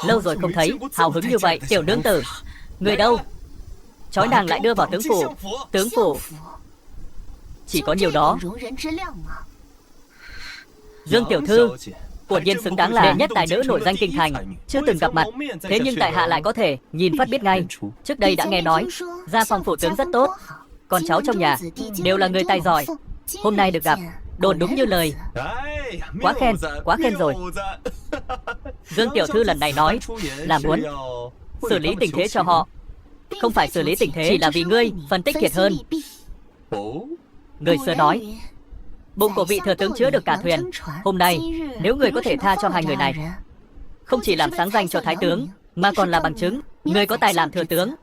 lâu rồi không thấy hào hứng như vậy. Tiểu nương tử, người đâu? Trói nàng lại đưa vào tướng phủ. Tướng phủ chỉ có nhiều đó. Dương tiểu thư quả nhiên xứng đáng là đệ nhất tài nữ nổi danh kinh thành. Chưa từng gặp mặt, thế nhưng tại hạ lại có thể nhìn phát biết ngay. Trước đây đã nghe nói gia phòng phủ tướng rất tốt, con cháu trong nhà đều là người tài giỏi. Hôm nay được gặp, đồn đúng như lời. Quá khen rồi. Dương tiểu thư lần này nói là muốn xử lý tình thế cho họ. Không phải xử lý tình thế, chỉ là vì ngươi phân tích thiệt hơn. Người xưa nói, bụng của vị thừa tướng chứa được cả thuyền. Hôm nay, nếu người có thể tha cho hai người này, không chỉ làm sáng danh cho thái tướng, mà còn là bằng chứng người có tài làm thừa tướng.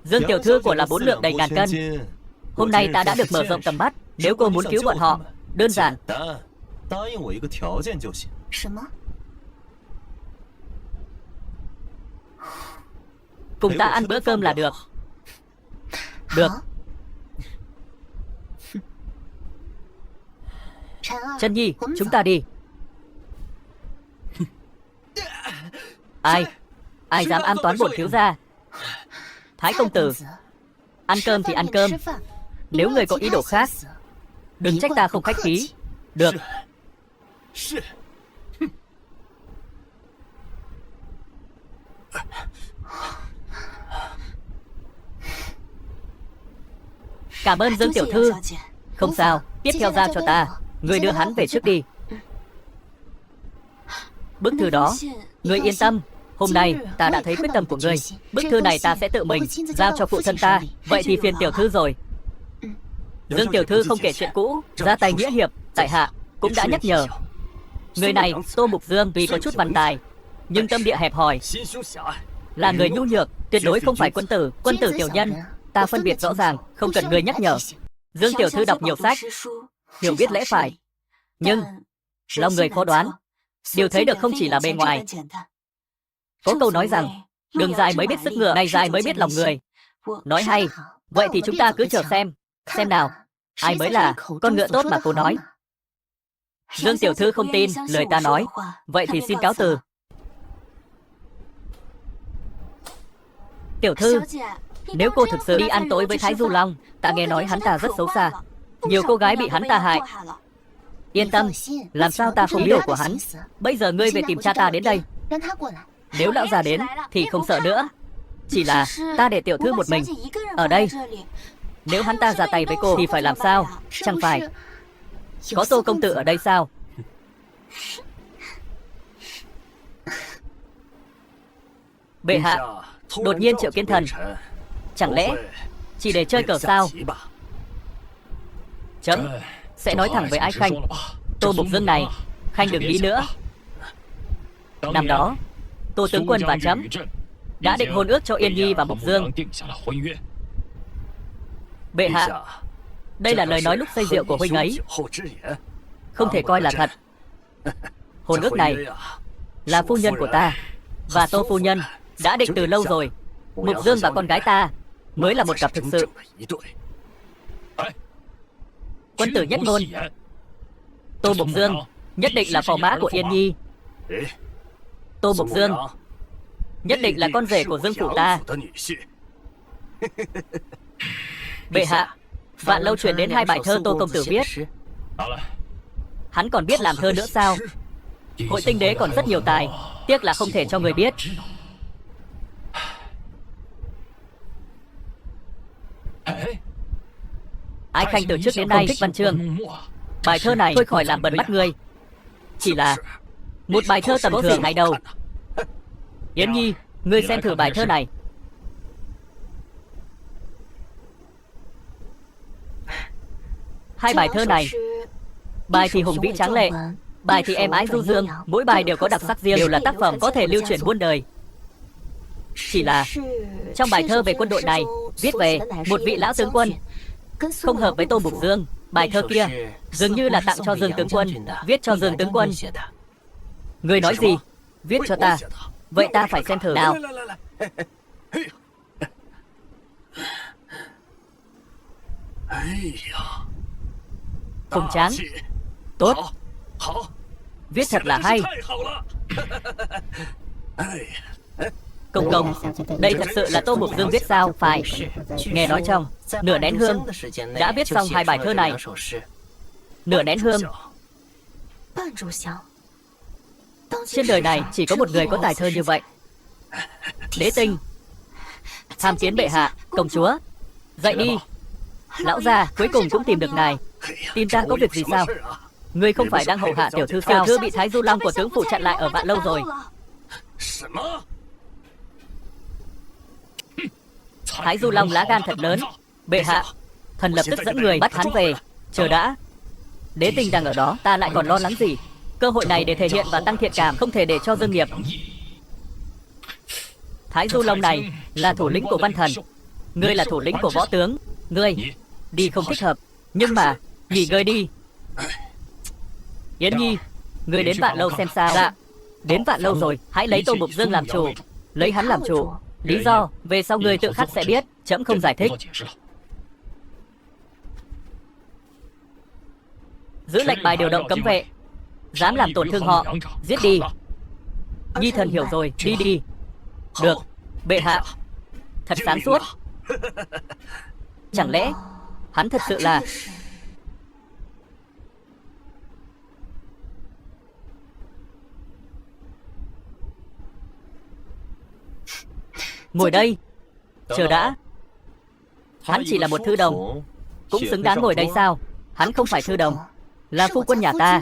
Dương tiểu thư của là 4 lượng đầy ngàn cân. Hôm nay ta đã được mở rộng tầm mắt. Nếu cô muốn cứu bọn họ, đơn giản. Cùng ta ăn bữa cơm là được. Được. Trân Nhi, chúng ta đi. Ai dám an toán bổn thiếu gia? Thái công tử, ăn cơm thì ăn cơm. Nếu người có ý đồ khác, đừng trách ta không khách khí. Được. Cảm ơn Dương tiểu thư. Không sao, tiếp theo giao cho ta. Người đưa hắn về trước đi. Bức thư đó, người yên tâm. Hôm nay ta đã thấy quyết tâm của ngươi. Bức thư này ta sẽ tự mình giao cho phụ thân ta. Vậy thì phiền tiểu thư rồi. Dương tiểu thư không kể chuyện cũ, ra tay nghĩa hiệp. Tại hạ cũng đã nhắc nhở. Người này, Tô Mục Dương, tuy có chút văn tài, nhưng tâm địa hẹp hòi, là người nhu nhược, tuyệt đối không phải quân tử. Quân tử tiểu nhân, ta phân biệt rõ ràng, không cần người nhắc nhở. Dương tiểu thư đọc nhiều sách, hiểu biết lẽ phải, nhưng lòng người khó đoán. Điều thấy được không chỉ là bề ngoài. Có câu nói rằng Đường dài mới biết sức ngựa, này dài mới biết lòng người. Nói hay. Vậy thì chúng ta cứ chờ xem nào, ai mới là con ngựa tốt mà cô nói. Dương tiểu thư không tin lời ta nói, vậy thì xin cáo từ. Tiểu thư, nếu cô thực sự đi ăn tối với Thái Du Long, ta nghe nói hắn ta rất xấu xa, nhiều cô gái bị hắn ta hại. Yên tâm, làm sao ta không biết điều của hắn. Bây giờ ngươi về tìm cha ta đến đây. Nếu lão già đến thì không sợ nữa. Chỉ là ta để tiểu thư một mình ở đây. Nếu hắn ta ra tay với cô thì phải làm sao? Chẳng phải có Tô công tử ở đây sao? Bệ hạ đột nhiên triệu kiến thần, chẳng lẽ chỉ để chơi cờ sao? Chấm sẽ nói thẳng với Ái Khanh. Tô Mục Dương này, Khanh đừng nghĩ nữa. Năm đó Tô tướng quân và chấm đã định hôn ước cho Yên Nhi và Mục Dương. Bệ hạ, đây là lời nói lúc say rượu của huynh ấy, không thể coi là thật. Hôn ước này là phu nhân của ta và Tô phu nhân đã định từ lâu rồi. Mục Dương và con gái ta mới là một cặp thực sự. Quân tử nhất ngôn. Tô Mục Dương nhất định là phò mã của Yên Nhi. Tô Mục Dương nhất định là con rể của Dương phủ ta. Bệ hạ, Vạn Lâu truyền đến 2 bài thơ Tô công tử viết. Hắn còn biết làm thơ nữa sao? Hội Tinh Đế còn rất nhiều tài, tiếc là không thể cho người biết. Ái Khanh từ trước đến nay thích văn chương, bài thơ này thôi khỏi làm bẩn mắt người. Chỉ là một bài thơ tầm thường hay đâu. Yến Nhi, ngươi xem thử bài thơ này. Hai bài thơ này, bài thì hùng vĩ tráng lệ, bài thì êm ái du dương, mỗi bài đều có đặc sắc riêng, đều là tác phẩm có thể lưu truyền muôn đời. Chỉ là trong bài thơ về quân đội này viết về một vị lão tướng quân không hợp với Tô Mục Dương. Bài thơ kia dường như là tặng cho Dương tướng quân, viết cho Dương tướng quân. Người nói gì? Viết cho ta. Vậy ta phải xem thử nào. Phùng Tráng, tốt, viết thật là hay. Công công, đây thật sự là Tô Mục Dương viết sao? Phải, nghe nói trong nửa nén hương đã viết xong 2 bài thơ này. Nửa nén hương. Trên đời này chỉ có một người có tài thơ như vậy. Đế Tinh, tham kiến bệ hạ. Công chúa, dậy đi. Lão gia cuối cùng cũng tìm được ngài. Tìm ta có việc gì sao? Ngươi không phải đang hầu hạ tiểu thư sao? Tiểu thư bị Thái Du Long của tướng phủ chặn lại ở Vạn Lâu rồi. Thái Du Long lá gan thật lớn. Bệ hạ, thần lập tức dẫn người bắt hắn về. Chờ đã, Đế Tinh đang ở đó, ta lại còn lo lắng gì? Cơ hội này để thể hiện và tăng thiện cảm, không thể để cho dương nghiệp. Thái Du Long này là thủ lĩnh của văn thần, ngươi là thủ lĩnh của võ tướng. Ngươi đi không thích hợp, nhưng mà nghỉ ngơi đi. Yến Nhi, ngươi đến Vạn Lâu xem sao? Dạ, đến Vạn Lâu rồi. Hãy lấy Tô Mục Dương làm chủ, lấy hắn làm chủ. Lý do về sau ngươi tự khắc sẽ biết, trẫm không giải thích. Giữ lệnh bài điều động cấm vệ, dám làm tổn thương họ, giết đi. Nhi thần hiểu rồi, đi đi. Được, bệ hạ, thật sáng suốt. Chẳng lẽ hắn thật sự là... Ngồi đây, chờ đã. Hắn chỉ là một thư đồng, cũng xứng đáng ngồi đây sao? Hắn không phải thư đồng, là phu quân nhà ta.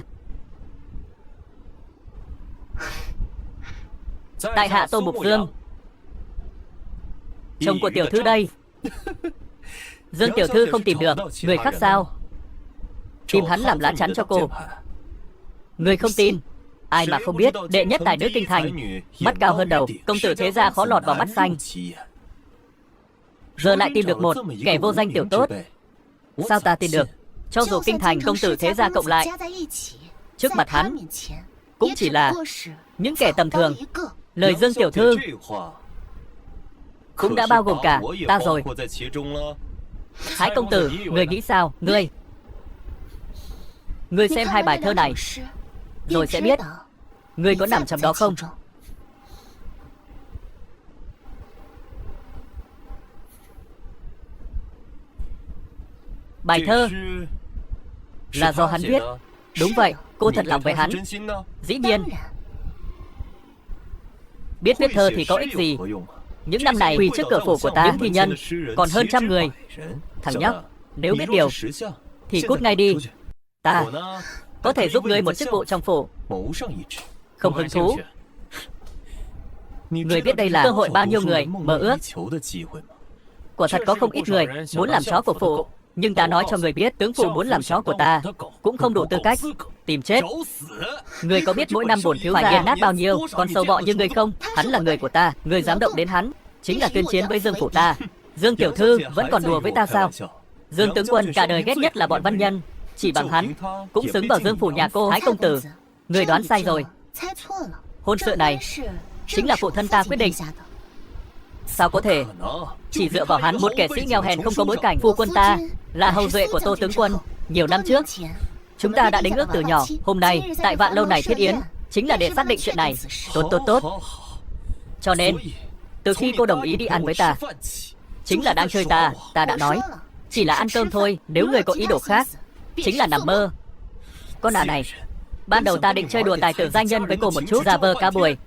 Tại hạ Tô Mục Dương, chồng của tiểu thư đây. Dương tiểu thư không tìm được người khác sao? Tìm hắn làm lá chắn cho cô. Người không tin, ai mà không biết đệ nhất tài nữ kinh thành, mắt cao hơn đầu, công tử thế gia khó lọt vào mắt xanh. Giờ lại tìm được một kẻ vô danh tiểu tốt. Sao ta tin được? Cho dù kinh thành công tử thế gia cộng lại, trước mặt hắn cũng chỉ là những kẻ tầm thường. Lời Dương tiểu thư cũng đã bao gồm cả ta rồi. Thái công tử, người nghĩ sao? Ngươi xem hai bài thơ này, rồi sẽ biết ngươi có nằm trong đó không. Bài thơ là do hắn viết. Đúng vậy, cô thật lòng với hắn. Dĩ nhiên. Biết viết thơ thì có ích gì? Những năm này quỳ trước cửa phủ của ta những thi nhân còn hơn 100 người. Thằng nhóc, nếu biết điều thì cút ngay đi. Ta có thể giúp ngươi một chức vụ trong phủ. Không hứng thú. Người biết đây là cơ hội bao nhiêu người mơ ước. Quả thật có không ít người muốn làm chó của phủ. Nhưng ta nói cho người biết, tướng phủ muốn làm chó của ta cũng không đủ tư cách. Tìm chết. Người có biết mỗi năm bổn thiếu gia nghiền nát bao nhiêu con sâu bọ như người không? Hắn là người của ta. Người dám động đến hắn chính là tuyên chiến với Dương phủ ta. Dương tiểu thư vẫn còn đùa với ta sao? Dương tướng quân cả đời ghét nhất là bọn văn nhân. Chỉ bằng hắn cũng xứng vào Dương phủ nhà cô. Thái công tử, người đoán sai rồi. Hôn sự này chính là phụ thân ta quyết định. Sao có thể? Chỉ dựa vào hắn, một kẻ sĩ nghèo hèn không có bối cảnh. Phu quân ta là hầu duệ của Tô tướng quân. Nhiều năm trước chúng ta đã đính ước từ nhỏ. Hôm nay tại Vạn Lâu này thiết yến chính là để xác định chuyện này. Tốt. Cho nên từ khi cô đồng ý đi ăn với ta chính là đang chơi ta. Ta đã nói chỉ là ăn cơm thôi. Nếu người có ý đồ khác chính là nằm mơ. Con ả này, ban đầu ta định chơi đùa tài tử danh nhân với cô một chút, giả vờ cá buổi.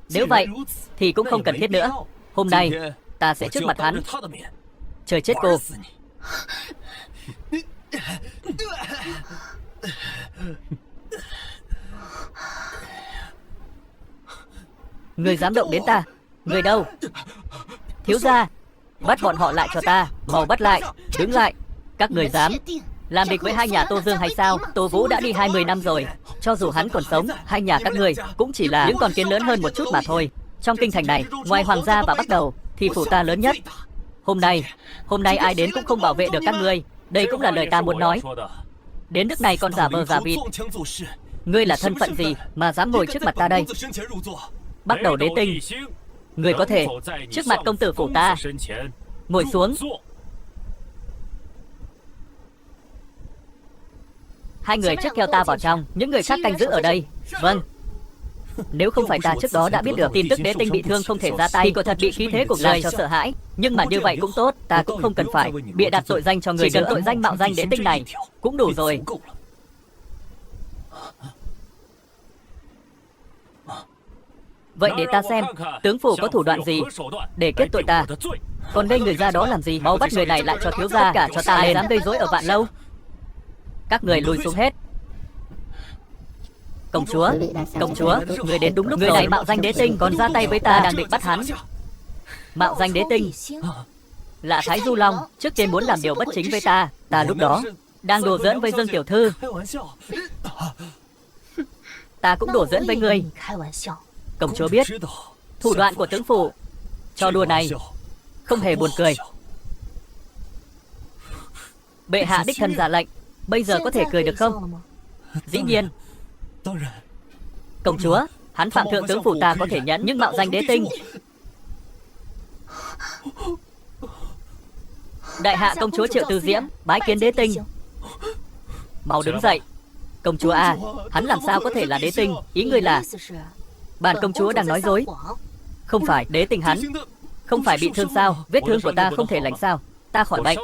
Nếu vậy thì cũng không cần thiết nữa. Hôm nay ta sẽ trước mặt hắn chơi chết cô. Người dám động đến ta? Người đâu? Thiếu gia, bắt bọn họ lại cho ta. Mau bắt lại. Đứng lại. Các người dám làm địch với hai nhà Tô Dương hay sao? Tô Vũ đã đi 20 năm rồi. Cho dù hắn còn sống, hai nhà các người cũng chỉ là những con kiến lớn hơn một chút mà thôi. Trong kinh thành này, ngoài hoàng gia và Bắc Đầu thì phủ ta lớn nhất. Hôm nay ai đến cũng không bảo vệ được các ngươi. Đây cũng là lời ta muốn nói. Đến nước này còn giả vờ giả vịt. Ngươi là thân phận gì mà dám ngồi trước mặt ta đây? Bắc Đầu đế tinh, ngươi có thể trước mặt công tử phủ ta ngồi xuống. Hai người trước theo ta vào trong, những người khác canh giữ ở đây. Vâng. Nếu không phải ta trước đó đã biết được tin tức đế tinh bị thương không thể ra tay thì có thật bị khí thế của người cho sợ hãi. Nhưng mà như vậy cũng tốt, ta cũng không cần phải bịa đặt tội danh cho người. Chỉ cần tội danh mạo danh đế tinh này cũng đủ rồi. Vậy để ta xem tướng phủ có thủ đoạn gì để kết tội ta. Còn đây người ra đó làm gì? Mau bắt người này lại cho thiếu gia. Tất cả cho ta. Ai dám gây rối ở Vạn Lâu? Các người lùi xuống hết. Công chúa, người đến đúng lúc. Người này mạo danh đế tinh còn ra tay với ta, đang định bắt hắn. Mạo danh đế tinh là Thái Du Long, trước tiên muốn làm điều bất chính với ta. Ta lúc đó đang đùa giỡn với Dương tiểu thư. Ta cũng đùa giỡn với ngươi. Công chúa biết thủ đoạn của tướng phủ. Trò đùa này không hề buồn cười. Bệ hạ đích thân ra lệnh, bây giờ có thể cười được không? Dĩ nhiên. Công chúa, hắn phạm thượng tướng phủ ta có thể nhẫn, nhưng mạo danh đế tinh. Đại hạ công chúa Triệu Tư Diễm bái kiến đế tinh. Mau đứng dậy. Công chúa à, hắn làm sao có thể là đế tinh? Ý ngươi là bản công chúa đang nói dối. Không phải, đế tinh hắn không phải bị thương sao? Vết thương của ta không thể lành sao? Ta khỏi bệnh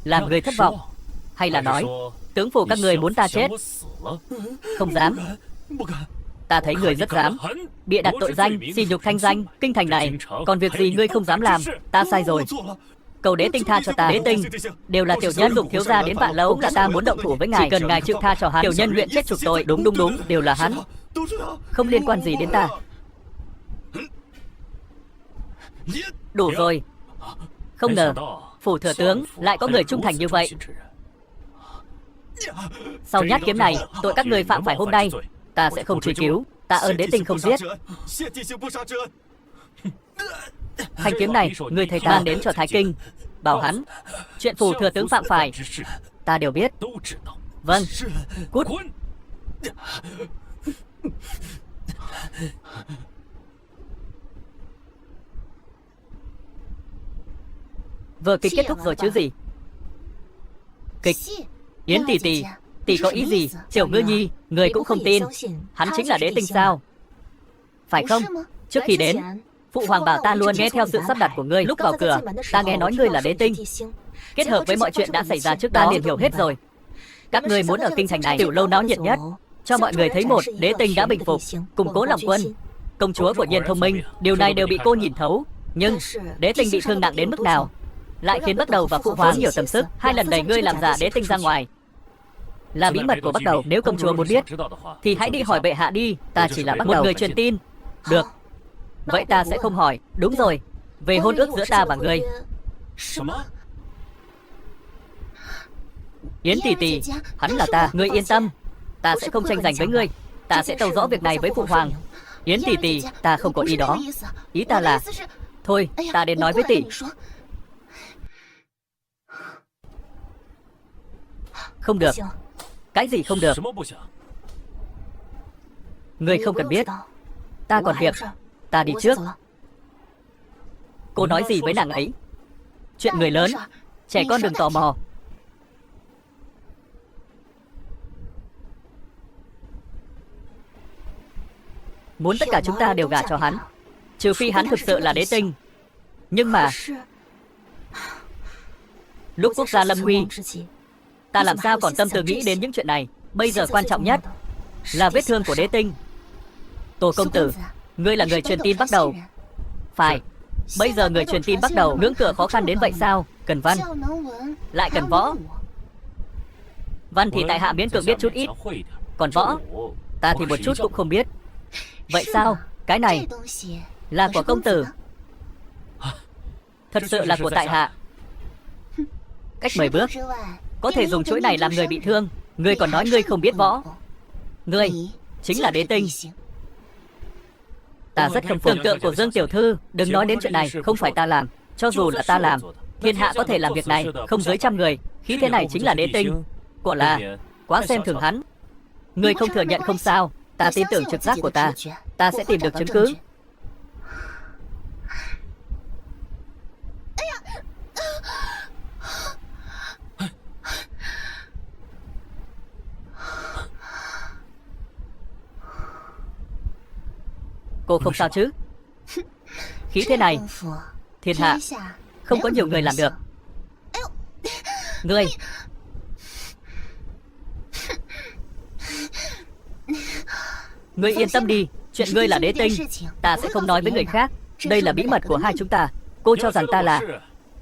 làm người thất vọng? Hay là nói tướng phủ các người muốn ta chết? Không dám. Ta thấy người rất dám bịa đặt tội danh, sỉ nhục thanh danh kinh thành này. Còn việc gì ngươi không dám làm? Ta sai rồi. Cầu đế tinh tha cho ta. Đế tinh đều là tiểu nhân, dụng thiếu gia đến Vạn Lâu cũng là ta muốn động thủ với ngài. Chỉ cần ngài chịu tha cho hắn. Tiểu nhân nguyện chết chuộc tội. Đúng, đều là hắn, không liên quan gì đến ta. Đủ rồi. Không ngờ phủ thừa tướng lại có người trung thành như vậy. Sau nhát kiếm này, tội các người phạm phải hôm nay ta sẽ không truy cứu. Tạ ơn đế tinh không giết. Thanh kiếm này người thầy ta mang đến cho Thái Kinh, bảo hắn chuyện phủ thừa tướng phạm phải ta đều biết. Vâng. Cút. Vở kịch kết thúc rồi chứ gì? Kịch. Yến tỷ tỷ, tỷ có ý gì? Tiểu Ngư Nhi, người cũng không tin. Hắn chính là đế tinh sao? Phải không? Trước khi đến, phụ hoàng bảo ta luôn nghe theo sự sắp đặt của ngươi. Lúc vào cửa, ta nghe nói ngươi là đế tinh. Kết hợp với mọi chuyện đã xảy ra trước đó, ta liền hiểu hết rồi. Các ngươi muốn ở kinh thành này tiểu lâu náo nhiệt nhất, cho mọi người thấy một đế tinh đã bình phục, củng cố lòng quân. Công chúa của Nhiên thông minh, điều này đều bị cô nhìn thấu. Nhưng đế tinh bị thương nặng đến mức nào, lại khiến Bắc Đầu và phụ hoàng nhiều tâm sức. 2 lần đẩy ngươi làm giả đế tinh ra ngoài là bí mật của Bắc Đầu. Nếu công chúa muốn biết thì hãy đi hỏi bệ hạ đi. Ta chỉ là Bắc Đầu, một người truyền tin. Được, vậy ta sẽ không hỏi. Đúng rồi, về hôn ước giữa ta và ngươi. Yến tỷ tỷ, hắn là ta, ngươi yên tâm. Ta sẽ không tranh giành với ngươi. Ta sẽ tâu rõ việc này với phụ hoàng. Yến tỷ tỷ, ta không có ý đó. Ý ta là... Thôi, ta đến nói với tỷ. Không được. Cái gì không được? Ngươi không cần biết. Ta còn việc. Ta đi trước. Cô nói gì với nàng ấy? Chuyện người lớn, trẻ con đừng tò mò. Muốn tất cả chúng ta đều gả cho hắn, trừ phi hắn thực sự là đế tinh. Nhưng mà lúc quốc gia lâm nguy, ta làm sao còn tâm tư nghĩ đến những chuyện này. Bây giờ quan trọng nhất là vết thương của đế tinh. Tô công tử, ngươi là người truyền tin Bắc Đầu. Phải. Bây giờ người truyền tin Bắc Đầu ngưỡng cửa khó khăn đến vậy sao? Cần văn, lại cần võ. Văn thì tại hạ miễn cưỡng biết chút ít, còn võ, ta thì một chút cũng không biết. Vậy sao? Cái này là của công tử. Thật sự là của tại hạ. Cách 10 bước, có thể dùng chuỗi này làm người bị thương. Ngươi còn nói ngươi không biết võ. Ngươi chính là đế tinh. Ta rất không tưởng tượng của Dương tiểu thư. Đừng nói đến chuyện này, không phải ta làm. Cho dù là ta làm, thiên hạ có thể làm việc này không dưới 100 người. Khí thế này chính là đế tinh. Quả là quá xem thường hắn. Ngươi không thừa nhận không sao. Ta tin tưởng trực giác của ta. Ta sẽ tìm được chứng cứ. Cô không sao chứ? Khí thế này, thiên hạ không có nhiều người làm được. Ngươi, ngươi yên tâm đi. Chuyện ngươi là đế tinh, ta sẽ không nói với người khác. Đây là bí mật của hai chúng ta. Cô cho rằng ta là,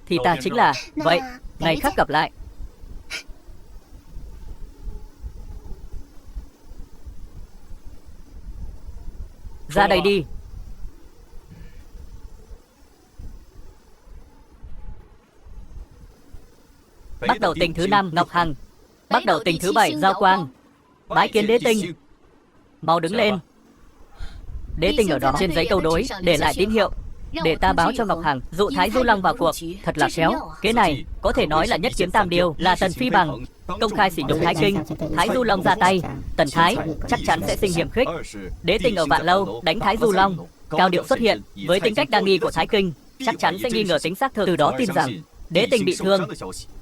thì ta chính là. Vậy, ngày khác gặp lại. Ra đây đi. Bắt đầu tình thứ 5 Ngọc Hằng. Bắt đầu tình thứ 7 Giao Quang. Bái kiến đế tinh. Mau đứng lên. Đế tinh ở đó trên giấy câu đối để lại tín hiệu để ta báo cho Ngọc Hằng dụ Thái Du Long vào cuộc. Thật là khéo. Kế này có thể nói là nhất kiếm tam điều. Là Tần Phi Bằng công khai sỉ nhục Thái Kinh. Thái Du Long ra tay, Tần Thái chắc chắn sẽ sinh hiểm khích. Đế tinh ở Vạn Lâu đánh Thái Du Long. Cao Điệu xuất hiện với tính cách đa nghi của Thái Kinh, chắc chắn sẽ nghi ngờ tính xác thực. Từ đó tin rằng đế tinh bị thương.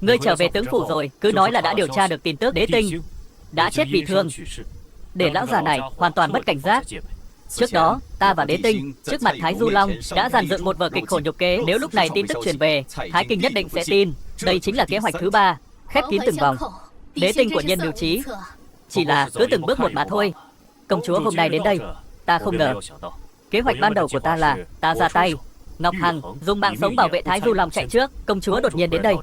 Ngươi trở về tướng phủ rồi, cứ nói là đã điều tra được tin tức đế tinh đã chết vì thương, để lão già này hoàn toàn mất cảnh giác. Trước đó, ta và đế tinh trước mặt Thái Du Long đã dàn dựng một vở kịch khổ nhục kế. Nếu lúc này tin tức truyền về, Thái Kinh nhất định sẽ tin. Đây chính là kế hoạch thứ 3, khép kín từng vòng. Đế tinh của Nhân mưu trí, chỉ là cứ từng bước một mà thôi. Công chúa hôm nay đến đây, ta không ngờ. Kế hoạch ban đầu của ta là ta ra tay, Ngọc Hằng dùng mạng sống bảo vệ Thái Du Long chạy trước. Công chúa đột nhiên đến đây,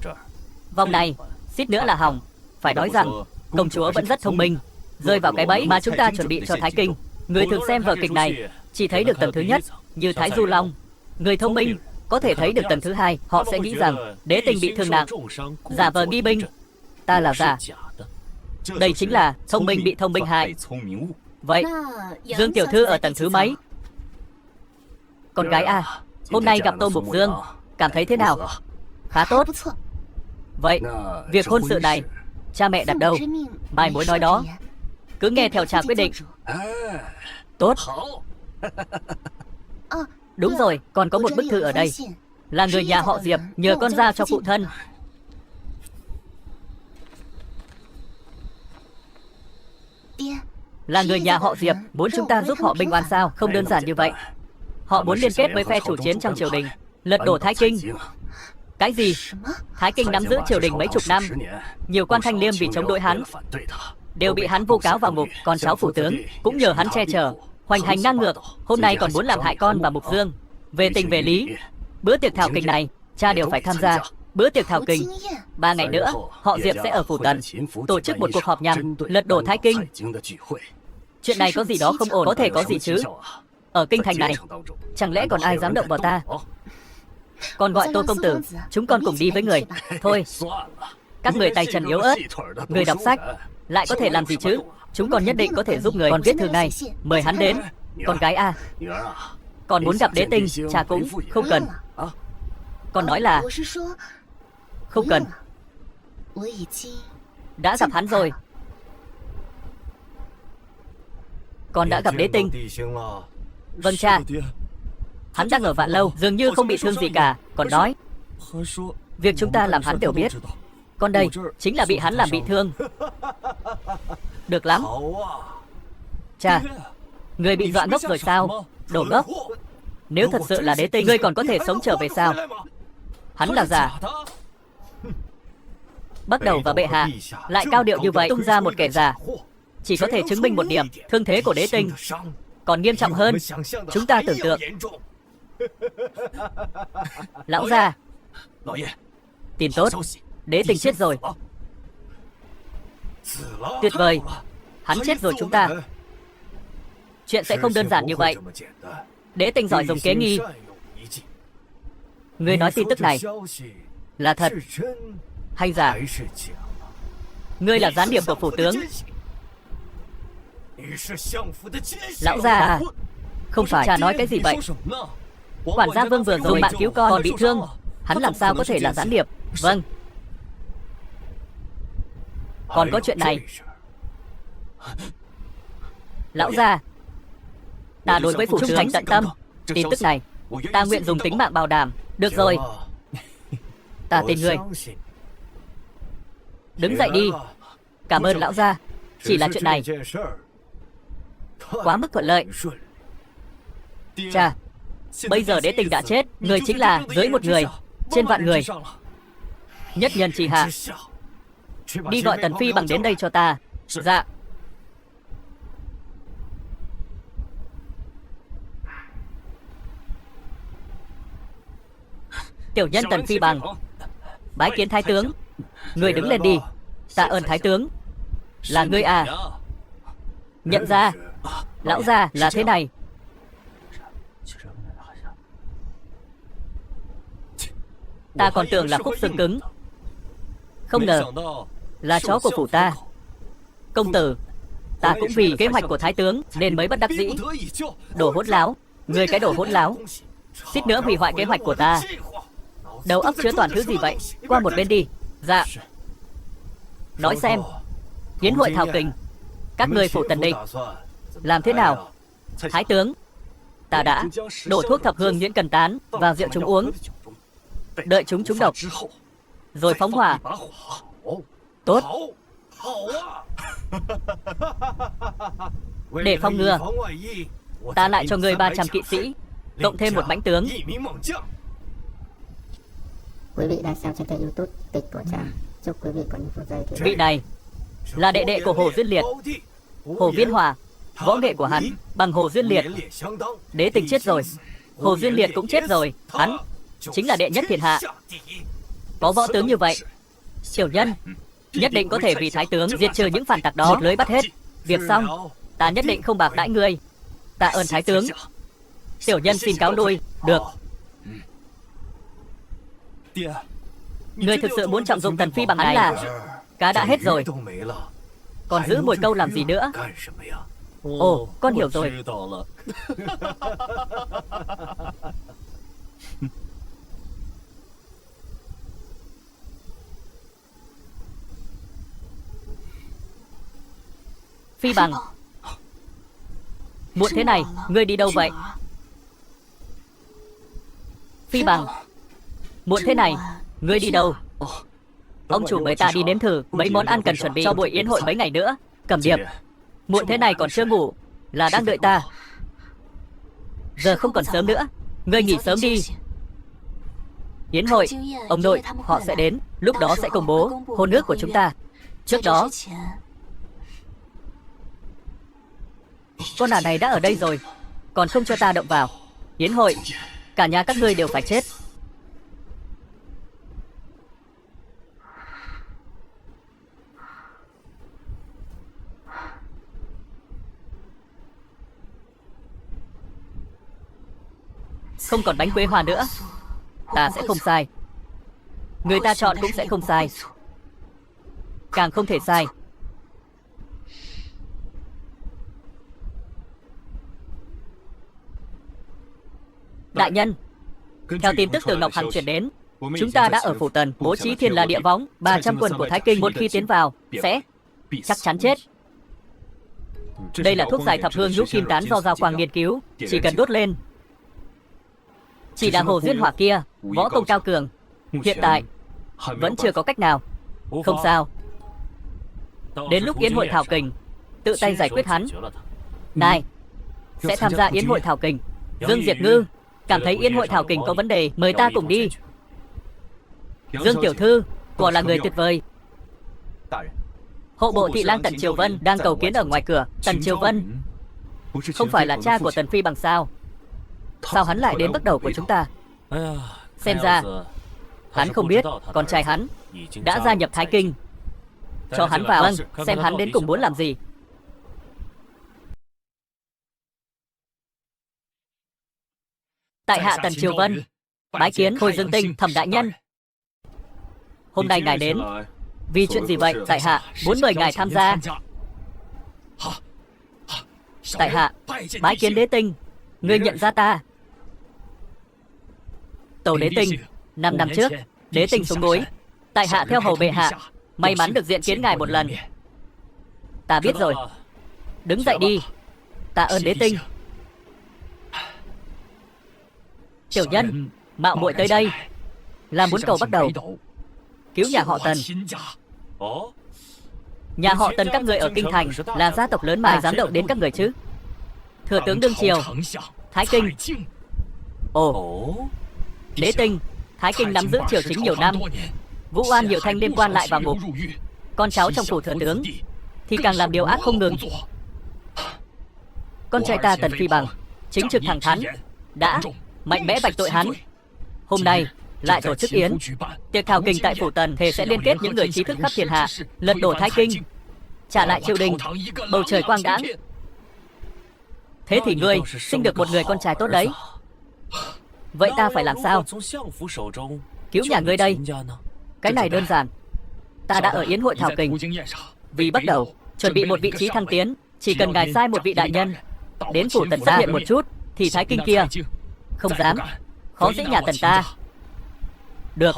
vòng này suýt nữa là hỏng. Phải nói rằng công chúa vẫn rất thông minh, rơi vào cái bẫy mà chúng ta chuẩn bị cho Thái Kinh. Người thường xem vở kịch này chỉ thấy được tầng thứ nhất, như Thái Du Long. Người thông minh có thể thấy được tầng thứ 2. Họ sẽ nghĩ rằng đế tinh bị thương nặng, giả vờ nghi binh. Ta là giả. Đây chính là thông minh bị thông minh hại. Vậy Dương tiểu thư ở tầng thứ mấy? Con gái à, hôm nay gặp Tô Mục Dương, cảm thấy thế nào? Khá tốt. Vậy việc hôn sự này cha mẹ đặt đâu? Mai mối nói đó, cứ nghe theo cha quyết định. Tốt. Đúng rồi, còn có một bức thư ở đây. là người nhà họ Diệp, nhờ con giao cho phụ thân. Là người nhà họ Diệp, muốn chúng ta giúp họ bình oan sao? Không đơn giản như vậy. Họ muốn liên kết với phe chủ chiến trong triều đình, lật đổ Thái Kinh. Cái gì? Thái Kinh nắm giữ triều đình mấy chục năm, nhiều quan thanh liêm vì chống đối hắn đều bị hắn vu cáo vào ngục, còn cháu phủ tướng cũng nhờ hắn che chở, hoành hành ngang ngược. Hôm nay còn muốn làm hại con và Mục Dương. Về tình về lý, bữa tiệc thảo kình này cha đều phải tham gia. Bữa tiệc thảo kình, 3 ngày nữa họ Diệp sẽ ở phủ Tần tổ chức một cuộc họp nhằm lật đổ Thái Kinh. Chuyện này có gì đó không ổn. Có thể có gì chứ? Ở kinh thành này chẳng lẽ còn ai dám động vào ta? Con gọi Tô công tử, chúng con cùng đi với người. Thôi, các người tay chân yếu ớt, người đọc sách lại có thể làm gì chứ? Chúng con nhất định có thể giúp người. Còn viết thư này, mời hắn đến. Con gái à, còn muốn gặp đế tinh, cha cũng không cần. Con nói là không cần. Đã gặp hắn rồi. Con đã gặp đế tinh. Vâng cha. Hắn đang ở Vạn Lâu, dường như không bị thương gì cả. Còn nói việc chúng ta làm hắn đều biết. Con đây chính là bị hắn làm bị thương. Được lắm. Cha, người bị dọa ngốc rồi sao? Đồ ngốc. Nếu thật sự là đế tinh, ngươi còn có thể sống trở về sao? Hắn là giả. Bắt đầu và bệ hạ lại cao điệu như vậy, tung ra một kẻ giả, chỉ có thể chứng minh một điểm, thương thế của đế tinh còn nghiêm trọng hơn chúng ta tưởng tượng. Lão gia, tin tốt, đế tinh chết rồi. Tuyệt vời, hắn chết rồi chúng ta. Chuyện sẽ không đơn giản như vậy. Đế tinh giỏi dùng kế nghi. Ngươi nói tin tức này là thật hay giả? Ngươi là gián điệp của phủ tướng. Lão gia à, không phải. Cha nói cái gì vậy? Quản gia Vương vừa dùng mạng cứu con còn bị thương, hắn làm sao có thể là gián điệp? Vâng. Còn có chuyện này. Lão gia, ta đối với phủ tướng tận tâm. Tin tức này ta nguyện dùng tính mạng bảo đảm. Được rồi, ta tin ngươi. Đứng dậy đi. Cảm ơn lão gia. Chỉ là chuyện này quá mức thuận lợi. Cha, bây giờ đế tinh đã chết, người chính là dưới một người trên vạn người. Nhất nhân chỉ hạ. Đi gọi Tần Phi bằng đến đây cho ta. Dạ. Tiểu nhân Tần Phi bằng bái kiến thái tướng. Người đứng lên đi. Tạ ơn thái tướng. Là ngươi à? Nhận ra. Lão gia là thế này. Ta còn tưởng là khúc xương cứng, không ngờ là chó của phủ ta. Công tử, ta cũng vì kế hoạch của thái tướng nên mới bất đắc dĩ. Đồ hỗn láo. Ngươi cái đồ hỗn láo, suýt nữa hủy hoại kế hoạch của ta. Đầu óc chứa toàn thứ gì vậy? Qua một bên đi. Dạ. Nói xem, hiến hội thảo kình, các ngươi phủ Tần định làm thế nào? Thái tướng, ta đã đổ thuốc thập hương nhuyễn cần tán vào rượu chúng uống, đợi chúng trúng độc rồi phóng hỏa. Tốt. Để phòng ngừa, ta lại cho ngươi 300 kỵ sĩ, cộng thêm một mãnh tướng. Quý vị đang xem trên kênh YouTube Kịch của Cha. Chúc quý vị có những phút giây. Vị này là đệ đệ của Hồ Duyên Liệt, Hồ Viên Hòa. Võ nghệ của hắn bằng Hồ Duyên Liệt. Đế tinh chết rồi, Hồ Duyên Liệt cũng chết rồi. Hắn chính là đệ nhất thiên hạ. Có võ tướng như vậy, tiểu nhân nhất định có thể vì thái tướng diệt trừ những phản tặc đó. Một lưới bắt hết. Việc xong, ta nhất định không bạc đãi ngươi. Tạ ơn thái tướng. Tiểu nhân xin cáo lui. Được. Ngươi thực sự muốn trọng dụng Tần Phi bằng hắn là cá đã hết rồi, còn giữ mồi câu làm gì nữa? Ồ, con hiểu rồi. Phi bằng, muộn thế này, ngươi đi đâu vậy? Phi bằng, Muộn thế này, ngươi đi đâu? Ông chủ mời ta đi nếm thử mấy món ăn cần chuẩn bị cho buổi yến hội mấy ngày nữa. Cẩm Điệp, muộn thế này còn chưa ngủ, là đang đợi ta. Giờ không còn sớm nữa, ngươi nghỉ sớm đi. Yến hội, ông nội, họ sẽ đến, lúc đó sẽ công bố hôn ước của chúng ta. Trước đó, con ả này đã ở đây rồi, còn không cho ta động vào. Yến hội, cả nhà các ngươi đều phải chết. Không còn bánh quế hoa nữa, ta sẽ không sai. Người ta chọn cũng sẽ không sai, càng không thể sai. Đại nhân, theo tin tức từ Ngọc Hằng chuyển đến, chúng ta đã ở Phủ Tần bố trí Thiên La Địa Võng. 300 quân của Thái Kinh một khi tiến vào sẽ chắc chắn chết. Đây là thuốc giải thập hương nhũ kim tán do Giao Quang nghiên cứu, chỉ cần đốt lên. Chỉ là Hồ Duyên Hỏa kia, võ công cao cường, hiện tại vẫn chưa có cách nào. Không sao, đến lúc yến hội thảo kình, tự tay giải quyết hắn. Này, sẽ tham gia yến hội thảo kình. Dương Diệt Ngư cảm thấy yến hội thảo kình có vấn đề, mời ta cùng đi. Dương tiểu thư, quả là người tuyệt vời. Hộ bộ thị lang Tần Triều Vân đang cầu kiến ở ngoài cửa. Tần Triều Vân không phải là cha của Tần Phi Bằng sao? Sao hắn lại đến bắt đầu của chúng ta? Xem ra hắn không biết con trai hắn đã gia nhập Thái Kinh. Cho hắn vào, vâng, xem hắn đến cùng muốn làm gì. Tại hạ Tần Triều Vân bái kiến Hồi Dương Tinh Thẩm đại nhân. Hôm nay ngài đến vì chuyện gì vậy? Tại hạ muốn mời ngài tham gia. Tại hạ bái kiến Đế Tinh. Ngươi nhận ra ta? Tàu Đế Tinh, 5 năm trước Đế Tinh xuống núi, tại hạ theo hầu bệ hạ, may mắn được diện kiến ngài một lần. Ta biết rồi. Đứng dậy đi. Tạ ơn Đế Tinh. Tiểu nhân mạo muội tới đây là muốn cầu bắt đầu cứu nhà họ Tần. Nhà họ Tần các người ở kinh thành là gia tộc lớn mà dám động đến các người chứ? Thừa tướng đương triều Thái Kinh. Ồ, Đế Tinh, Thái Kinh nắm giữ triều chính nhiều năm, Vũ oan nhiều thanh liên quan lại vào ngục. Con cháu trong phủ thừa tướng thì càng làm điều ác không ngừng. Con trai ta Tần Phi Bằng chính trực thẳng thắn, đã mạnh mẽ vạch tội hắn. Hôm nay lại tổ chức yến tiệc thảo kình tại Phủ Tần, thề sẽ liên kết những người trí thức khắp thiên hạ, lật đổ Thái Kinh, trả lại triều đình bầu trời quang đãng. Thế thì ngươi sinh được một người con trai tốt đấy. Vậy ta phải làm sao? Cứu nhà ngươi đây. Cái này đơn giản. Ta đã ở yến hội thảo kình, vì bắt đầu chuẩn bị một vị trí thăng tiến. Chỉ cần ngài sai một vị đại nhân đến Phủ Tần xuất hiện một chút, thì Thái Kinh kia không dám khó dễ nhà Tần ta. Được.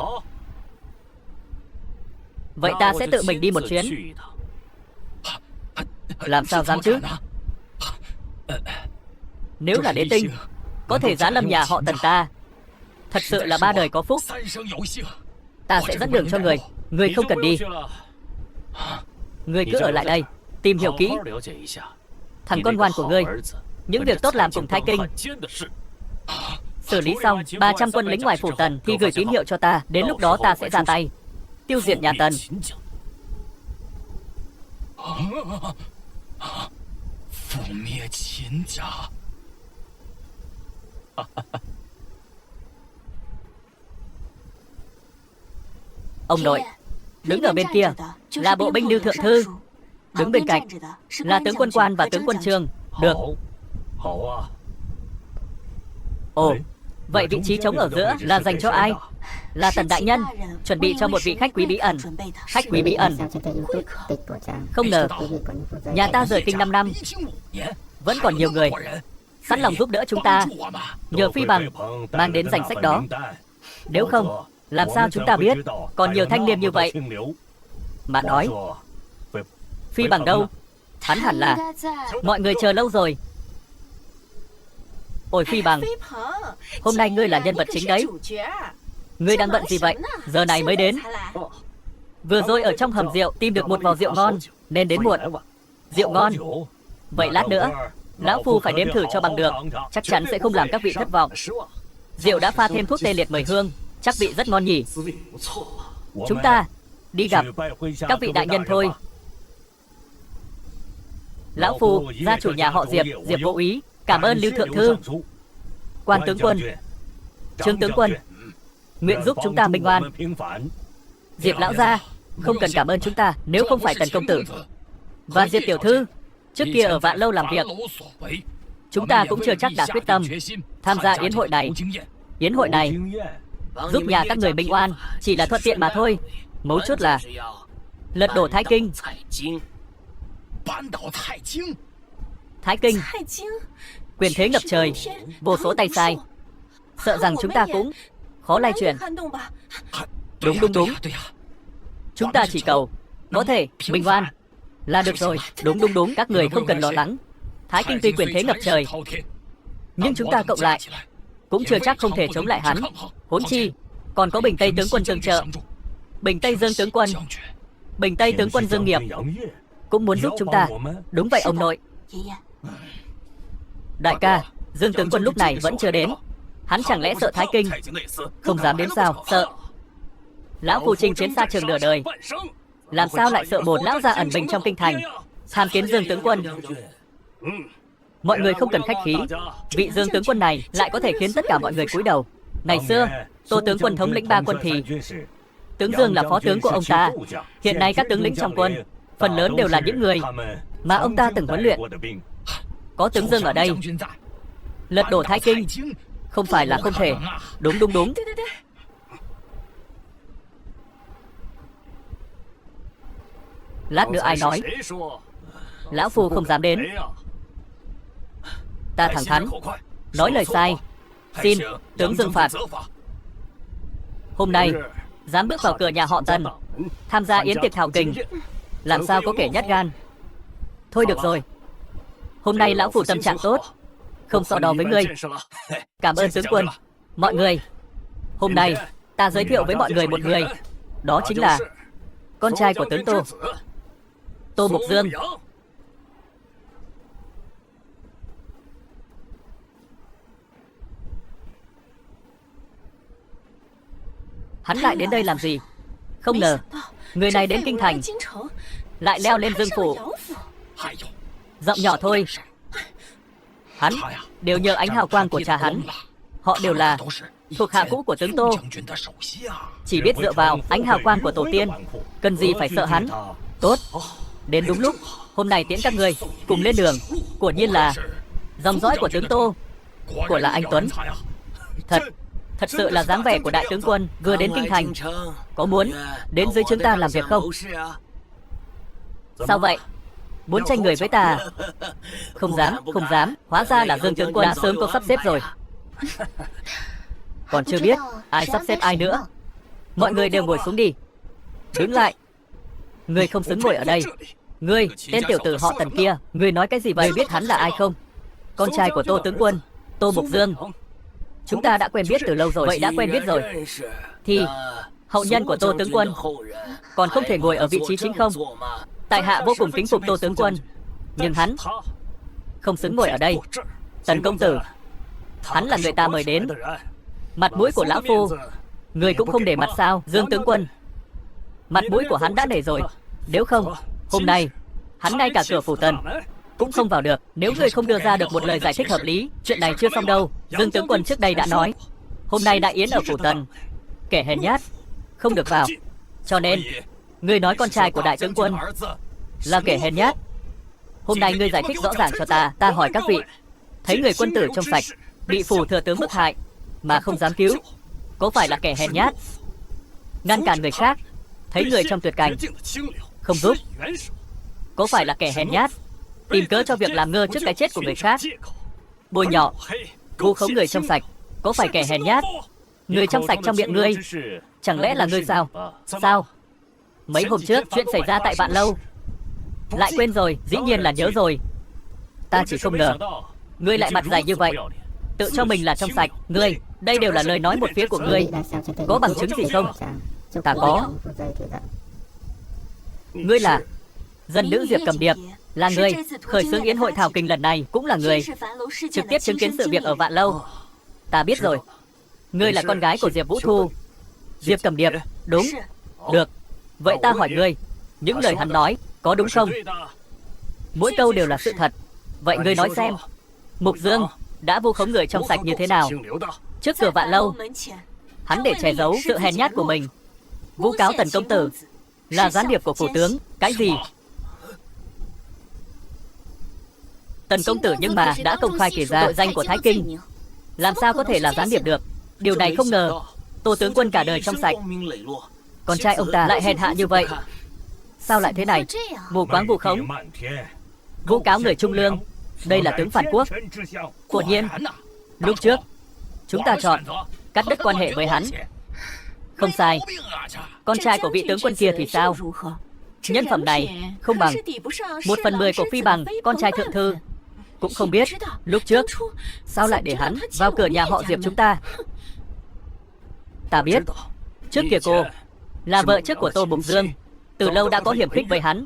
Vậy ta sẽ tự mình đi một chuyến. Làm sao dám chứ? Nếu là Đế Tinh có thể giáng lâm nhà họ Tần ta, thật sự là 3 đời có phúc. Ta sẽ dẫn đường cho người. Người không cần đi. Người cứ ở lại đây, tìm hiểu kỹ thằng con ngoan của ngươi, những việc tốt làm cùng Thái Kinh. Xử lý xong 300 quân lính ngoài Phủ Tần thì gửi tín hiệu cho ta. Đến lúc đó ta sẽ ra tay tiêu diệt nhà Tần. Ông nội, đứng ở bên kia là bộ binh Lưu Thượng Thư, đứng bên cạnh là tướng quân Quan và tướng quân Trương. Được. Ồ, vậy vị trí trống ở giữa là dành cho ai? Là Tần đại nhân chuẩn bị cho một vị khách quý bí ẩn. Khách quý bí ẩn. Không ngờ nhà ta rời kinh 5 năm, vẫn còn nhiều người sẵn lòng giúp đỡ chúng ta. Nhờ Phi Bằng mang đến danh sách đó. Nếu không, làm sao chúng ta biết còn nhiều thanh niên như vậy? Mà nói, Phi Bằng đâu? Hắn hẳn là mọi người chờ lâu rồi. Ôi Phi Bằng, hôm nay ngươi là nhân vật chính đấy. Ngươi đang bận gì vậy? Giờ này mới đến. Vừa rồi ở trong hầm rượu tìm được một vò rượu ngon, nên đến muộn. Rượu ngon. Vậy lát nữa, lão phu phải nếm thử cho bằng được. Chắc chắn sẽ không làm các vị thất vọng. Rượu đã pha thêm thuốc tê liệt mười hương, chắc vị rất ngon nhỉ. Chúng ta đi gặp các vị đại nhân thôi. Lão phu, gia chủ nhà họ Diệp, Diệp Vô Úy, cảm ơn Lưu Thượng Thư. Quan tướng quân, Trương tướng quân, nguyện giúp chúng ta minh oan. Diệp lão gia, không cần cảm ơn chúng ta, nếu không phải Tần công tử và Diệp tiểu thư trước kia ở Vạn Lâu làm việc, chúng ta cũng chưa chắc đã quyết tâm tham gia yến hội này. Yến hội này giúp nhà các người minh oan chỉ là thuận tiện mà thôi. Mấu chốt là lật đổ Thái Kinh. Thái Kinh, quyền thế ngập trời, vô số tay sai. Sợ rằng chúng ta cũng khó lay chuyển. Đúng. Chúng ta chỉ cầu có thể minh oan là được rồi. Đúng. Các người không cần lo lắng. Thái Kinh tuy quyền thế ngập trời, nhưng chúng ta cộng lại cũng chưa chắc không thể chống lại hắn. Huống chi còn có Bình Tây tướng quân tương trợ. Bình Tây Dương tướng quân, Bình Tây tướng quân Dương Nghiệp cũng muốn giúp chúng ta. Đúng vậy ông nội. Đại ca, Dương tướng quân lúc này vẫn chưa đến. Hắn chẳng lẽ sợ Thái Kinh không dám đến sao? Sợ. Lão phu chinh chiến xa trường nửa đời, làm sao lại sợ một lão già ẩn mình trong kinh thành tham kiến Dương tướng quân? Mọi người không cần khách khí. Vị Dương tướng quân này lại có thể khiến tất cả mọi người cúi đầu. Ngày xưa Tô tướng quân thống lĩnh 3 quân thì tướng Dương là phó tướng của ông ta. Hiện nay các tướng lĩnh trong quân phần lớn đều là những người mà ông ta từng huấn luyện. Có tướng Dương ở đây, lật đổ Thái Kinh không phải là không thể. Đúng. Lát nữa ai nói lão phu không dám đến? Ta thẳng thắn nói lời sai, xin tướng Dương phạt. Hôm nay dám bước vào cửa nhà họ Tần tham gia yến tiệc thảo kình, làm sao có kẻ nhát gan. Thôi được rồi, hôm nay lão phu tâm trạng tốt, không so đo với ngươi. Cảm ơn tướng quân. Mọi người, hôm nay ta giới thiệu với mọi người một người, đó chính là con trai của tướng Tô, Tô Mục Dương. Hắn lại đến đây làm gì? Không ngờ người này đến kinh thành lại leo lên Dương phủ. Giọng nhỏ thôi. Hắn đều nhờ ánh hào quang của cha hắn. Họ đều là thuộc hạ cũ của tướng Tô, chỉ biết dựa vào ánh hào quang của tổ tiên, cần gì phải sợ hắn. Tốt, đến đúng lúc. Hôm nay tiễn các người cùng lên đường. Quả nhiên là dòng dõi của tướng Tô, của là anh Tuấn. Thật sự là dáng vẻ của đại tướng quân vừa đến kinh thành. Có muốn đến dưới chúng ta làm việc không? Sao vậy? Muốn tranh người với ta? Không dám. Hóa ra là Dương tướng quân đã sớm có sắp xếp rồi. Còn chưa biết ai sắp xếp ai nữa. Mọi người đều ngồi xuống đi. Đứng lại. Ngươi không xứng ngồi ở đây. Ngươi, tên tiểu tử họ Tần kia, ngươi nói cái gì vậy? Biết hắn là ai không? Con trai của Tô tướng quân, Tô Mục Dương. Chúng ta đã quen biết từ lâu rồi. Vậy đã quen biết rồi thì hậu nhân của Tô tướng quân còn không thể ngồi ở vị trí chính không? Tại hạ vô cùng kính phục Tô tướng quân, nhưng hắn không xứng ngồi ở đây. Tần công tử, hắn là người ta mời đến. Mặt mũi của lão phu người cũng không để mặt sao? Dương tướng quân, mặt mũi của hắn đã để rồi. Nếu không, hôm nay hắn ngay cả cửa phủ Tần cũng không vào được. Nếu người không đưa ra được một lời giải thích hợp lý, chuyện này chưa xong đâu. Dương tướng quân trước đây đã nói, hôm nay đại yến ở phủ Tần, kẻ hèn nhát không được vào. Cho nên ngươi nói con trai của đại tướng quân là kẻ hèn nhát. Hôm nay ngươi giải thích rõ ràng cho ta. Ta hỏi các vị, thấy người quân tử trong sạch bị phủ thừa tướng bức hại mà không dám cứu, có phải là kẻ hèn nhát? Ngăn cản người khác thấy người trong tuyệt cảnh không giúp, có phải là kẻ hèn nhát? Tìm cớ cho việc làm ngơ trước cái chết của người khác, bôi nhọ vu khống người trong sạch, có phải kẻ hèn nhát? Người trong sạch trong miệng ngươi chẳng lẽ là ngươi sao? Sao? Mấy hôm trước chuyện xảy ra tại Vạn Lâu lại quên rồi? Dĩ nhiên là nhớ rồi. Ta chỉ không ngờ ngươi lại mặt dày như vậy, tự cho mình là trong sạch. Ngươi Đây đều là lời nói một phía của ngươi. Có bằng chứng gì không? Ta có. Ngươi là dân nữ Diệp Cầm Điệp, là người khởi xướng yến hội thảo kinh lần này, cũng là người trực tiếp chứng kiến sự việc ở Vạn Lâu. Ta biết rồi. Ngươi là con gái của Diệp Vũ Thu. Diệp Cầm Điệp, đúng. Được. Vậy ta hỏi ngươi, những lời hắn nói có đúng không? Mỗi câu đều là sự thật. Vậy ngươi nói xem, Mục Dương đã vu khống người trong sạch như thế nào? Trước cửa Vạn Lâu, hắn để che giấu sự hèn nhát của mình, vu cáo Tần công tử là gián điệp của phủ tướng. Cái gì? Tần công tử nhưng mà đã công khai kể ra tội danh của Thái Kinh, làm sao có thể là gián điệp được? Điều này không ngờ Tô tướng quân cả đời trong sạch, con trai ông ta lại hèn hạ như vậy. Sao lại thế này? Mù quáng vu khống, vu cáo người trung lương. Đây là tướng phản quốc. Quả nhiên, lúc trước chúng ta chọn cắt đứt quan hệ với hắn. Không sai. Con trai của vị tướng quân kia thì sao? Nhân phẩm này không bằng 1/10 của Phi Bằng, con trai thượng thư. Cũng không biết lúc trước sao lại để hắn vào cửa nhà họ Diệp chúng ta. Ta biết, trước kia cô là vợ trước của Tô Mục Dương, từ lâu đã có hiểm khích với hắn.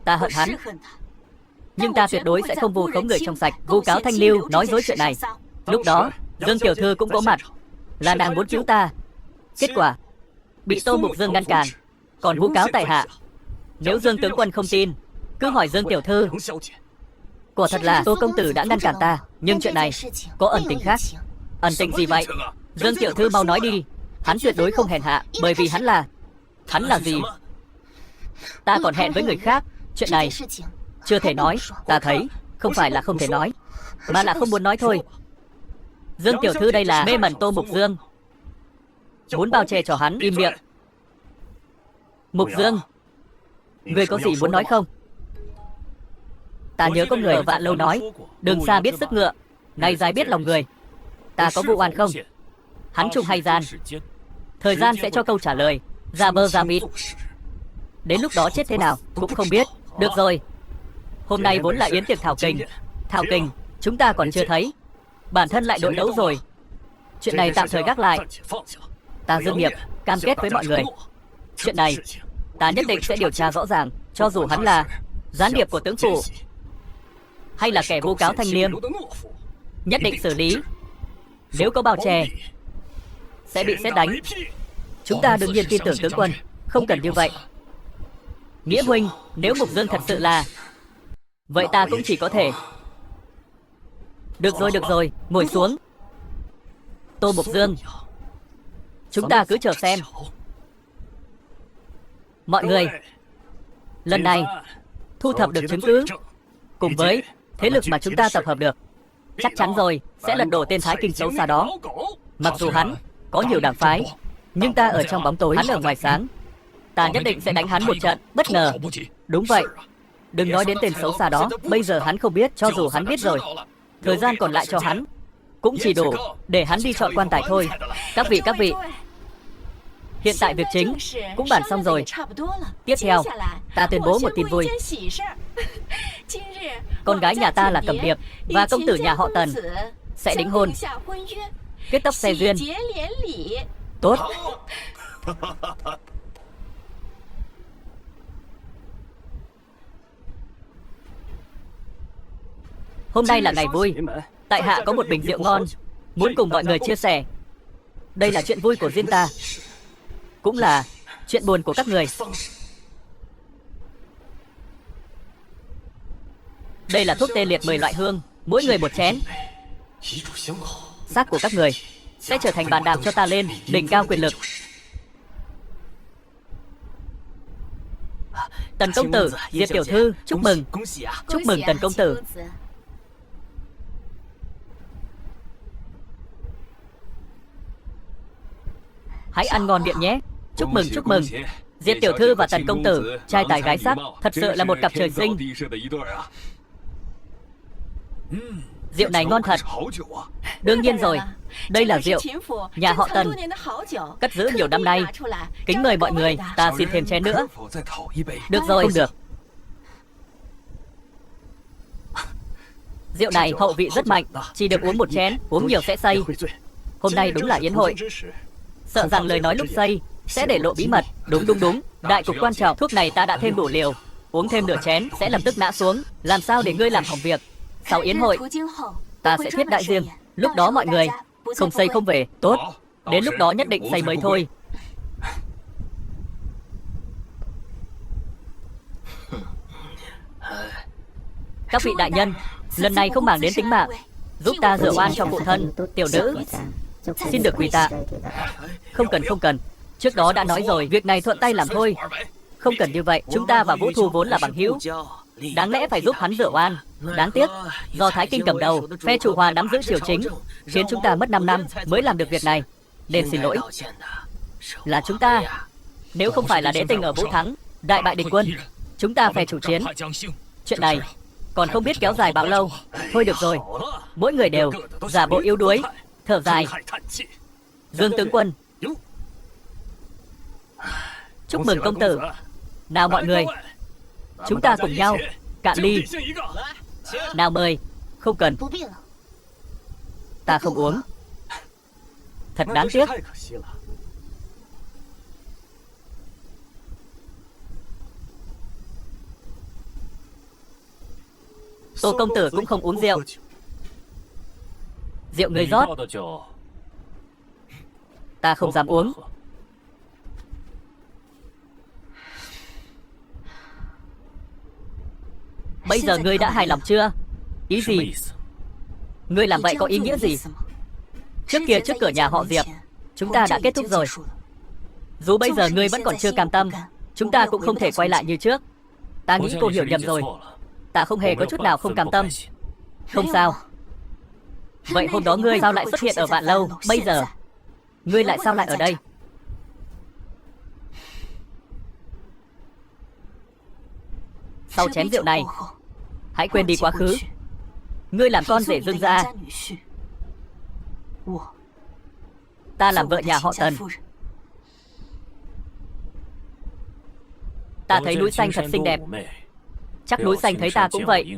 Ta hận hắn, nhưng ta tuyệt đối sẽ không vu khống người trong sạch, vu cáo thanh lưu, nói dối chuyện này. Lúc đó Dương tiểu thư cũng có mặt, là nàng muốn cứu ta. Kết quả bị Tô Mục Dương ngăn cản, còn vu cáo tại hạ. Nếu Dương tướng quân không tin, cứ hỏi Dương tiểu thư. Quả thật là Tô công tử đã ngăn cản ta, nhưng chuyện này có ẩn tình khác. Ẩn tình gì vậy? Dương tiểu thư mau nói đi. Hắn tuyệt đối không hèn hạ, bởi vì hắn là gì? Ta còn hẹn với người khác. Chuyện này chưa thể nói. Ta thấy không phải là không thể nói, mà là không muốn nói thôi. Dương tiểu thư đây là mê mẩn Tô Mục Dương, muốn bao che cho hắn. Im miệng. Mục Dương, ngươi có gì muốn nói không? Ta nhớ có người ở Vạn Lâu nói, đường xa biết sức ngựa, ngày dài biết lòng người. Ta có vụ oan không? Hắn trung hay gian? Thời gian sẽ cho câu trả lời. Giả vờ giả vịt, đến lúc đó chết thế nào cũng không biết. Được rồi, hôm nay vốn là yến tiệc thảo kình. Thảo kình chúng ta còn chưa thấy, bản thân lại đội đấu rồi. Chuyện này tạm thời gác lại. Ta Dương Nghiệp cam kết với mọi người, chuyện này ta nhất định sẽ điều tra rõ ràng. Cho dù hắn là gián điệp của tướng phủ hay là kẻ vu cáo Thanh Liêm, nhất định xử lý. Nếu có bao che sẽ bị sét đánh. Chúng ta đương nhiên tin tưởng tướng quân, không cần như vậy. Nghĩa huynh, nếu Mục Dương thật sự là, vậy ta cũng chỉ có thể. Được rồi, ngồi xuống. Tô Mục Dương, chúng ta cứ chờ xem. Mọi người, lần này thu thập được chứng cứ, cùng với thế lực mà chúng ta tập hợp được, chắc chắn rồi sẽ lật đổ tên Thái Kinh xấu xa đó. Mặc dù hắn có nhiều đảng phái, nhưng ta ở trong bóng tối, hắn ở ngoài sáng. Ta nhất định sẽ đánh hắn một trận bất ngờ. Đúng vậy. Đừng nói đến tên xấu xa đó. Bây giờ hắn không biết, cho dù hắn biết rồi, thời gian còn lại cho hắn cũng chỉ đủ để hắn đi chọn quan tài thôi. Các vị, hiện tại việc chính cũng bàn xong rồi. Tiếp theo, ta tuyên bố một tin vui. Con gái nhà ta là Cầm Điệp và công tử nhà họ Tần sẽ đính hôn, kết tóc xe duyên. Tốt. Hôm nay là ngày vui. Tại hạ có một bình rượu ngon muốn cùng mọi người chia sẻ. Đây là chuyện vui của riêng ta, cũng là chuyện buồn của các người. Đây là thuốc tê liệt 10 loại hương, mỗi người một chén. Xác của các người sẽ trở thành bàn đạp cho ta lên đỉnh cao quyền lực. Tần công tử, Diệp tiểu thư, chúc mừng. Chúc mừng Tần công tử. Hãy ăn ngon miệng nhé. Chúc mừng. Diệp tiểu thư và Tần công tử, trai tài gái sắc, thật sự là một cặp trời sinh. Rượu này ngon thật. Đương nhiên rồi, đây là rượu nhà họ Tần cất giữ nhiều năm nay. Kính mời mọi người, ta xin thêm chén nữa. Được rồi. Không được. Rượu này hậu vị rất mạnh, chỉ được uống một chén, uống nhiều sẽ say. Hôm nay đúng là yến hội. Sợ rằng lời nói lúc say sẽ để lộ bí mật. Đúng. Đại cục quan trọng. Thuốc này ta đã thêm đủ liều. Uống thêm nửa chén sẽ lập tức ngã xuống. Làm sao để ngươi làm hỏng việc. Sau yến hội, ta sẽ thiết đại riêng. Lúc đó mọi người không say không về. Tốt. Đến lúc đó nhất định say mới thôi. Các vị đại nhân, lần này không màng đến tính mạng, giúp ta rửa oan cho phụ thân. Tiểu nữ xin được quỳ tạ. Không cần. Trước đó đã nói rồi, việc này thuận tay làm thôi. Không cần như vậy. Chúng ta và Vũ Thu vốn là bằng hữu, đáng lẽ phải giúp hắn rửa oan. Đáng tiếc, do Thái Kinh cầm đầu, phe Chủ Hòa nắm giữ triều chính, khiến chúng ta mất 5 năm mới làm được việc này. Nên xin lỗi. Là chúng ta. Nếu không phải là Đế Tình ở Vũ Thắng đại bại địch quân, chúng ta phải chủ chiến. Chuyện này còn không biết kéo dài bao lâu. Thôi được rồi. Mỗi người đều giả bộ yếu đuối, thở dài. Dương tướng quân, chúc mừng công tử. Nào mọi người, chúng ta cùng nhau cạn ly. Nào mời. Không cần. Ta không uống. Thật đáng tiếc. Tô công tử cũng không uống rượu. Rượu người rót, ta không dám uống. Bây giờ ngươi đã hài lòng chưa? Ý gì? Ngươi làm vậy có ý nghĩa gì? Trước kia trước cửa nhà họ Diệp, chúng ta đã kết thúc rồi. Dù bây giờ ngươi vẫn còn chưa cam tâm, chúng ta cũng không thể quay lại như trước. Ta nghĩ cô hiểu nhầm rồi. Ta không hề có chút nào không cam tâm. Không sao. Vậy hôm đó ngươi sao lại xuất hiện ở Vạn Lâu? Bây giờ ngươi lại sao lại ở đây? Sau chén rượu này, hãy quên đi quá khứ. Ngươi làm con rể Dương gia, ta làm vợ nhà họ Tần. Ta thấy núi xanh thật xinh đẹp, chắc núi xanh thấy ta cũng vậy.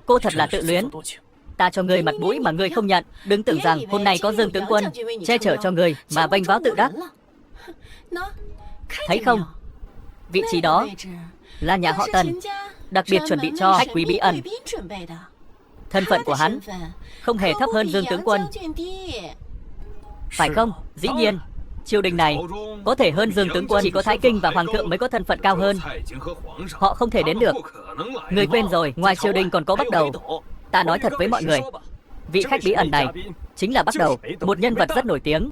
Cô thật là tự luyến. Ta cho ngươi mặt mũi mà ngươi không nhận. Đừng tưởng rằng hôm nay có Dương tướng quân che chở cho ngươi mà vênh váo tự đắc. Thấy không? Vị trí đó là nhà họ Tần đặc biệt chuẩn bị cho khách quý bí ẩn. Thân phận của hắn không hề thấp hơn Dương tướng quân, phải không? Dĩ nhiên, triều đình này có thể hơn Dương tướng quân, chỉ có Thái Kinh và Hoàng thượng mới có thân phận cao hơn. Họ không thể đến được. Người quên rồi, ngoài triều đình còn có Bắc Đầu. Ta nói thật với mọi người, vị khách bí ẩn này chính là Bắc Đầu, một nhân vật rất nổi tiếng.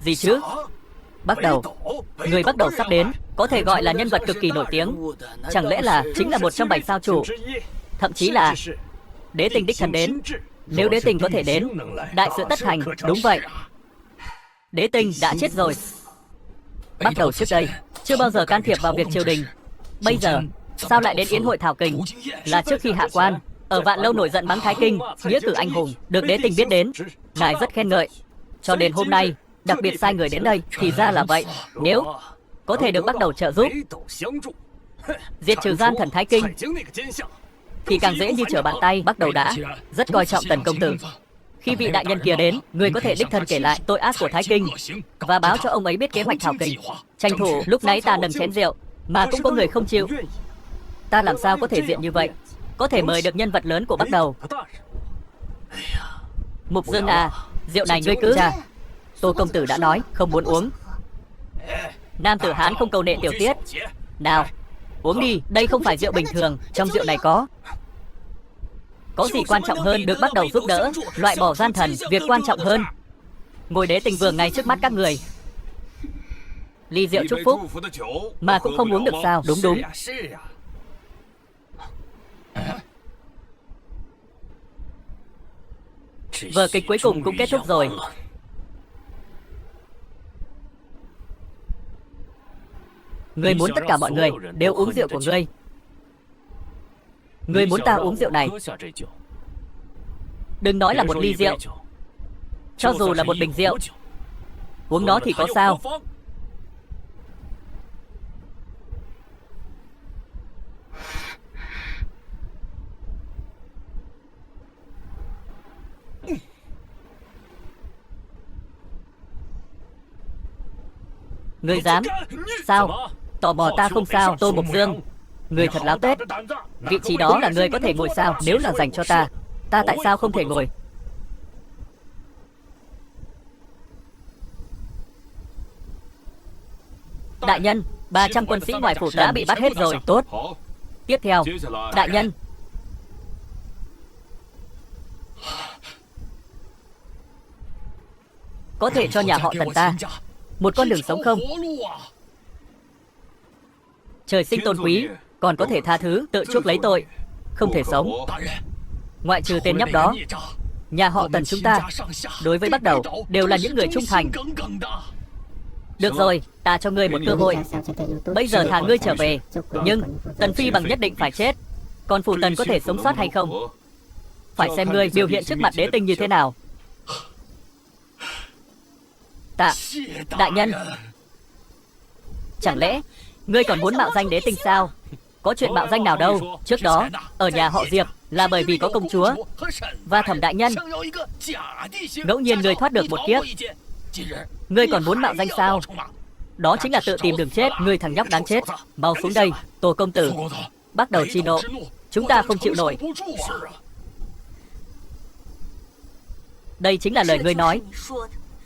Gì chứ? Bắc Đầu? Người Bắc Đầu sắp đến, có thể gọi là nhân vật cực kỳ nổi tiếng. Chẳng lẽ là chính là một trong 7 sao chủ, thậm chí là Đế Tình đích thân đến. Nếu Đế Tình có thể đến, đại sự tất thành. Đúng vậy, Đế Tình đã chết rồi. Bắc Đầu trước đây chưa bao giờ can thiệp vào việc triều đình. Bây giờ sao lại đến yến hội thảo kình? Là trước khi hạ quan ở Vạn Lâu nổi giận mắng Thái Kinh nghĩa cử anh hùng, được Đế Tình biết đến, ngài rất khen ngợi, cho nên hôm nay đặc biệt sai người đến đây. Thì ra là vậy. Nếu có thể được Bắc Đầu trợ giúp diệt trừ gian thần Thái Kinh thì càng dễ như trở bàn tay. Bắc Đầu đã rất coi trọng Tần công tử. Khi vị đại nhân kia đến, người có thể đích thân kể lại tội ác của Thái Kinh và báo cho ông ấy biết kế hoạch thảo kình. Tranh thủ lúc nãy ta nâng chén rượu mà cũng có người không chịu. Ta làm sao có thể diện như vậy? Có thể mời được nhân vật lớn của Bắc Đầu. Mục Dương à, rượu này ngươi cứ ra. Tô công tử đã nói không muốn uống. Nam tử Hán không câu nệ tiểu tiết. Nào, uống đi, đây không phải rượu bình thường. Trong rượu này có gì quan trọng hơn được Bắc Đầu giúp đỡ, loại bỏ gian thần. Việc quan trọng hơn ngồi Đế Tình Vương ngay trước mắt các người. Ly rượu chúc phúc mà cũng không uống được sao? Đúng. Vở kịch cuối cùng cũng kết thúc rồi. Ngươi muốn tất cả mọi người đều uống rượu của ngươi. Ngươi muốn ta uống rượu này. Đừng nói là một ly rượu, cho dù là một bình rượu, uống nó thì có sao? Ngươi dám? Sao? Tò mò ta không sao, Tô Mộc Dương. Ngươi thật láo tết. Vị trí đó là ngươi có thể ngồi sao? Nếu là dành cho ta tại sao không thể ngồi? Đại nhân, 300 quân sĩ ngoài phủ đã bị bắt hết rồi. Tốt. Tiếp theo, đại nhân. Có thể cho nhà họ Tần ta một con đường sống không? Trời sinh tôn quý, còn có thể tha thứ, tự chuốc lấy tội, không thể sống. Ngoại trừ tên nhóc đó, nhà họ Tần chúng ta đối với Bắc Đầu đều là những người trung thành. Được rồi, ta cho ngươi một cơ hội. Bây giờ thả ngươi trở về, nhưng Tần Phi Bằng nhất định phải chết. Còn phủ Tần có thể sống sót hay không, phải xem ngươi biểu hiện trước mặt đế tinh như thế nào. Đại nhân, chẳng lẽ ngươi còn muốn mạo danh đế tinh sao? Có chuyện mạo danh nào đâu. Trước đó ở nhà họ Diệp là bởi vì có công chúa và Thẩm đại nhân. Ngẫu nhiên ngươi thoát được một kiếp, ngươi còn muốn mạo danh sao? Đó chính là tự tìm đường chết. Ngươi thằng nhóc đáng chết, mau xuống đây. Tô công tử, bắt đầu chi nộ, chúng ta không chịu nổi. Đây chính là lời ngươi nói,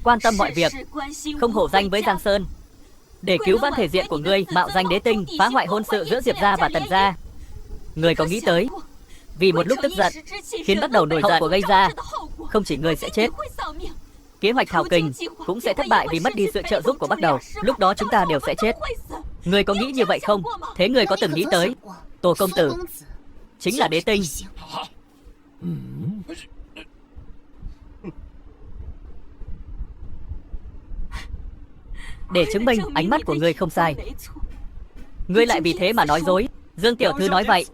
quan tâm mọi việc, không hổ danh với Giang Sơn. Để cứu vãn thể diện của ngươi, mạo danh đế tinh, phá hoại hôn sự giữa Diệp gia và Tần gia. Ngươi có nghĩ tới, vì một lúc tức giận khiến Bắc Đầu nổi giận của gây ra, không chỉ ngươi sẽ chết, kế hoạch Thảo Kình cũng sẽ thất bại vì mất đi sự trợ giúp của Bắc Đầu. Lúc đó chúng ta đều sẽ chết. Ngươi có nghĩ như vậy không? Thế ngươi có từng nghĩ tới Tô công tử chính là đế tinh? Để chứng minh ánh mắt của ngươi không sai, ngươi lại vì thế mà nói dối. Dương tiểu thư nói vậy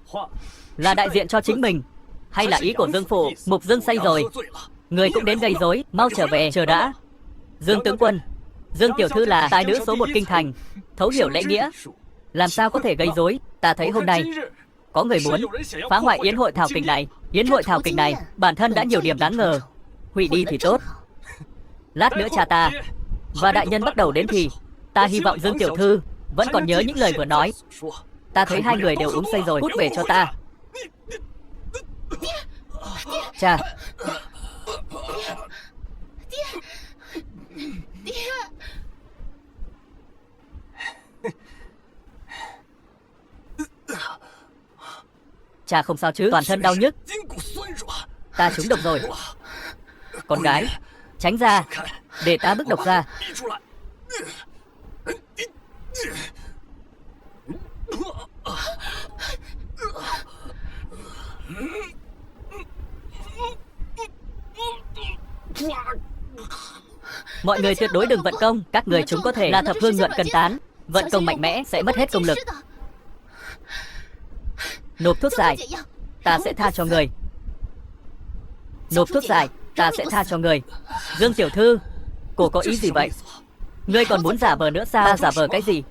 là đại diện cho chính mình hay là ý của Dương phủ? Mục Dương say rồi, ngươi cũng đến gây rối. Mau trở về. Chờ đã, Dương tướng quân, Dương tiểu thư là tài nữ số 1 kinh thành, thấu hiểu lễ nghĩa, làm sao có thể gây rối? Ta thấy hôm nay có người muốn phá hoại yến hội Thảo Kình này. Yến hội Thảo Kình này bản thân đã nhiều điểm đáng ngờ, hủy đi thì tốt. Lát nữa cha ta và đại nhân Bắt Đầu đến thì ta hy vọng Dương tiểu thư vẫn còn nhớ những lời vừa nói. Ta thấy hai người đều uống say rồi, cút về cho ta. Cha. Cha không sao chứ? Toàn thân đau nhức. Ta trúng độc rồi. Con gái, tránh ra, để ta bức độc ra. Mọi người tuyệt đối đừng vận công. Các người chúng có thể là thập hương nhuận cần tán, vận công mạnh mẽ sẽ mất hết công lực. Nộp thuốc giải, ta sẽ tha cho người. Nộp thuốc giải, ta sẽ tha cho người. Dương tiểu thư, cô có ý gì vậy? Ngươi còn muốn giả vờ nữa sao? Ta giả vờ cái gì?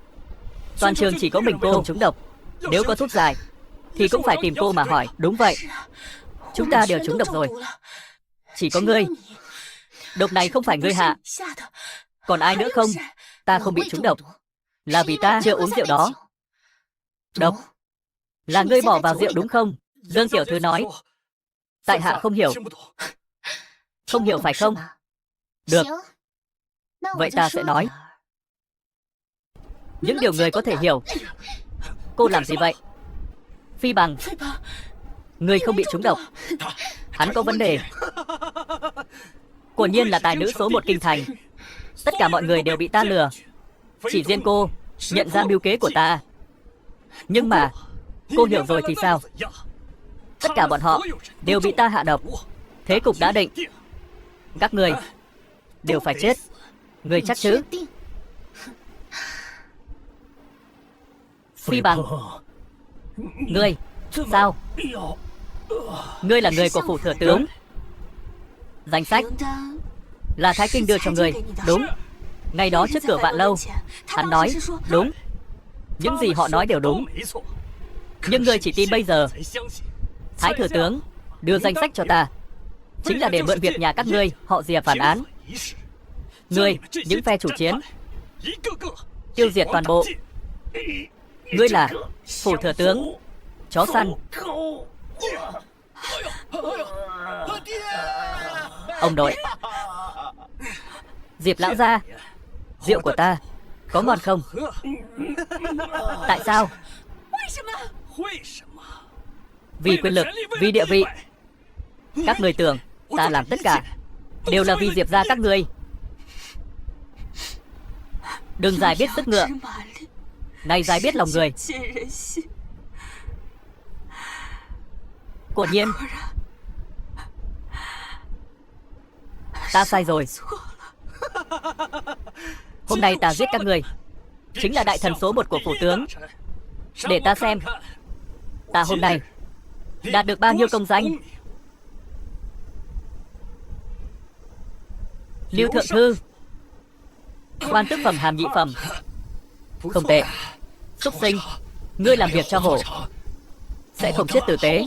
Toàn trường chỉ có mình cô không trúng độc. Nếu có thuốc giải thì cũng phải tìm cô mà hỏi. Đúng vậy, chúng ta đều trúng độc rồi. Chỉ có ngươi, độc này không phải ngươi hạ. Còn ai nữa không? Ta không bị trúng độc là vì ta chưa uống rượu đó. Độc là ngươi bỏ vào rượu đúng không? Dương tiểu thư nói. Tại hạ không hiểu. Không hiểu phải không? Được, vậy ta sẽ nói những điều người có thể hiểu. Cô làm gì vậy? Phi Bằng, người không bị trúng độc. Hắn có vấn đề. Quả nhiên là tài nữ số 1 kinh thành. Tất cả mọi người đều bị ta lừa, chỉ riêng cô nhận ra mưu kế của ta. Nhưng mà cô hiểu rồi thì sao? Tất cả bọn họ đều bị ta hạ độc. Thế cục đã định, các người đều phải chết. Người chắc chứ? Phi Bằng, ngươi sao? Ngươi là người của phủ thừa tướng. Danh sách là Thái Kinh đưa cho ngươi. Đúng, ngày đó trước cửa Vạn Lâu. Hắn nói đúng, những gì họ nói đều đúng. Nhưng ngươi chỉ tin bây giờ. Thái thừa tướng đưa danh sách cho ta chính là để mượn việc nhà các ngươi họ Diệp phản án. Ngươi, những phe chủ chiến, tiêu diệt toàn bộ. Ngươi là phủ thừa tướng, chó săn. Ông nội. Diệp lão gia, rượu của ta có ngon không? Tại sao? Vì quyền lực, vì địa vị. Các người tưởng ta làm tất cả đều là vì Diệp gia các ngươi. Đừng dài biết sức ngựa, này dài biết lòng người. Quả nhiên ta sai rồi. Hôm nay ta giết các người chính là đại thần số 1 của phủ tướng. Để ta xem ta hôm nay đạt được bao nhiêu công danh. Lưu thượng thư, quan tước phẩm hàm nhị phẩm. Không tệ. Súc sinh, ngươi làm việc cho hổ sẽ không chết tử tế.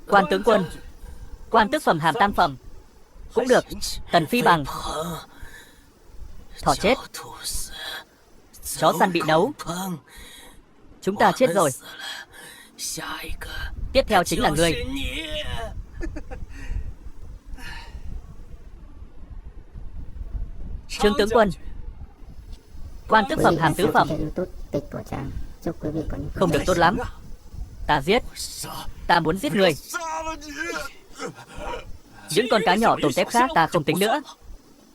Quan tướng quân, quan tước phẩm hàm tam phẩm cũng được. Tần phi bằng, thỏ chết, chó săn bị nấu. Chúng ta chết rồi. Tiếp theo chính là ngươi. Trương tướng quân, quan tước phẩm hàm tứ phẩm. Không được tốt lắm. Ta giết. Ta muốn giết người. Những con cá nhỏ tôm tép khác ta không tính nữa.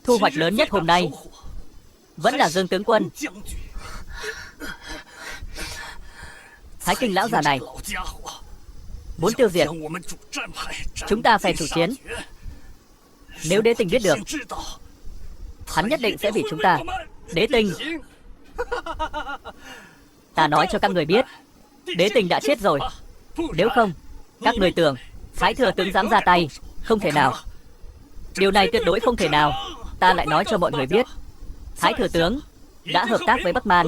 Thu hoạch lớn nhất hôm nay vẫn là Dương tướng quân. Thái Kinh lão già này muốn tiêu diệt chúng ta phe chủ chiến. Nếu Đế Tình biết được, hắn nhất định sẽ vì chúng ta. Đế Tình, ta nói cho các người biết, Đế Tình đã chết rồi. Nếu không, các người tưởng Thái thừa tướng dám ra tay. Không thể nào. Điều này tuyệt đối không thể nào. Ta lại nói cho mọi người biết, Thái thừa tướng đã hợp tác với Bắc Man.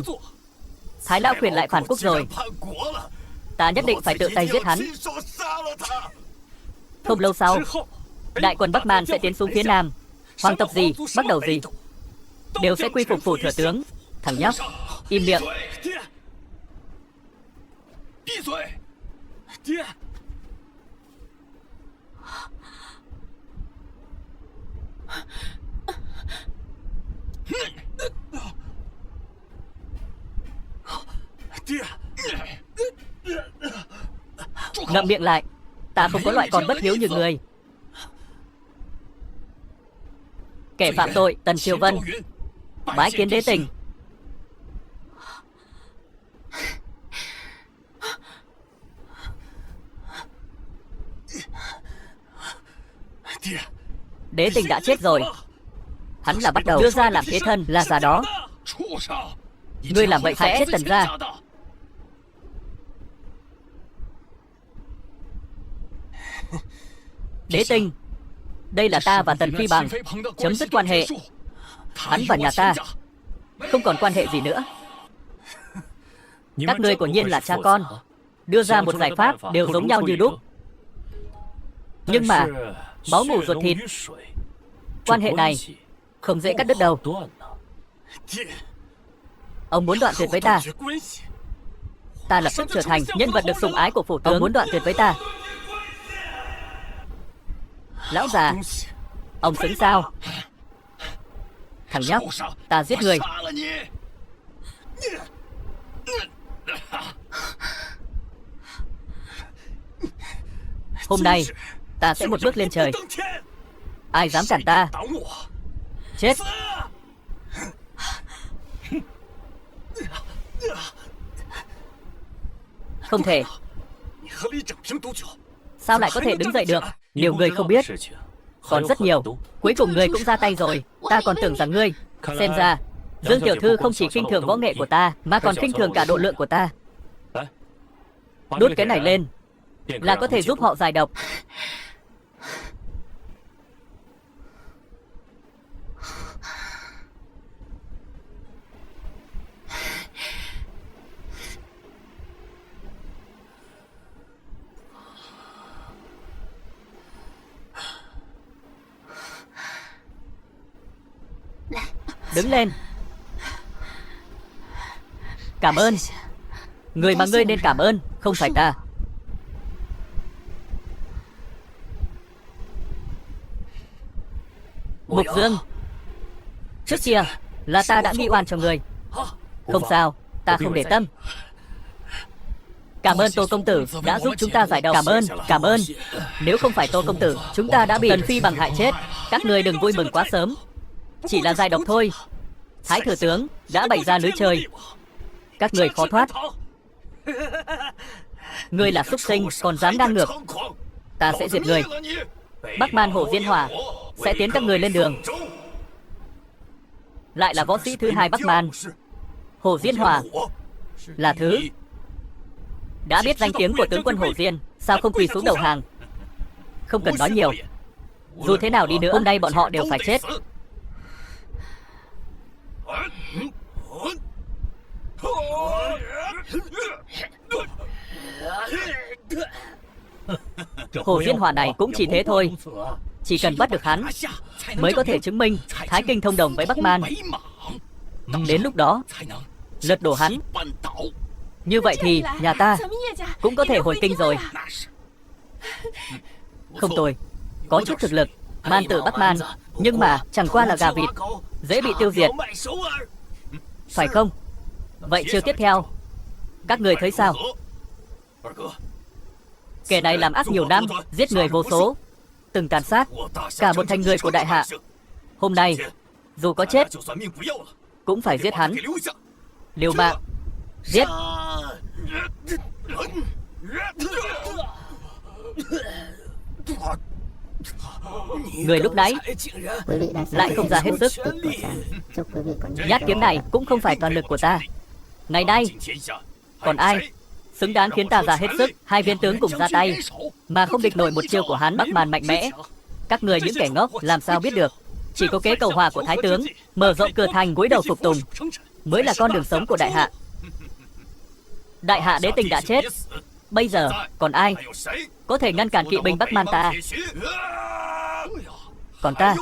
Thái lão quyền lại phản quốc rồi. Ta nhất định phải tự tay giết hắn. Không lâu sau, đại quân Bắc Man sẽ tiến xuống phía nam. Hoàng tộc gì, bắt đầu gì đều sẽ quy phục phủ thừa tướng. Thằng nhóc, im miệng. Ngậm miệng lại. Ta không có loại con bất hiếu như người. Kẻ phạm tội Tần Triều Vân bái kiến Đế Tình. Đế Tình đã chết rồi. Hắn là bắt đầu đưa ra làm thế thân là giả đó. Ngươi làm vậy hại chết Tần gia. Đế Tình, đây là ta và Tần Phi Bằng chấm dứt quan hệ. Hắn và nhà ta không còn quan hệ gì nữa. Các ngươi quả nhiên là cha con, đưa ra một giải pháp đều giống nhau như đúc. Nhưng mà máu mủ ruột thịt, quan hệ này không dễ cắt đứt đâu. Ông muốn đoạn tuyệt với ta, ta lập tức trở thành nhân vật được sủng ái của phủ tướng. Ông muốn đoạn tuyệt với ta. Lão già, ông xứng sao? Thằng nhóc, ta giết người. Hôm nay ta sẽ một bước lên trời. Ai dám cản ta, chết. Không thể. Sao lại có thể đứng dậy được? Nhiều người không biết, còn rất nhiều. Cuối cùng ngươi cũng ra tay rồi. Ta còn tưởng rằng ngươi, xem ra Dương tiểu thư không chỉ khinh thường võ nghệ của ta, mà còn khinh thường cả độ lượng của ta. Đốt cái này lên là có thể giúp họ giải độc. đứng lên. Cảm ơn. Người mà ngươi nên cảm ơn không phải ta. Mục Dương, trước kia là ta đã nghi oan cho người. Không sao, ta không để tâm. Cảm ơn Tô công tử đã giúp chúng ta giải độc. Cảm ơn. Nếu không phải Tô công tử, chúng ta đã bị Tần Phi bằng hại chết. Các ngươi đừng vui mừng quá sớm. Chỉ là giải độc thôi. Thái thừa tướng đã bày ra lưới trời. Các người khó thoát. Ngươi là súc sinh còn dám ngang ngược. Ta sẽ diệt người. Bắc Man Hổ Diên Hỏa sẽ tiến các người lên đường. Lại là võ sĩ thứ hai Bắc Man. Hổ Diên Hỏa là thứ. Đã biết danh tiếng của tướng quân Hổ Diên, sao không quỳ xuống đầu hàng? Không cần nói nhiều. Dù thế nào đi nữa, hôm nay bọn họ đều phải chết. Hổ Diên Hỏa này cũng chỉ thế thôi. Chỉ cần bắt được hắn mới có thể chứng minh Thái Kinh thông đồng với Bắc Man. Đến lúc đó lật đổ hắn. Như vậy thì nhà ta cũng có thể hồi kinh rồi. Không tồi, có chút thực lực. Man tử Bắc Man, nhưng mà chẳng qua là gà vịt, dễ bị tiêu diệt. Phải không? Vậy chiêu tiếp theo các người thấy sao? Kẻ này làm ác nhiều năm, giết người vô số, từng tàn sát cả một thành người của đại hạ. Hôm nay dù có chết cũng phải giết hắn. Liều mạng giết. Người lúc nãy lại không ra hết sức. Nhát kiếm này cũng không phải toàn lực của ta. Ngày nay còn ai xứng đáng khiến ta ra hết sức? Hai viên tướng cùng ra tay mà không địch nổi một chiêu của hắn. Bắc Man mạnh mẽ, các người những kẻ ngốc làm sao biết được. Chỉ có kế cầu hòa của thái tướng, mở rộng cửa thành, cúi đầu phục tùng mới là con đường sống của đại hạ. Đại hạ đế tinh đã chết, bây giờ còn ai có thể ngăn cản kỵ binh Bắc Man ta? Còn ta,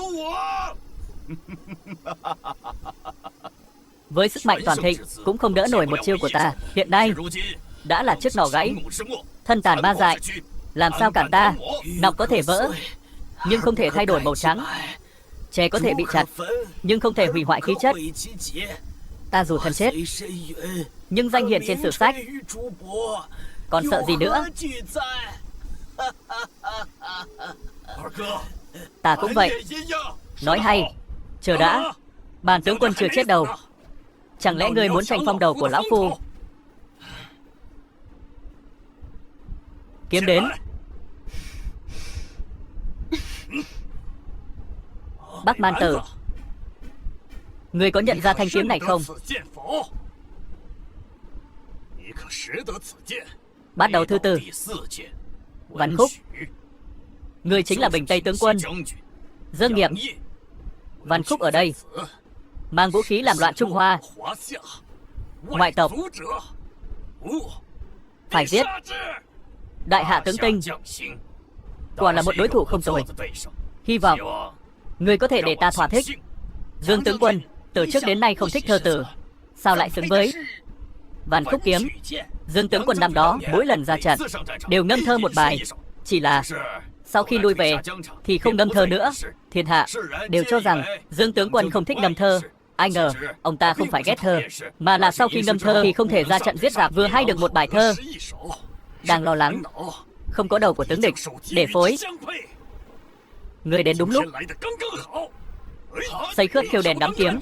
với sức mạnh toàn thịnh cũng không đỡ nổi một chiêu của ta. Hiện nay đã là chiếc nỏ gãy, thân tàn ma dại, làm sao cản ta? Nọc có thể vỡ nhưng không thể thay đổi màu trắng, tre có thể bị chặt nhưng không thể hủy hoại khí chất. Ta dù thân chết nhưng danh hiển trên sử sách, còn sợ gì nữa? Ta cũng vậy. Nói hay. Chờ đã, bản tướng quân chưa chết đầu. Chẳng lẽ ngươi muốn tranh phong đầu của lão phu? Kiếm đến. Bắc Man tử, ngươi có nhận ra thanh kiếm này không? Bắt đầu thứ tư. Văn Khúc, ngươi chính là Bình Tây tướng quân Dương Nghiệp. Văn Khúc ở đây mang vũ khí làm loạn Trung Hoa. Ngoại tộc phải giết. Đại hạ tướng tinh quả là một đối thủ không tồi. Hy vọng ngươi có thể để ta thỏa thích. Dương tướng quân từ trước đến nay không thích thơ tử, sao lại xứng với Văn Khúc kiếm? Dương tướng quân năm đó mỗi lần ra trận đều ngâm thơ một bài, chỉ là sau khi lui về thì không ngâm thơ nữa. Thiên hạ đều cho rằng Dương tướng quân không thích ngâm thơ. Ai ngờ ông ta không phải ghét thơ, mà là sau khi ngâm thơ thì không thể ra trận giết giặc. Vừa hay được một bài thơ. Đang lo lắng không có đầu của tướng địch để phối, người đến đúng lúc. Xây Khướt khiêu đèn đắm kiếm,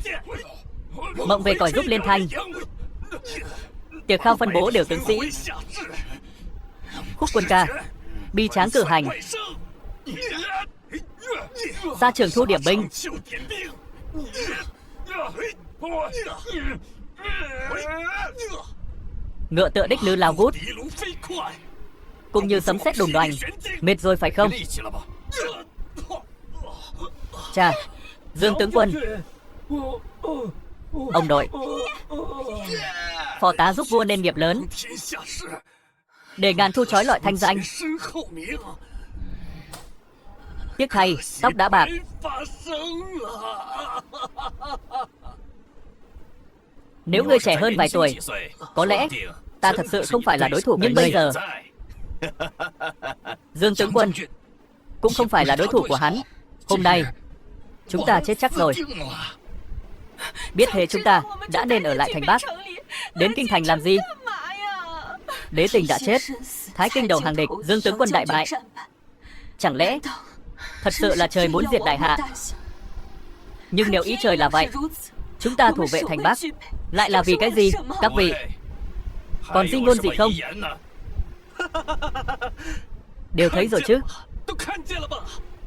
mộng về còi giúp liên thanh. Tiệc khao phân bố đều tướng sĩ. Khúc quân ca, bi tráng cử hành. Ra trường thu điểm binh. Ngựa tựa đích lư lao vút, cũng như sấm sét đùng đoành. Mệt rồi phải không? Chà, Dương tướng quân. Ông nội, phò tá giúp vua nên nghiệp lớn, để ngàn thu trói lọi thanh danh. Tiếc thay tóc đã bạc. Nếu ngươi trẻ hơn vài tuổi, có lẽ ta thật sự không phải là đối thủ. Nhưng bây giờ, Dương tướng quân cũng không phải là đối thủ của hắn. Hôm nay, chúng ta chết chắc rồi. Biết thế chúng ta đã nên ở lại thành Bắc. Đến kinh thành làm gì? Đế Tình đã chết, Thái Kinh đầu hàng địch, Dương tướng quân đại bại. Chẳng lẽ thật sự là trời muốn diệt đại hạ? Nhưng nếu ý trời là vậy, chúng ta thủ vệ thành Bắc lại là vì cái gì? Các vị còn di ngôn gì không? Đều thấy rồi chứ?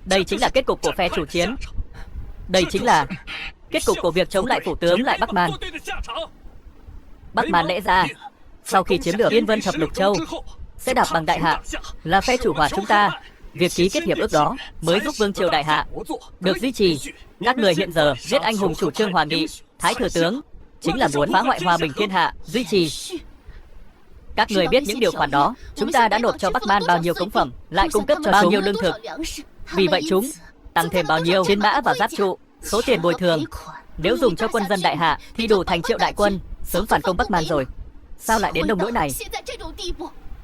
Đây chính là kết cục của phe chủ chiến. Đây chính là kết cục của việc chống lại phủ tướng lại Bắc Man. Bắc Man lẽ ra sau khi chiếm được Yên Vân thập lục châu sẽ đạp bằng đại hạ, là phe chủ hòa chúng ta. Việc ký kết hiệp ước đó mới giúp vương triều đại hạ được duy trì. Các người hiện giờ giết anh hùng chủ trương hòa nghị, Thái thừa tướng chính là muốn phá hoại hòa bình thiên hạ, duy trì. Các người biết những điều khoản đó, chúng ta đã nộp cho Bắc Man bao nhiêu cống phẩm, lại cung cấp cho bao nhiêu lương thực. Vì vậy chúng tăng thêm bao nhiêu chiến mã và giáp trụ. Số tiền bồi thường nếu dùng cho quân dân đại hạ thì đủ thành triệu đại quân sớm phản công Bắc Man rồi. Sao lại đến nông nỗi này?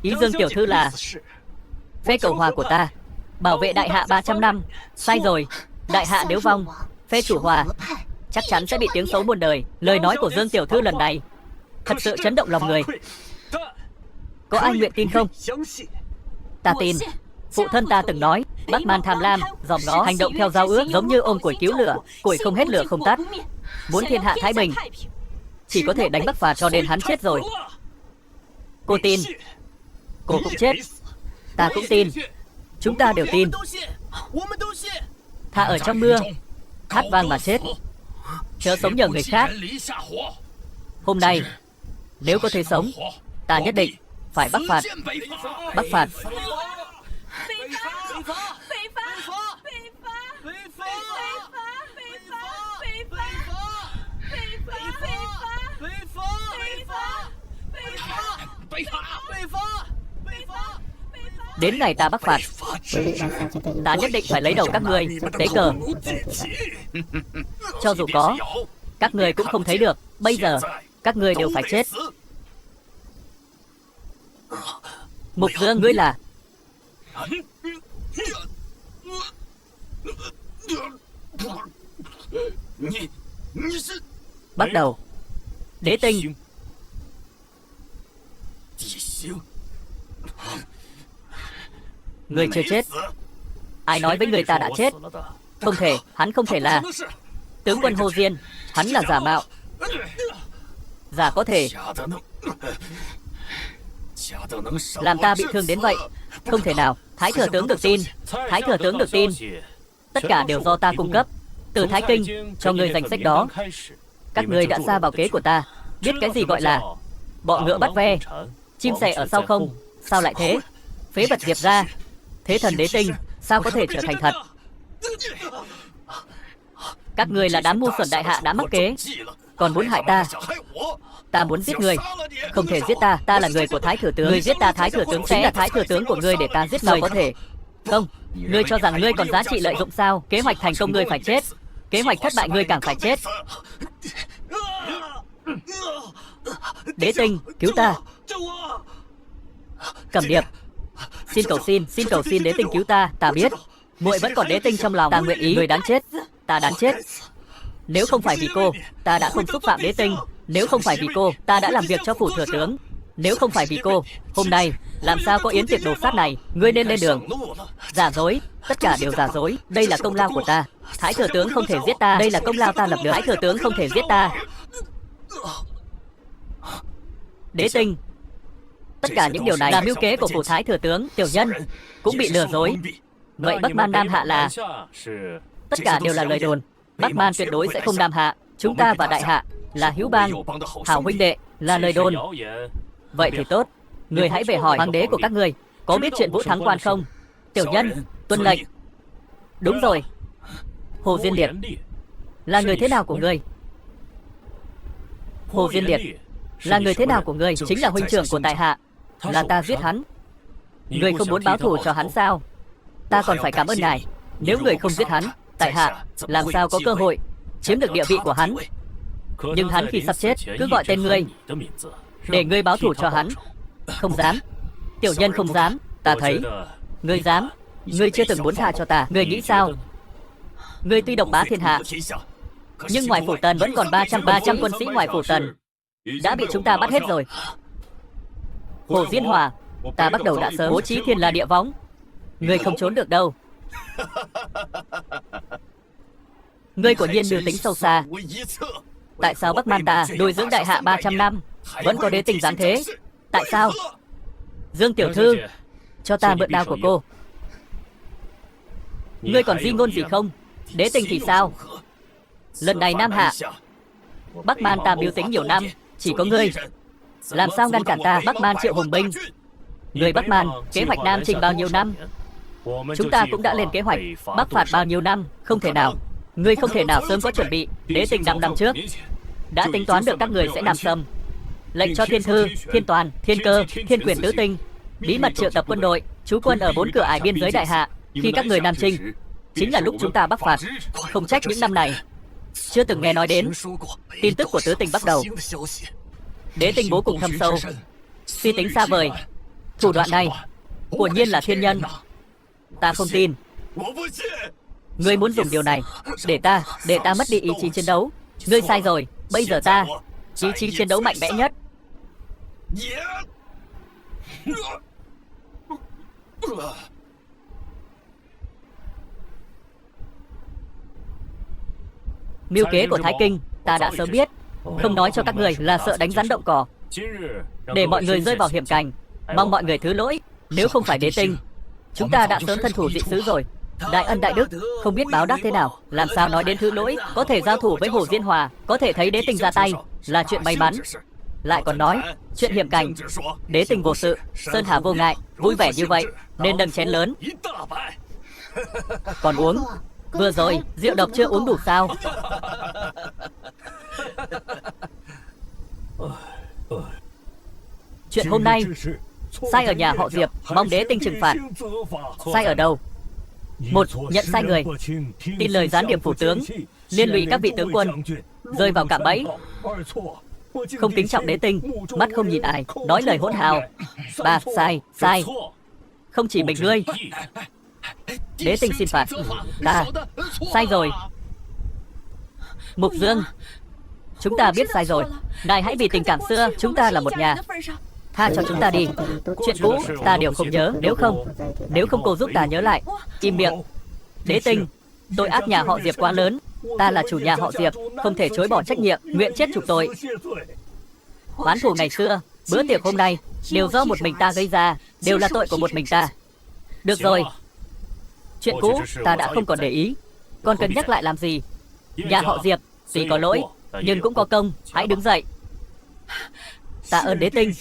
Ý Dương tiểu thư là phe cầu hòa của ta bảo vệ đại hạ 300 năm. Sai rồi. Đại hạ nếu vong, phe chủ hòa chắc chắn sẽ bị tiếng xấu muôn đời. Lời nói của Dương tiểu thư lần này thật sự chấn động lòng người. Có ai nguyện tin không? Ta tin. Phụ thân ta từng nói Bắc Man tham lam, dòm ngó, hành động theo giao ước, giống như ôm củi cứu lửa, củi không hết lửa không tắt. Muốn thiên hạ thái bình chỉ có thể đánh Bắc phạt, cho nên hắn chết rồi. Cô tin, cô cũng chết. Ta cũng tin. Chúng ta đều tin. Thà ở trong mưa hát vang mà chết, chớ sống nhờ người khác. Hôm nay nếu có thể sống, ta nhất định phải bắc phạt. Bắc phạt. Đến ngày ta bắc phạt, ta nhất định phải lấy đầu các ngươi tế cờ. Cho dù có, các ngươi cũng không thấy được. Bây giờ các ngươi đều phải chết. Mục Dương, ngươi là bắt đầu. Đế Tinh, người chưa chết. Ai nói với người ta đã chết? Không thể, hắn không thể là tướng quân Hồ Diên. Hắn là giả mạo. Giả có thể làm ta bị thương đến vậy. Không thể nào. Thái thừa tướng được tin. Thái thừa tướng được tin. Tất cả đều do ta cung cấp. Từ Thái Kinh cho người danh sách đó. Các ngươi đã ra vào kế của ta. Biết cái gì gọi là bọ ngựa bắt ve, chim sẻ ở sau không? Sao lại thế? Phế vật diệt ra. Thế thần Đế Tinh sao có thể trở thành thật? Các ngươi là đám ngu xuẩn đại hạ đã mắc kế, còn muốn hại ta. Ta muốn giết ngươi. Không thể giết ta. Ta là người của Thái thừa tướng. Ngươi giết ta, Thái thừa tướng chính là Thái thừa tướng của ngươi để ta giết ngươi. Có thể không? Ngươi cho rằng ngươi còn giá trị lợi dụng sao? Kế hoạch thành công ngươi phải chết. Kế hoạch thất bại ngươi càng phải chết. Đế Tinh, cứu ta. Cẩm Điệp, xin cầu xin Đế Tinh cứu ta. Ta biết muội vẫn còn Đế Tinh trong lòng. Ta nguyện ý. Người đáng chết. Ta đáng chết. Nếu không phải vì cô, ta đã không xúc phạm Đế Tinh. Nếu không phải vì cô, ta đã làm việc cho phủ thừa tướng. Nếu không phải vì cô, hôm nay làm sao có yến tiệc đồ sát này? Ngươi nên lên đường. Giả dối, tất cả đều giả dối. Đây là công lao của ta. Thái thừa tướng không thể giết ta. Đây là công lao ta lập được. Thái thừa tướng không thể giết ta. Đế Tinh, tất cả những điều này là mưu kế của phủ Thái thừa tướng. Tiểu nhân cũng bị lừa dối. Vậy Bắc Man Nam Hạ là? Tất cả đều là lời đồn. Bắc Man tuyệt đối sẽ không Nam Hạ. Chúng ta và Đại Hạ là hữu bang, hảo huynh đệ, là lời đồn. Vậy thì tốt. Người hãy về hỏi hoàng đế của các ngươi có biết chuyện Vũ Thắng Quan không? Tiểu nhân tuân lệnh. Đúng rồi. Hồ Diên Liệt là người thế nào của ngươi? Hồ Diên Liệt là người thế nào của ngươi? Chính là huynh trưởng của Đại Hạ. Là ta giết hắn. Ngươi không muốn báo thù cho hắn sao? Ta còn phải cảm ơn ngài. Nếu người không giết hắn, Đại Hạ làm sao có cơ hội chiếm được địa vị của hắn? Nhưng hắn khi sắp chết cứ gọi tên ngươi, để ngươi báo thù cho hắn. Không dám, tiểu nhân không dám. Ta thấy ngươi dám. Ngươi chưa từng muốn tha cho ta. Ngươi nghĩ sao? Ngươi tuy độc bá thiên hạ, nhưng ngoài Phủ Tần vẫn còn 300 quân sĩ ngoài Phủ Tần đã bị chúng ta bắt hết rồi. Hồ Diên Hòa, ta bắt đầu đã sớm bố trí thiên la địa võng. Ngươi không trốn được đâu. Ngươi quả nhiên mưu tính sâu xa. Tại sao Bắc Man ta nuôi dưỡng đại hạ 300 năm vẫn có đế tình giáng thế? Tại sao? Dương tiểu thư, cho ta mượn đao của cô. Ngươi còn di ngôn gì không? Đế tình thì sao? Lần này Nam Hạ, Bắc Man ta mưu tính nhiều năm, chỉ có ngươi. Làm sao ngăn cản ta? Bắc Man triệu hùng binh. Người Bắc Man kế hoạch Nam Trinh bao nhiêu năm? Chúng ta cũng đã lên kế hoạch Bắc phạt bao nhiêu năm? Không thể nào. Ngươi không thể nào sớm có chuẩn bị. Đế tình 5 năm trước đã tính toán được các người sẽ Nam xâm. Lệnh cho Thiên Thư, Thiên Toàn, Thiên Cơ, Thiên Quyền tứ tinh bí mật triệu tập quân đội trú quân ở 4 cửa ải biên giới đại hạ. Khi các người Nam Trinh chính là lúc chúng ta Bắc phạt. Không trách những năm này chưa từng nghe nói đến tin tức của tứ tình bắt đầu. Đế tình bố cục thâm sâu, suy tính xa vời. Thủ đoạn này quả nhiên là thiên nhân. Ta không tin. Ngươi muốn dùng điều này để ta mất đi ý chí chiến đấu. Ngươi sai rồi. Bây giờ ta ý chí chiến đấu mạnh mẽ nhất. Mưu kế của Thái Kinh ta đã sớm biết. Không nói cho các người là sợ đánh rắn động cỏ, để mọi người rơi vào hiểm cảnh. Mong mọi người thứ lỗi. Nếu không phải đế tinh, chúng ta đã sớm thân thủ dị sứ rồi. Đại ân đại đức, không biết báo đáp thế nào. Làm sao nói đến thứ lỗi? Có thể giao thủ với Hồ Diên Hòa, có thể thấy đế tình ra tay là chuyện may mắn. Lại còn nói chuyện hiểm cảnh. Đế tình vô sự, Sơn Hà vô ngại. Vui vẻ như vậy nên nâng chén lớn. Còn uống. Vừa rồi rượu độc chưa uống đủ sao? Chuyện hôm nay sai ở nhà họ Diệp, mong đế tinh trừng phạt. Sai ở đâu? Một, nhận sai người, tin lời gián điệp phủ tướng, liên lụy các vị tướng quân, rơi vào cạm bẫy. Không kính trọng đế tinh, mắt không nhìn ai, nói lời hỗn hào. Ba, sai. Không chỉ mình ngươi. Đế tinh xin phạt. Ta sai rồi. Mục Dương, chúng ta biết sai rồi. Ngài hãy vì tình cảm xưa, chúng ta là một nhà, tha cho chúng ta đi. Chuyện cũ ta đều không nhớ. Nếu không cô giúp ta nhớ lại. Im miệng. Đế tinh, tội ác nhà họ Diệp quá lớn. Ta là chủ nhà họ Diệp, không thể chối bỏ trách nhiệm, nguyện chết chuộc tội. Oán thù ngày xưa, bữa tiệc hôm nay đều do một mình ta gây ra, đều là tội của một mình ta. Được rồi, chuyện cũ ta đã không còn để ý, còn cần nhắc lại làm gì? Nhà họ Diệp tuy có lỗi nhưng cũng có công. Hãy đứng dậy. Tạ ơn đế tinh.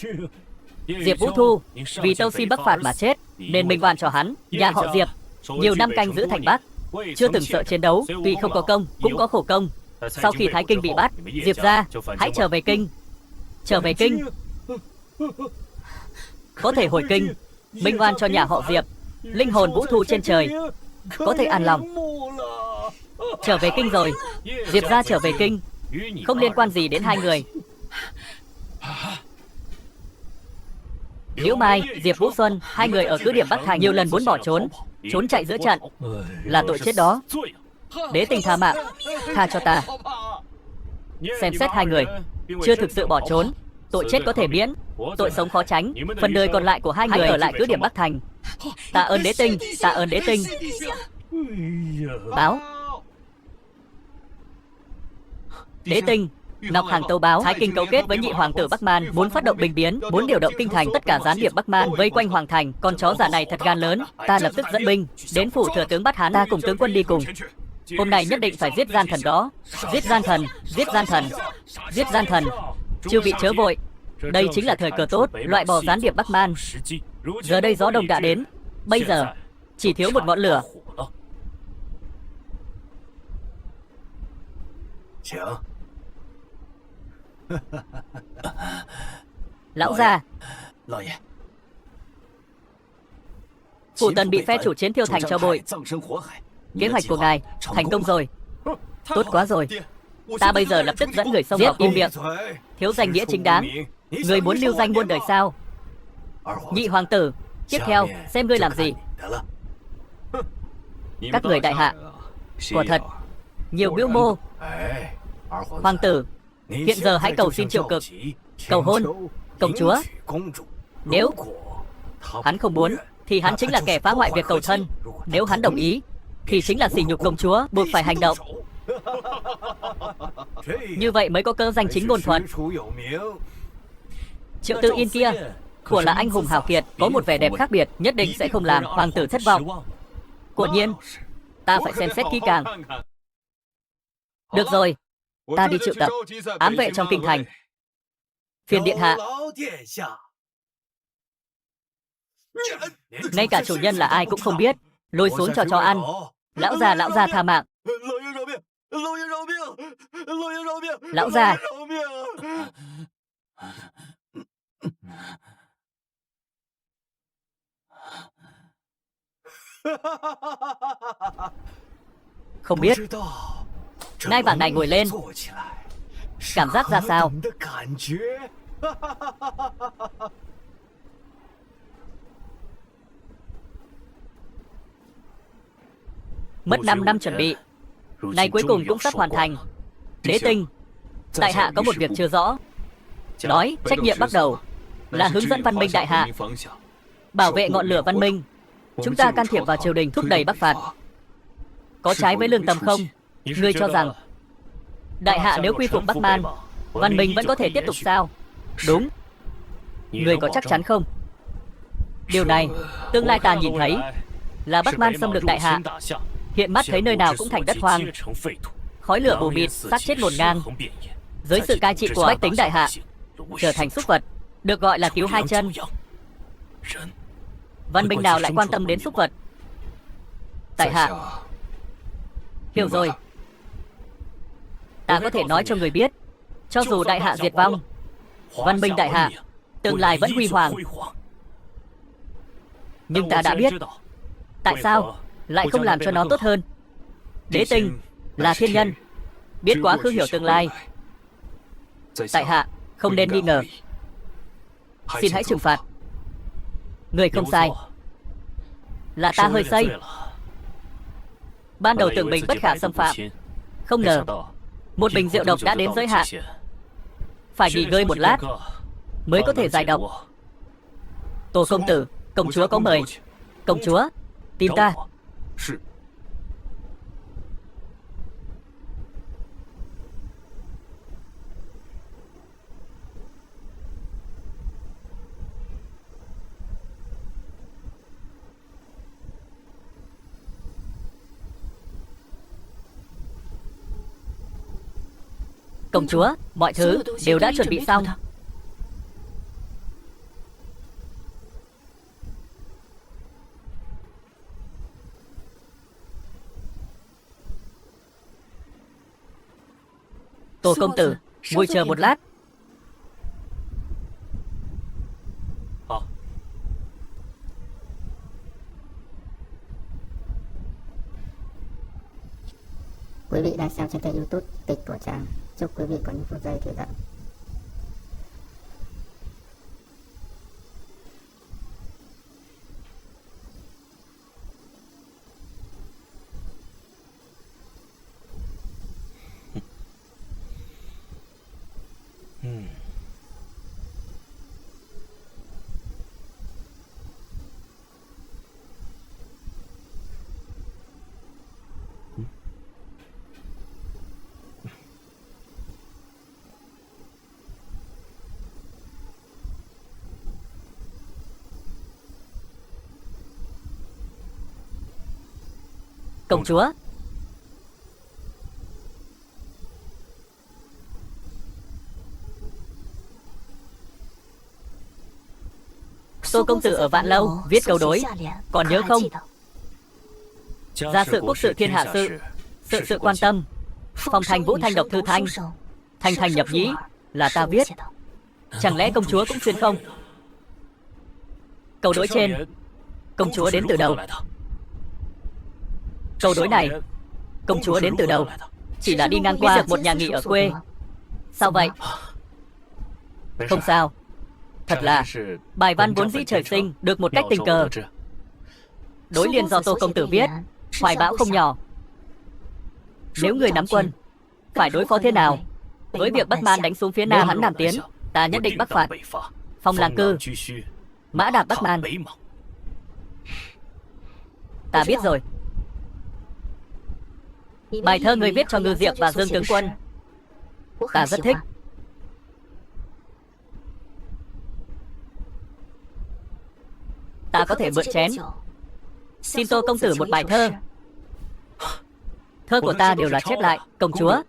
Diệp Vũ Thu vì tâu xin Bắc phạt mà chết, nên minh oan cho hắn. Nhà họ Diệp nhiều năm canh giữ thành Bắc, chưa từng sợ chiến đấu. Tuy không có công cũng có khổ công. Sau khi Thái Kinh bị bắt, Diệp gia hãy trở về kinh. Trở về kinh, có thể hồi kinh, minh oan cho nhà họ Diệp. Linh hồn Vũ Thu trên trời có thể an lòng. Trở về kinh rồi. Diệp gia trở về kinh, không liên quan gì đến hai người. Liễu Mai, Diệp Vũ Xuân, hai người ở cứ điểm Bắc Thành nhiều lần muốn bỏ trốn, trốn chạy giữa trận, là tội chết đó. Đế tình tha mạng, tha cho ta. Xem xét hai người chưa thực sự bỏ trốn, tội chết có thể miễn, tội sống khó tránh. Phần đời còn lại của hai người ở lại cứ điểm Bắc Thành. Tạ ơn đế tinh, tạ ơn đế tinh. Báo. Đế tinh, Ngọc Hàng tâu báo Thái Kinh cấu kết với nhị hoàng tử Bắc Man, muốn phát động binh biến, muốn điều động kinh thành. Tất cả gián điệp Bắc Man vây quanh hoàng thành. Con chó giả này thật gan lớn. Ta lập tức dẫn binh đến phủ thừa tướng bắt hắn. Ta cùng tướng quân đi cùng. Hôm nay nhất định phải giết gian thần đó. Giết gian thần, giết gian thần, giết gian thần. Chư vị chớ vội, đây chính là thời cơ tốt loại bỏ gián điệp Bắc Man. Giờ đây gió đông đã đến, bây giờ chỉ thiếu một ngọn lửa. Lão gia, Phủ Tần bị phe chủ chiến thiêu thành cho bụi. Kế hoạch của ngài thành công rồi. Tốt quá rồi. Ta bây giờ lập tức dẫn người xông vào im miệng. Thiếu danh nghĩa chính đáng, người muốn lưu danh muôn đời sao? Nhị hoàng tử, tiếp theo xem ngươi làm gì. Các người đại hạ, quả thật nhiều mưu mô. Hoàng tử, hiện giờ hãy cầu xin triệu cực, cầu hôn công chúa. Nếu hắn không muốn thì hắn chính là kẻ phá hoại việc cầu thân. Nếu hắn đồng ý thì chính là sỉ nhục công chúa, buộc phải hành động. Như vậy mới có cơ danh chính ngôn thuận. Triệu Tư Yên kia của là anh hùng hào kiệt, có một vẻ đẹp khác biệt, nhất định sẽ không làm hoàng tử thất vọng. Quả nhiên, ta phải xem xét kỹ càng. Được rồi, ta đi triệu tập ám vệ trong kinh thành. Phiền điện hạ. Ngay cả chủ nhân là ai cũng không biết, lôi xuống cho ăn. Lão già tha mạng. Lão già. Không biết ngai vàng này ngồi lên, cảm giác ra sao? Mất 5 năm chuẩn bị, nay cuối cùng cũng sắp hoàn thành. Đế tinh, tại hạ có một việc chưa rõ. Nói trách nhiệm bắt đầu là hướng dẫn văn minh đại hạ, bảo vệ ngọn lửa văn minh. Chúng ta can thiệp vào triều đình, thúc đẩy bắc phạt, có trái với lương tâm không? Ngươi cho rằng đại hạ nếu quy phục Bắc Man, văn minh vẫn có thể tiếp tục sao? Đúng. Ngươi có chắc chắn không? Điều này tương lai ta nhìn thấy là Bắc Man xâm lược đại hạ. Hiện mắt thấy nơi nào cũng thành đất hoang, khói lửa mù mịt, xác chết ngổn ngang. Dưới sự cai trị của bách tính đại hạ, trở thành súc vật, được gọi là cứu hai chân. Văn minh nào lại quan tâm đến súc vật? Tại hạ hiểu rồi. Ta có thể nói cho người biết, cho dù đại hạ diệt vong, văn minh đại hạ tương lai vẫn huy hoàng. Nhưng ta đã biết, tại sao lại không làm cho nó tốt hơn? Đế tinh là thiên nhân, biết quá khứ hiểu tương lai. Tại hạ không nên nghi ngờ. Xin hãy trừng phạt. Người không sai, là ta hơi xây. Ban đầu tưởng bình bất khả xâm phạm, không ngờ một bình rượu độc đã đến giới hạn. Phải nghỉ ngơi một lát mới có thể giải độc. Tổ công tử, công chúa có mời. Công chúa, tìm ta. Công chúa, mọi thứ đều đã chuẩn bị xong. Tổ công tử, ngồi chờ một lát. Quý vị đang xem trên kênh YouTube Kịch của Trang. Chúc quý vị có những phút giây thư giãn. Công chúa, Tô công tử ở Vạn Lâu viết câu đối, còn nhớ không? Gia sự quốc sự thiên hạ sự, sự quan tâm. Phong thành vũ thanh độc thư thanh, thanh thanh nhập nhĩ, là ta viết. Chẳng lẽ công chúa cũng xuyên không? Câu đối trên, công chúa đến từ đâu? Câu đối này, công chúa đến từ đâu? chỉ là đi ngang qua một nhà nghỉ ở quê. Sao vậy? Không sao. Thật là bài văn vốn dĩ trời sinh, được một cách tình cờ. Đối liên do Tô công tử viết, hoài bão không nhỏ. Nếu người nắm quân, phải đối phó thế nào? Với việc Bắc Man đánh xuống phía Nam hắn Nam tiến, ta nhất định bắc phạt, phong làng cư, mã đạp Bắc Man. Ta biết rồi. Bài thơ người viết cho Ngư Diệp và Dương tướng quân, ta rất thích. Ta có thể mượn chén, xin Tô công tử một bài thơ. Thơ của ta đều là chép lại, công chúa.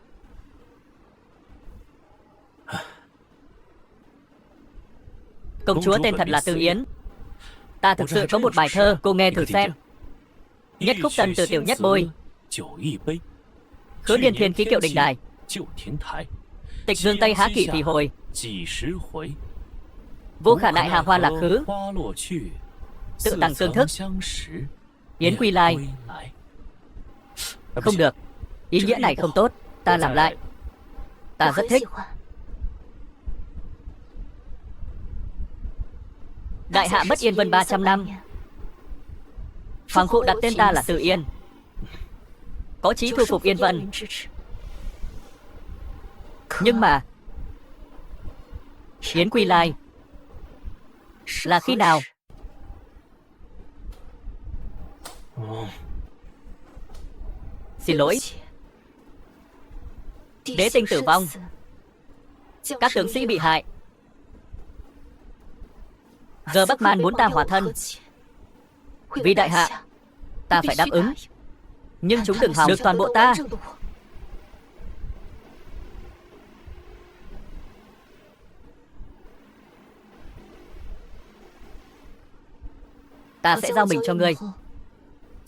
Công chúa tên thật là Từ Yến. Ta thực sự có một bài thơ, cô nghe thử xem. Nhất khúc tần từ tiểu nhất bôi, khứ điền thiên ký kiệu đình đài, tịch dương tây há kỷ thì hồi, vô khả nại hà hoa lạc khứ, tự tặng tương thức, Yến quy lai. Không được, ý nghĩa này không tốt. Ta làm lại. Ta rất thích. Đại hạ bất yên vân 300 năm, hoàng phụ đặt tên ta là Từ Yên, có chí thu phục Yên Vân. Nhưng mà Yến quy lai là khi nào? Xin lỗi. Đế tinh tử vong, các tướng sĩ bị hại. Giờ Bắc Man muốn ta hòa thân. Vì đại hạ, ta phải đáp ứng. Nhưng chúng đừng hòng được toàn bộ ta. Ta sẽ giao mình cho ngươi.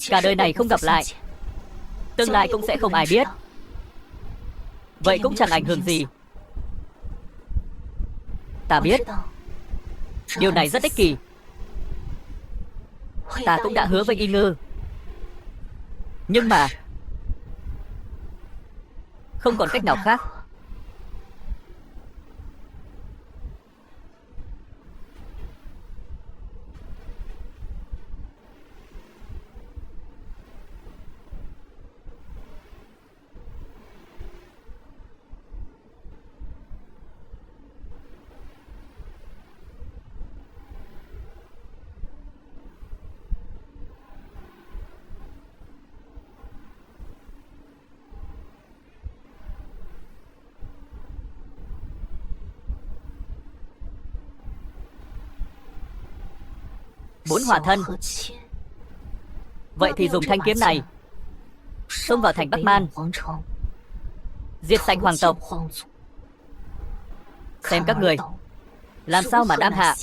Cả đời này không gặp lại, tương lai cũng sẽ không ai biết. Vậy cũng chẳng ảnh hưởng gì. Ta biết điều này rất ích kỷ. Ta cũng đã hứa với Y Ngư. Nhưng mà không còn cách nào khác. Muốn hòa thân, vậy thì dùng thanh kiếm này xông vào thành Bắc Man, diệt sạch hoàng tộc. Xem các người làm sao mà đam hạ.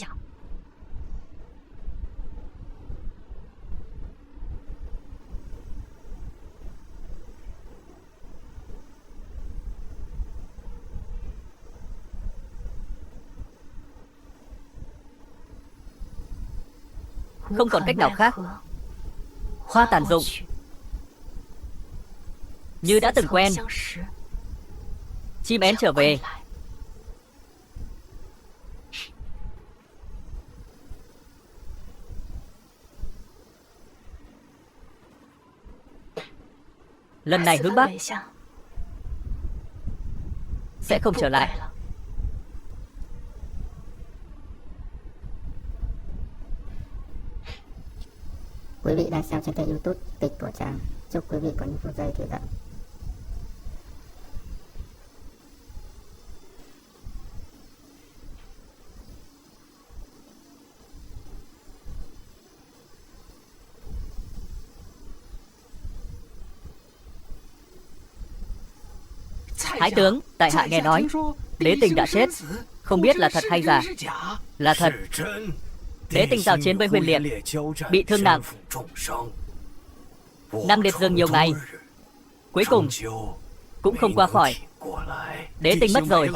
Không còn cách nào khác. Hoa tàn dụng, như đã từng quen. Chim én trở về. Lần này hướng Bắc, sẽ không trở lại. Quý vị đang xem trên kênh YouTube Tịch của Trang. Chúc quý vị có những phút giây thư giãn. Thái tướng, tại hạ nghe nói Đế Tinh đã chết. Không biết là thật hay giả. Là thật. Đế Tinh giao chiến với Huyền Liệt, bị thương nặng, nằm liệt giường nhiều ngày, cuối cùng cũng không qua khỏi. Đế Tinh mất rồi.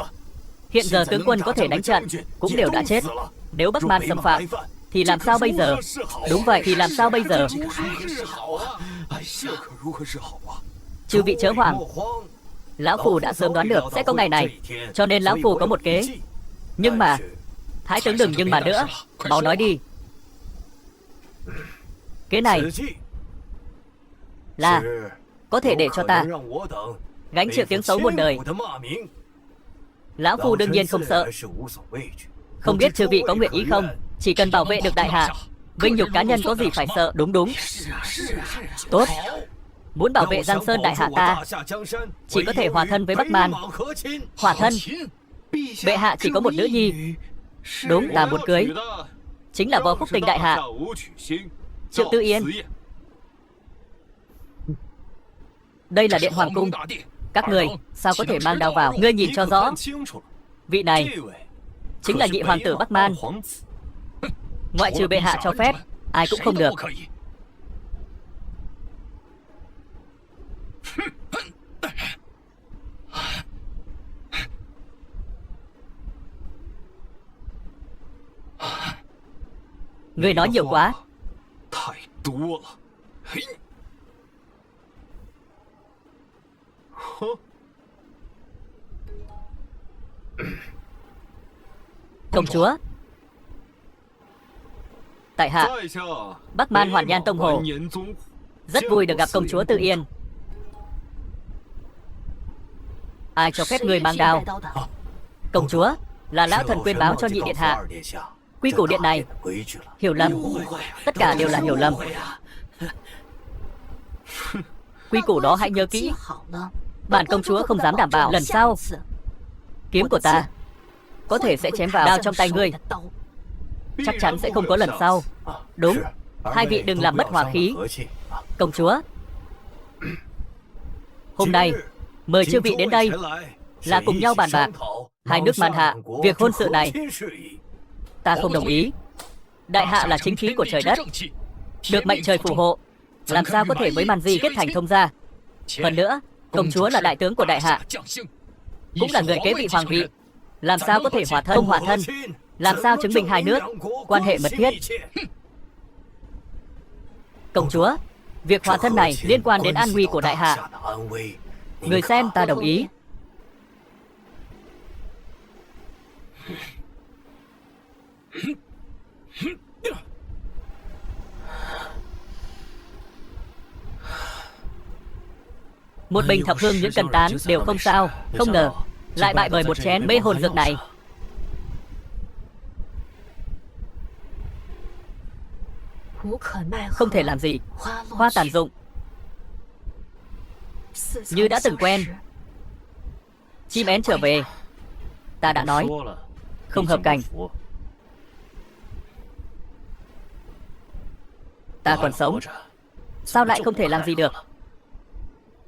Hiện giờ tướng quân có thể đánh trận cũng đều đã chết. Nếu Bắc Man xâm phạm thì làm sao bây giờ? Đúng vậy, thì làm sao bây giờ? Chư vị chớ hoảng. Lão Phu đã sớm đoán được sẽ có ngày này, cho nên Lão Phu có một kế. Nhưng mà, Thái tướng đừng nhưng mà nữa, mau nói đi. Kế này là có thể để cho ta gánh chịu tiếng xấu muôn đời. Lão Phu đương nhiên không sợ. Không biết chư vị có nguyện ý không? Chỉ cần bảo vệ được đại hạ, vinh nhục cá nhân có gì phải sợ. Đúng đúng. Tốt. Muốn bảo vệ Giang Sơn đại hạ ta, chỉ có thể hòa thân với Bắc Man. Hòa thân? Bệ hạ chỉ có một nữ nhi. Đúng, ta muốn cưới. Chính là Võ Khúc Tình đại hạ, Triệu Tư Yên. Đây là Điện Hoàng cung. Các người sao có thể mang đao vào? Ngươi nhìn cho rõ. Vị này chính là nhị hoàng tử Bắc Man. Ngoại trừ bệ hạ cho phép, ai cũng không được. Ngươi nói nhiều quá. Công chúa, tại hạ Bắc Man Hoàn Nhan Tông Hồ rất vui được gặp công chúa Tư Yên. Ai cho phép người mang đao? Công chúa, là lão thần quyên báo cho nhị điện hạ. Quy củ điện này hiểu lầm, tất cả đều là hiểu lầm. Quy củ đó hãy nhớ kỹ. Bản công chúa không dám đảm bảo lần sau kiếm của ta có thể sẽ chém vào đao trong tay ngươi. Chắc chắn sẽ không có lần sau. Đúng, hai vị đừng làm mất hòa khí. Công chúa, hôm nay mời chư vị đến đây là cùng nhau bàn bạc hai nước Man Hạ việc hôn sự này. Ta không đồng ý. Đại hạ là chính khí của trời đất, được mệnh trời phù hộ, làm sao có thể với màn gì kết thành thông gia. Hơn nữa, công chúa là đại tướng của đại hạ, cũng là người kế vị hoàng vị, làm sao có thể hòa thân? Không hòa thân, làm sao chứng minh hai nước quan hệ mật thiết? Công chúa, việc hòa thân này liên quan đến an nguy của đại hạ. Người xem ta đồng ý. Một bình thập hương những cần tán đều không sao. Không ngờ lại bại bởi một chén mê hồn dược này. Không thể làm gì. Hoa tàn dụng. Như đã từng quen. Chim én trở về. Ta đã nói không hợp cảnh. Ta còn sống, sao lại không thể làm gì được?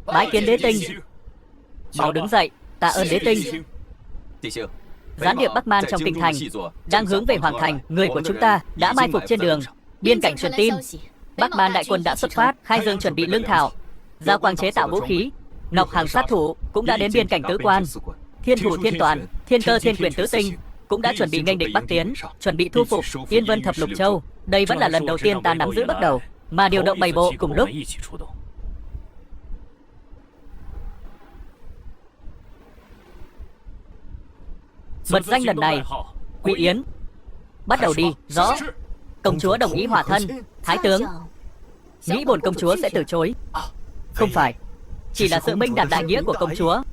Bái kiến đế tinh. Mau đứng dậy, tạ ơn đế tinh. Gián điệp Bắc Man trong kinh thành đang hướng về hoàng thành. Người của chúng ta đã mai phục trên đường. Biên cảnh truyền tin, Bắc Man đại quân đã xuất phát, khai dương chuẩn bị lương thảo, giao quang chế tạo vũ khí. Ngọc Hàng sát thủ cũng đã đến biên cảnh Tứ Quan. Thiên Thủ Thiên Toàn, Thiên Cơ Thiên Quyền Tứ Tinh cũng đã chuẩn bị nghênh địch Bắc tiến, chuẩn bị thu phục Yên Vân Thập Lục Châu. Đây vẫn là lần đầu tiên ta nắm giữ bắt đầu mà điều động 7 bộ cùng lúc. Mật danh lần này Quý Yến. Bắt đầu đi. Rõ. Công chúa đồng ý hòa thân. Thái tướng nghĩ bổn công chúa sẽ từ chối. Không phải, chỉ là sự minh đạt đại nghĩa của công chúa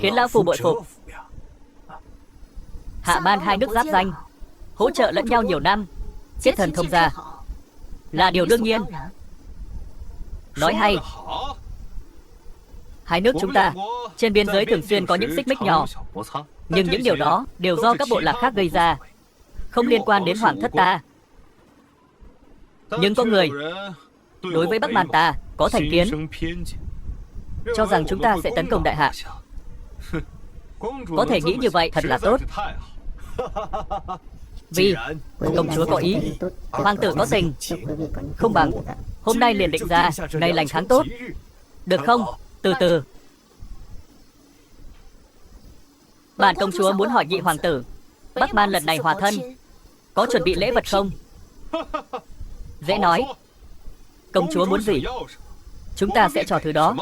khiến lão phu bội phục. Hạ Man hai nước giáp danh, hỗ trợ lẫn nhau nhiều năm, kết thần thông gia là điều đương nhiên. Nói hay. Hai nước chúng ta trên biên giới thường xuyên có những xích mích nhỏ, nhưng những điều đó đều do các bộ lạc khác gây ra, không liên quan đến hoàng thất ta. Nhưng có người đối với Bắc Man ta có thành kiến, cho rằng chúng ta sẽ tấn công đại hạ. Có thể nghĩ như vậy thật là tốt. Vì công chúa có ý, hoàng tử có tình, không bằng hôm nay liền định ra ngày lành tháng tốt, được không? Từ từ. Bản công chúa muốn hỏi nhị hoàng tử, Bắc Man lần này hòa thân có chuẩn bị lễ vật không? Dễ nói. Công chúa muốn gì chúng ta sẽ cho thứ đó.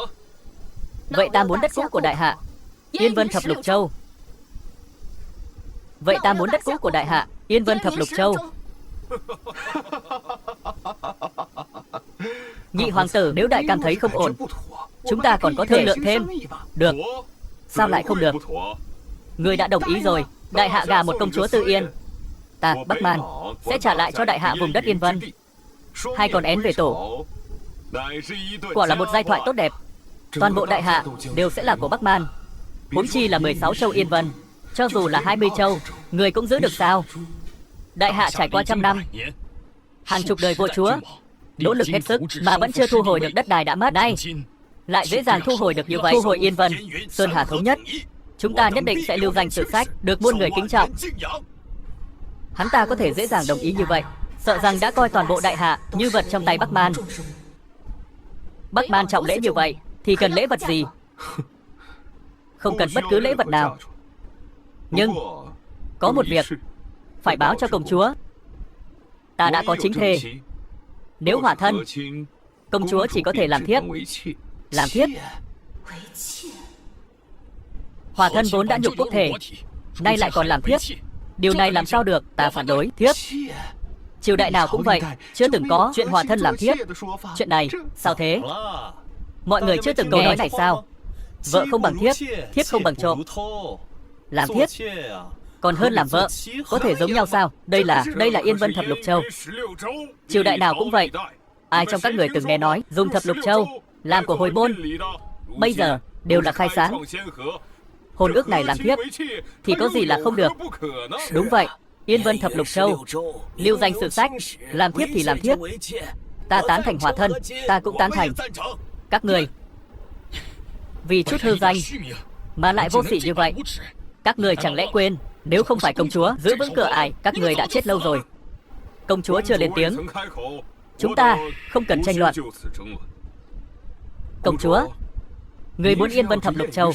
Vậy ta muốn đất cũ của đại hạ Yên Vân Thập Lục Châu. Vậy ta muốn đất cũ của đại hạ, Yên Vân Thập Lục Châu. Nhị hoàng tử, nếu đại cảm thấy không ổn, chúng ta còn có thương lượng thêm. Được. Sao lại không được? Người đã đồng ý rồi. Đại hạ gả một công chúa Tư Yên. Ta, Bắc Man, sẽ trả lại cho đại hạ vùng đất Yên Vân. Hai con én về tổ. Quả là một giai thoại tốt đẹp. Toàn bộ đại hạ đều sẽ là của Bắc Man. Huống chi là 16 châu Yên Vân. Cho dù là 20 châu, người cũng giữ được sao? Đại hạ trải qua trăm năm, hàng chục đời vua chúa, nỗ lực hết sức mà vẫn chưa thu hồi được đất đai đã mất. Nay lại dễ dàng thu hồi được như vậy. Thu hồi Yên Vân, Sơn Hà thống nhất, chúng ta nhất định sẽ lưu danh sử sách, được muôn người kính trọng. Hắn ta có thể dễ dàng đồng ý như vậy, sợ rằng đã coi toàn bộ đại hạ như vật trong tay Bắc Man. Bắc Man trọng lễ như vậy thì cần lễ vật gì? Không cần bất cứ lễ vật nào. Nhưng có một việc phải báo cho công chúa. Ta đã có chính thê. Nếu hòa thân, công chúa chỉ có thể làm thiếp. Làm thiếp? Hòa thân vốn đã nhục quốc thể, nay lại còn làm thiếp. Điều này làm sao được? Ta phản đối. Thiếp? Triều đại nào cũng vậy, chưa từng có chuyện hòa thân làm thiếp. Chuyện này sao thế? Mọi người chưa từng câu nói này sao? Vợ không bằng thiếp, thiếp không bằng trộm. Làm thiếp còn hơn làm vợ, có thể giống nhau sao? Đây là Yên Vân Thập Lục Châu. Triều đại nào cũng vậy. Ai trong các người từng nghe nói dùng Thập Lục Châu làm của hồi môn, bây giờ đều là khai sáng. Hôn ước này làm thiếp thì có gì là không được? Đúng vậy, Yên Vân Thập Lục Châu, lưu danh sử sách, làm thiếp thì làm thiếp. Ta tán thành hòa thân, ta cũng tán thành. Các người vì chút hư danh mà lại vô sỉ như vậy. Các người chẳng lẽ quên, nếu không phải công chúa giữ vững cửa ải, các người đã chết lâu rồi. Công chúa chưa lên tiếng, chúng ta không cần tranh luận. Công chúa, người muốn Yên Vân Thập Lục Châu,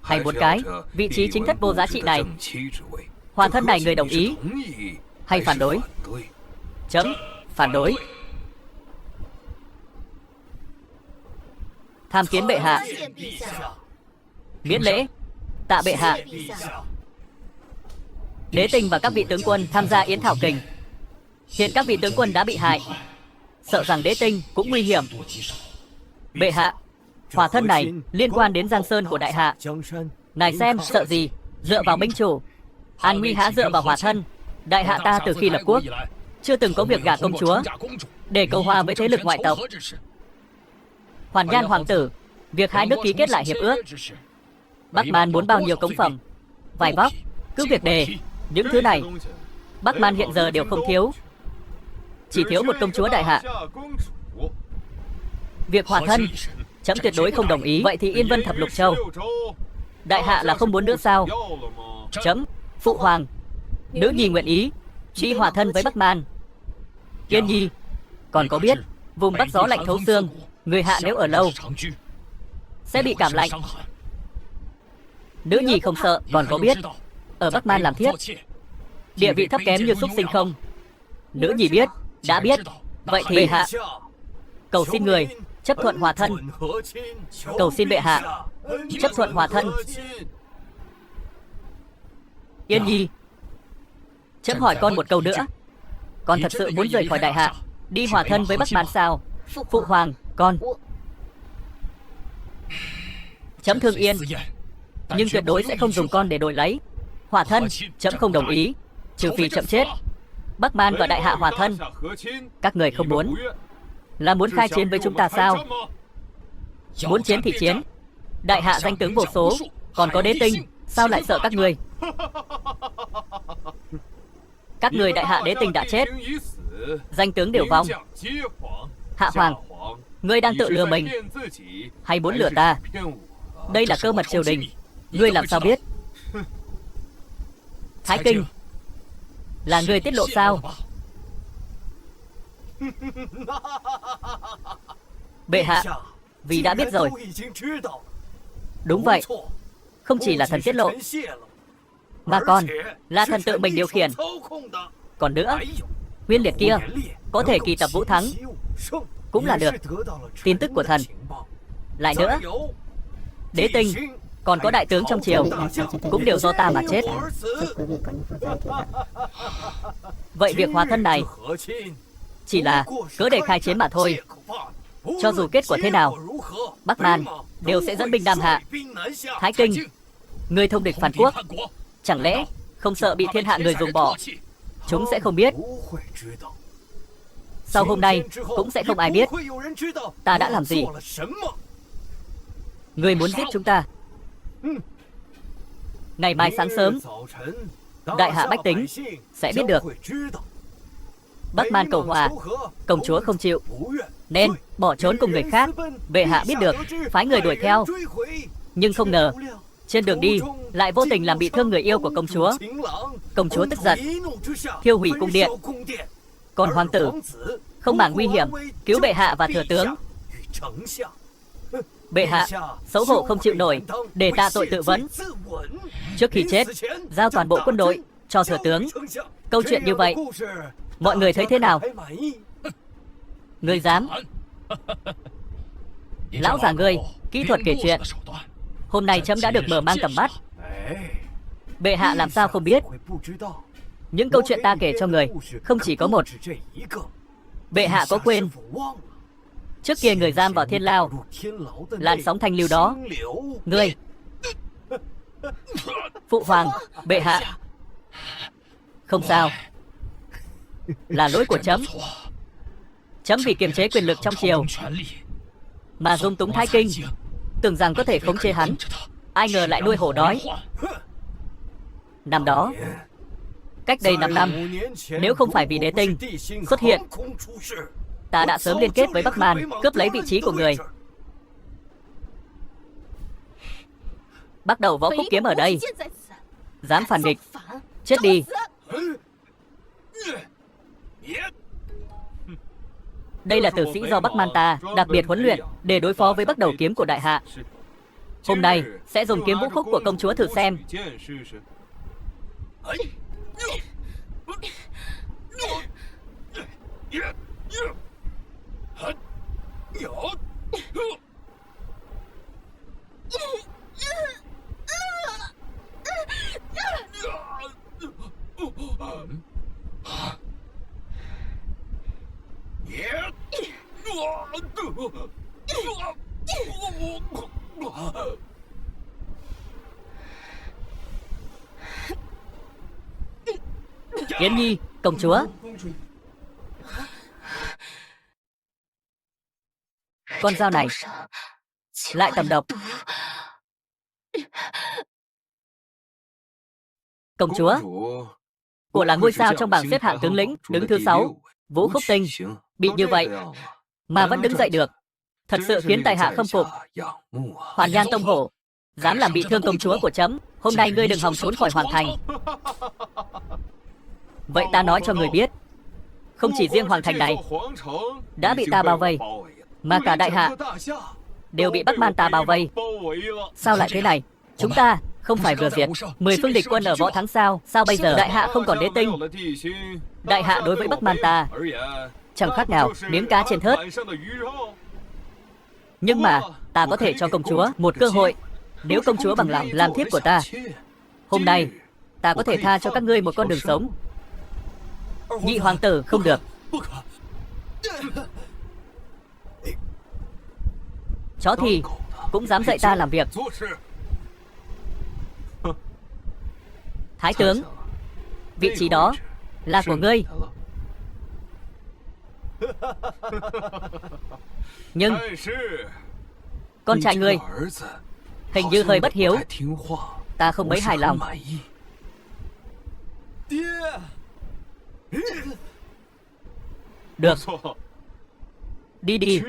hay muốn cái vị trí chính thất vô giá trị này? Hòa thân này người đồng ý hay phản đối? Chấm phản đối. Tham kiến bệ hạ. Miễn lễ. Tạ bệ hạ. Đế Tinh và các vị tướng quân tham gia yến thảo kình. Hiện các vị tướng quân đã bị hại, sợ rằng Đế Tinh cũng nguy hiểm. Bệ hạ, hòa thân này liên quan đến Giang Sơn của đại hạ. Ngài xem, sợ gì? Dựa vào binh chủ, an nguy há dựa vào hòa thân. Đại hạ ta từ khi lập quốc chưa từng có việc gả công chúa để cầu hòa với thế lực ngoại tộc. Hoàn Nhan hoàng tử, việc hai nước ký kết lại hiệp ước. Bắc Man muốn bao nhiêu cống phẩm, vải vóc, cứ việc đề. Những thứ này Bắc Man hiện giờ đều không thiếu, chỉ thiếu một công chúa đại hạ. Việc hòa thân, chấm tuyệt đối không đồng ý. Vậy thì Yên Vân Thập Lục Châu, đại hạ là không muốn nữa sao? Chấm phụ hoàng, nữ nhi nguyện ý đi hòa thân với Bắc Man. Yên nhi còn có biết, vùng Bắc gió lạnh thấu xương, người hạ nếu ở lâu sẽ bị cảm lạnh. Nữ nhi không sợ, còn có biết ở Bắc Man làm thiếp địa vị thấp kém như súc sinh không? Nữ nhi biết, đã biết. Vậy thì bệ hạ, cầu xin người chấp thuận hòa thân. Cầu xin bệ hạ chấp thuận hòa thân. Yên nhi, chấm hỏi con một câu nữa. Con thật sự muốn rời khỏi đại hạ đi hòa thân với Bắc Man sao? Phụ hoàng, con chấm thương Yên, nhưng tuyệt đối sẽ không dùng con để đổi lấy. Hòa thân, chấm không đồng ý, trừ phi chậm chết. Bắc Man và đại hạ hòa thân, các người không muốn, là muốn khai chiến với chúng ta sao? Muốn chiến thì chiến. Đại hạ danh tướng vô số, còn có Đế Tinh, sao lại sợ các người? Các người đại hạ Đế Tinh đã chết, danh tướng đều vong. Hạ hoàng, ngươi đang tự lừa mình hay muốn lừa ta? Đây là cơ mật triều đình, ngươi làm sao biết? Thái Kinh là người tiết lộ sao? Bệ hạ, vì đã biết rồi. Đúng vậy, không chỉ là thần tiết lộ, mà còn là thần tự mình điều khiển. Còn nữa, Huyên Liệt kia có thể kỳ tập Vũ Thắng cũng là được tin tức của thần. Lại nữa, Đế Tinh còn có đại tướng trong triều, cũng đều do ta mà chết. Chúc quý vị có những phút giây thiện lặng. Vậy việc hóa thân này chỉ là cớ để khai chiến mà thôi. Cho dù kết quả thế nào, Bắc Man đều sẽ dẫn binh Nam Hạ, Thái Kinh. Ngươi thông địch phản quốc, chẳng lẽ không sợ bị thiên hạ người dùng bỏ? Chúng sẽ không biết. Sau hôm nay cũng sẽ không ai biết ta đã làm gì. Ngươi muốn giết chúng ta. Ngày mai sáng sớm, đại hạ bách tính sẽ biết được. Bắc Man cầu hòa, công chúa không chịu, nên bỏ trốn cùng người khác. Bệ hạ biết được, phái người đuổi theo, nhưng không ngờ trên đường đi lại vô tình làm bị thương người yêu của công chúa. Công chúa tức giận, thiêu hủy cung điện. Còn hoàng tử không màng nguy hiểm cứu bệ hạ và thừa tướng. Bệ hạ xấu hổ không chịu nổi, để tạ tội tự vấn. Trước khi chết, giao toàn bộ quân đội cho thừa tướng. Câu chuyện như vậy, mọi người thấy thế nào? Ngươi dám? Lão già ngươi, kỹ thuật kể chuyện. Hôm nay chấm đã được mở mang tầm mắt. Bệ hạ làm sao không biết? Những câu chuyện ta kể cho người không chỉ có một. Bệ hạ có quên trước kia người giam vào thiên lao, làn sóng thanh lưu đó, ngươi phụ hoàng, bệ hạ. Không sao, là lỗi của chấm. Chấm vì kiềm chế quyền lực trong triều mà dung túng Thái Kinh, tưởng rằng có thể khống chế hắn, ai ngờ lại nuôi hổ đói. Năm đó, cách đây 5 năm, nếu không phải vì đế tinh xuất hiện, ta đã sớm liên kết với Bắc Man cướp lấy vị trí của người. Bắt đầu võ khúc kiếm ở đây, dám phản nghịch, chết đi. Đây là tử sĩ do Bắc Man ta đặc biệt huấn luyện để đối phó với Bắc Đầu kiếm của đại hạ. Hôm nay sẽ dùng kiếm vũ khúc của công chúa thử xem. Yến Nhi, công chúa. Con dao này lại tầm độc. Công chúa của là ngôi sao trong bảng xếp hạng tướng lĩnh đứng thứ 6, Vũ Khúc Tinh, bị như vậy mà vẫn đứng dậy được, thật sự khiến tại hạ khâm phục. Hoàn Nhan Tông Hổ dám làm bị thương công chúa của chấm, hôm nay ngươi đừng hòng trốn khỏi hoàng thành. Vậy ta nói cho người biết, không chỉ riêng hoàng thành này đã bị ta bao vây, mà cả đại hạ đều bị Bắc Man ta bao vây. Sao lại thế này? Chúng ta không phải vừa diệt 10 phương địch quân ở Võ Thắng sao? Sao bây giờ đại hạ không còn đế tinh? Đại hạ đối với Bắc Man ta chẳng khác nào miếng cá trên thớt. Nhưng mà ta có thể cho công chúa một cơ hội. Nếu công chúa bằng lòng làm thiếp của ta, hôm nay ta có thể tha cho các ngươi một con đường sống. Nhị hoàng tử không được. Chó thì cũng dám dạy ta làm việc. Thái tướng, vị trí đó là của ngươi. Nhưng con trai ngươi hình như hơi bất hiếu, ta không mấy hài lòng. Được, đi đi.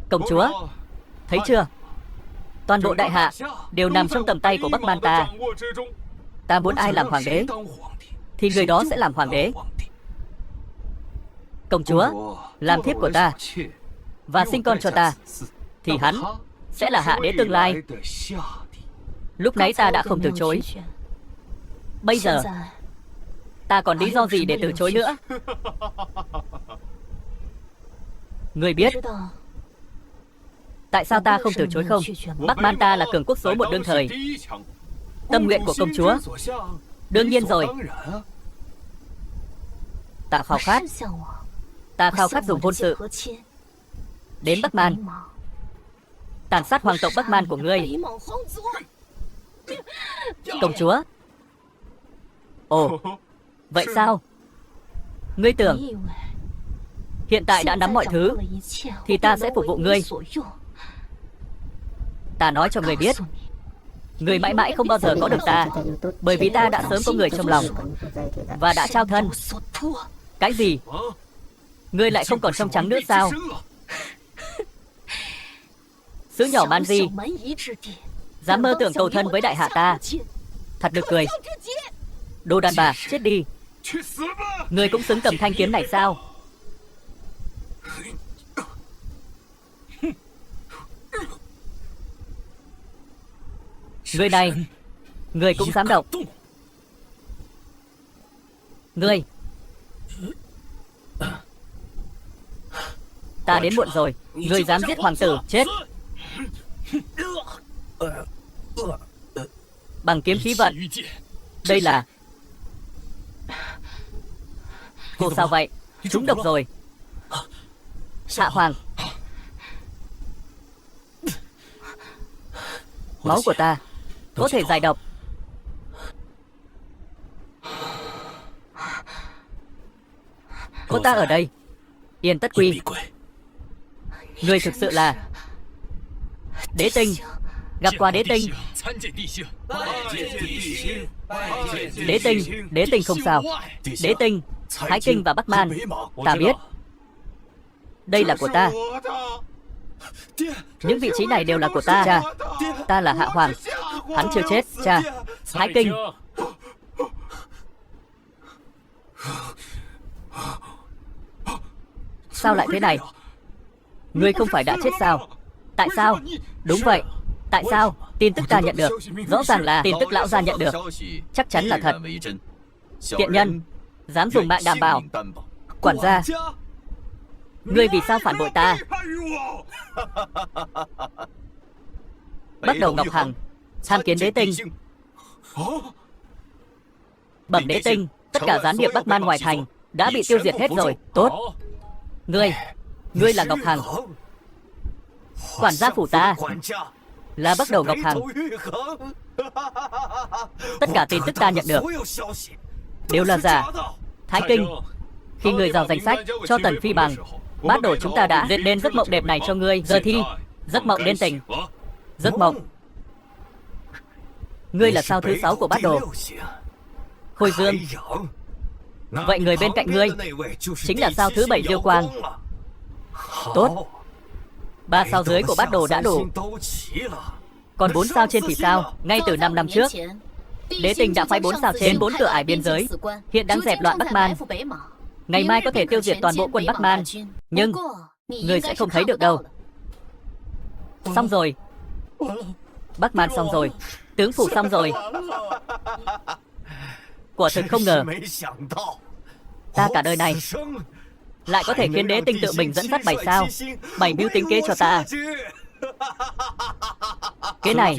Công chúa, thấy chưa? Toàn bộ đại hạ đều nằm trong tầm tay của Bắc Man ta. Ta muốn ai làm hoàng đế thì người đó sẽ làm hoàng đế. Công chúa làm thiếp của ta và sinh con cho ta thì hắn sẽ là hạ đế tương lai. Lúc nãy ta đã không từ chối. Bây giờ ta còn lý do gì để từ chối nữa? Ngươi biết tại sao ta không từ chối không? Bắc Man ta là cường quốc số 1 đương thời. Tâm nguyện của công chúa, đương nhiên rồi. Ta khao khát dùng hôn sự đến Bắc Man, tàn sát hoàng tộc Bắc Man của ngươi. Công chúa? Ồ, vậy sao? Ngươi tưởng hiện tại đã nắm mọi thứ thì ta sẽ phục vụ ngươi? Ta nói cho ngươi biết, ngươi mãi mãi không bao giờ có được ta, bởi vì ta đã sớm có người trong lòng và đã trao thân. Cái gì? Ngươi lại không còn trong trắng nữa sao? Sứ nhỏ Man Di dám mơ tưởng cầu thân với đại hạ ta, thật nực cười. Đồ đàn bà, chết đi. Ngươi cũng xứng cầm thanh kiếm này sao? Người này, người cũng dám động. Ngươi, ta đến muộn rồi. Ngươi dám giết hoàng tử, chết. Bằng kiếm khí vận. Đây là... Cô sao vậy? Trúng độc rồi. Hạ hoàng, máu của ta có thể giải độc. Có ta ở đây, yên tất quy. Ngươi thực sự là đế tinh. Gặp qua đế tinh. Đế tinh không sao. Đế tinh, Thái Kinh và Bắc Man, ta biết. Đây là của ta. Những vị trí này đều là của ta. Cha, ta là Hạ Hoàng. Hắn chưa chết, cha. Thái Kinh. Sao lại thế này? Ngươi không phải đã chết sao? Tại sao? Đúng vậy. Tại sao? Tin tức ta nhận được, rõ ràng là tin tức lão gia nhận được. Chắc chắn là thật. Tiện nhân, dám dùng mạng đảm bảo. Quản gia, ngươi vì sao phản bội ta? Bắt đầu Ngọc Hằng, tham kiến đế tinh. Bẩm đế tinh, tất cả gián điệp Bắc Man ngoài thành đã bị tiêu diệt hết rồi. Tốt. Ngươi là Ngọc Hằng. Quản gia phủ ta là bắt đầu Ngọc Hằng. Tất cả tin tức ta nhận được đều là giả. Thái Kinh, khi ngươi giao danh sách cho Tần Phi Bằng, bát đồ chúng ta đã dệt nên giấc mộng đẹp này cho ngươi. Giờ thi giấc mộng đến tình. Giấc mộng. Ngươi là sao thứ 6 của bát đồ. Khôi Dương. Vậy người bên cạnh ngươi chính là sao thứ 7 Diêu Quang. Tốt. 3 sao dưới của bát đồ đã đủ. Còn 4 sao trên thì sao? Ngay từ 5 năm trước, đế tinh đã phái 4 sao trên 4 cửa ải biên giới, hiện đang dẹp loạn Bắc Man. Ngày mai có thể tiêu diệt toàn bộ quân Bắc Man, nhưng người sẽ không thấy được đâu. Xong rồi. Bắc Man xong rồi. Tướng phủ xong rồi. Quả thực không ngờ ta cả đời này lại có thể khiến đế tinh tự mình dẫn dắt 7 sao, 7 mưu tính kế cho ta. Kế này,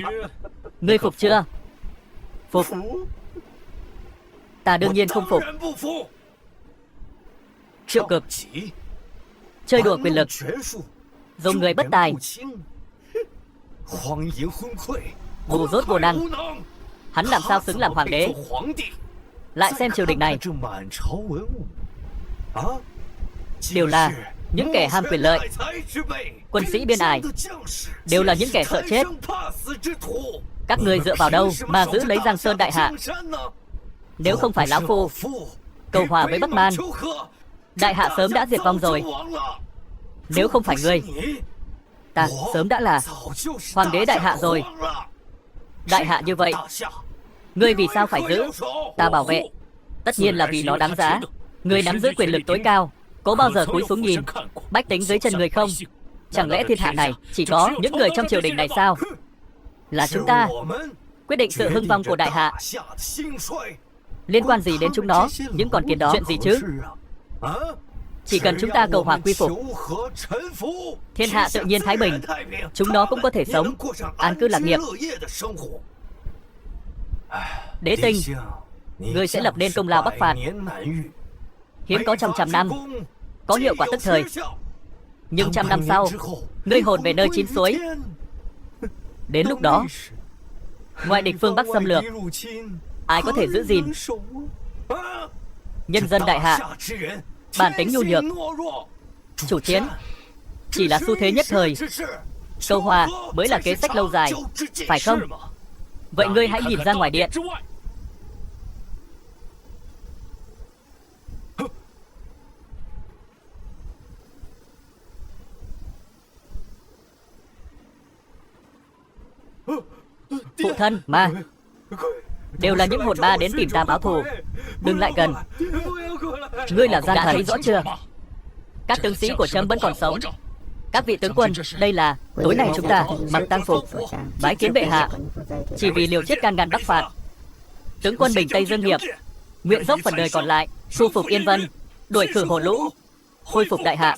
ngươi phục chưa? Phục. Ta đương nhiên không phục. Triệu Cực, chơi đùa quyền lực, dùng người bất tài, ngu dốt vô năng. Hắn làm sao xứng làm hoàng đế? Lại xem triều đình này, đều là những kẻ ham quyền lợi. Quân sĩ biên ải đều là những kẻ sợ chết. Các ngươi dựa vào đâu mà giữ lấy Giang Sơn đại hạ? Nếu không phải lão phu cầu hòa với Bắc Man, đại hạ sớm đã diệt vong rồi. Nếu không phải ngươi, ta sớm đã là hoàng đế đại hạ rồi. Đại hạ như vậy, ngươi vì sao phải giữ? Ta bảo vệ, tất nhiên là vì nó đáng giá. Ngươi nắm giữ quyền lực tối cao, có bao giờ cúi xuống nhìn bách tính dưới chân người không? Chẳng lẽ thiên hạ này chỉ có những người trong triều đình này sao? Là chúng ta quyết định sự hưng vong của đại hạ. Liên quan gì đến chúng nó, những con kiến đó? Chuyện gì chứ? Chỉ cần chúng ta cầu hòa quy phục, thiên hạ tự nhiên thái bình, chúng nó cũng có thể sống an cư lạc nghiệp. Đế tinh, ngươi sẽ lập nên công lao bắc phạt, hiếm có trong trăm năm, có hiệu quả tức thời. Nhưng trăm năm sau, ngươi hồn về nơi chín suối. Đến lúc đó, ngoại địch phương Bắc xâm lược, ai có thể giữ gìn nhân dân đại hạ? Bản tính nhu nhược, chủ chiến chỉ là xu thế nhất thời, cầu hòa mới là kế sách lâu dài, phải không? Vậy ngươi hãy nhìn ra ngoài điện. Phụ thân, ma đều là những hồn ma đến tìm ta báo thù. Đừng lại gần. Ngươi là gian thần, rõ chưa? Các tướng sĩ của trẫm vẫn còn sống. Các vị tướng quân, đây là tối nay chúng ta mặc tang phục bái kiến bệ hạ, chỉ vì liều chết can ngăn bắc phạt. Tướng quân bình Tây Dương Hiệp nguyện dốc phần đời còn lại thu phục Yên Vân, đuổi khử hồn lũ, khôi phục đại hạ,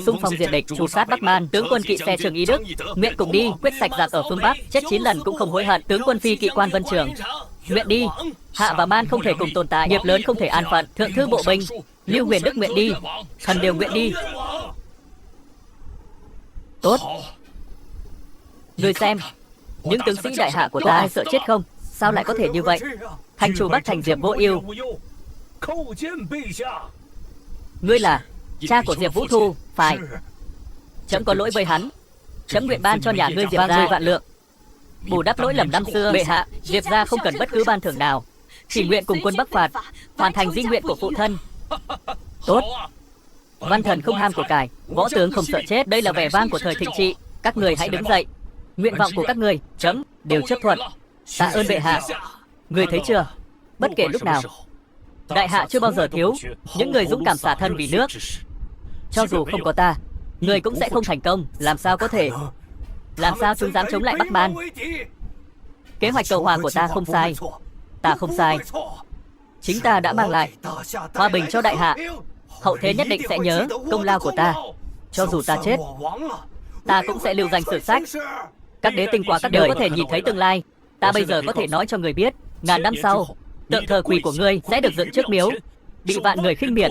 xung phong diệt địch, tru sát Bắc Man. Tướng quân kỵ xe Trường Y Đức nguyện cùng đi quyết sạch giặc ở phương Bắc, chết 9 lần cũng không hối hận. Tướng quân phi kỵ Quan Vân Trường nguyện đi, hạ và man không thể cùng tồn tại, nghiệp lớn không thể an phận. Thượng thư bộ binh Lưu Huyền Đức nguyện đi, thần đều nguyện đi. Tốt. Ngươi xem, những tướng sĩ đại hạ của ta ai sợ chết không? Sao lại có thể như vậy? Thành chủ Bắc Thành Diệp Vô Ưu, ngươi là cha của Diệp Vũ Thu, phải? Trẫm có lỗi với hắn, trẫm nguyện ban cho nhà ngươi Diệp gia 10 vạn lượng, bù đắp lỗi lầm năm xưa. Bệ hạ, Diệp gia không cần bất cứ ban thưởng nào, chỉ nguyện cùng quân bắc phạt, hoàn thành di nguyện của phụ thân. Tốt. Văn thần không ham của cải, võ tướng không sợ chết. Đây là vẻ vang của thời thịnh trị. Các người hãy đứng dậy. Nguyện vọng của các người, trẫm đều chấp thuận. Tạ ơn bệ hạ. Người thấy chưa? Bất kể lúc nào, đại hạ chưa bao giờ thiếu những người dũng cảm xả thân vì nước. Cho dù không có ta, người cũng sẽ không thành công. Làm sao có thể? Làm sao chúng dám chống lại Bắc Man? Kế hoạch cầu hòa của ta không sai. Ta không sai. Chính ta đã mang lại hòa bình cho đại hạ. Hậu thế nhất định sẽ nhớ công lao của ta. Cho dù ta chết, ta cũng sẽ lưu danh sử sách. Các đế tinh qua các đời có thể nhìn thấy tương lai. Ta bây giờ có thể nói cho người biết, ngàn năm sau, tượng thờ quỷ của ngươi sẽ được dựng trước miếu, bị vạn người khinh miệt.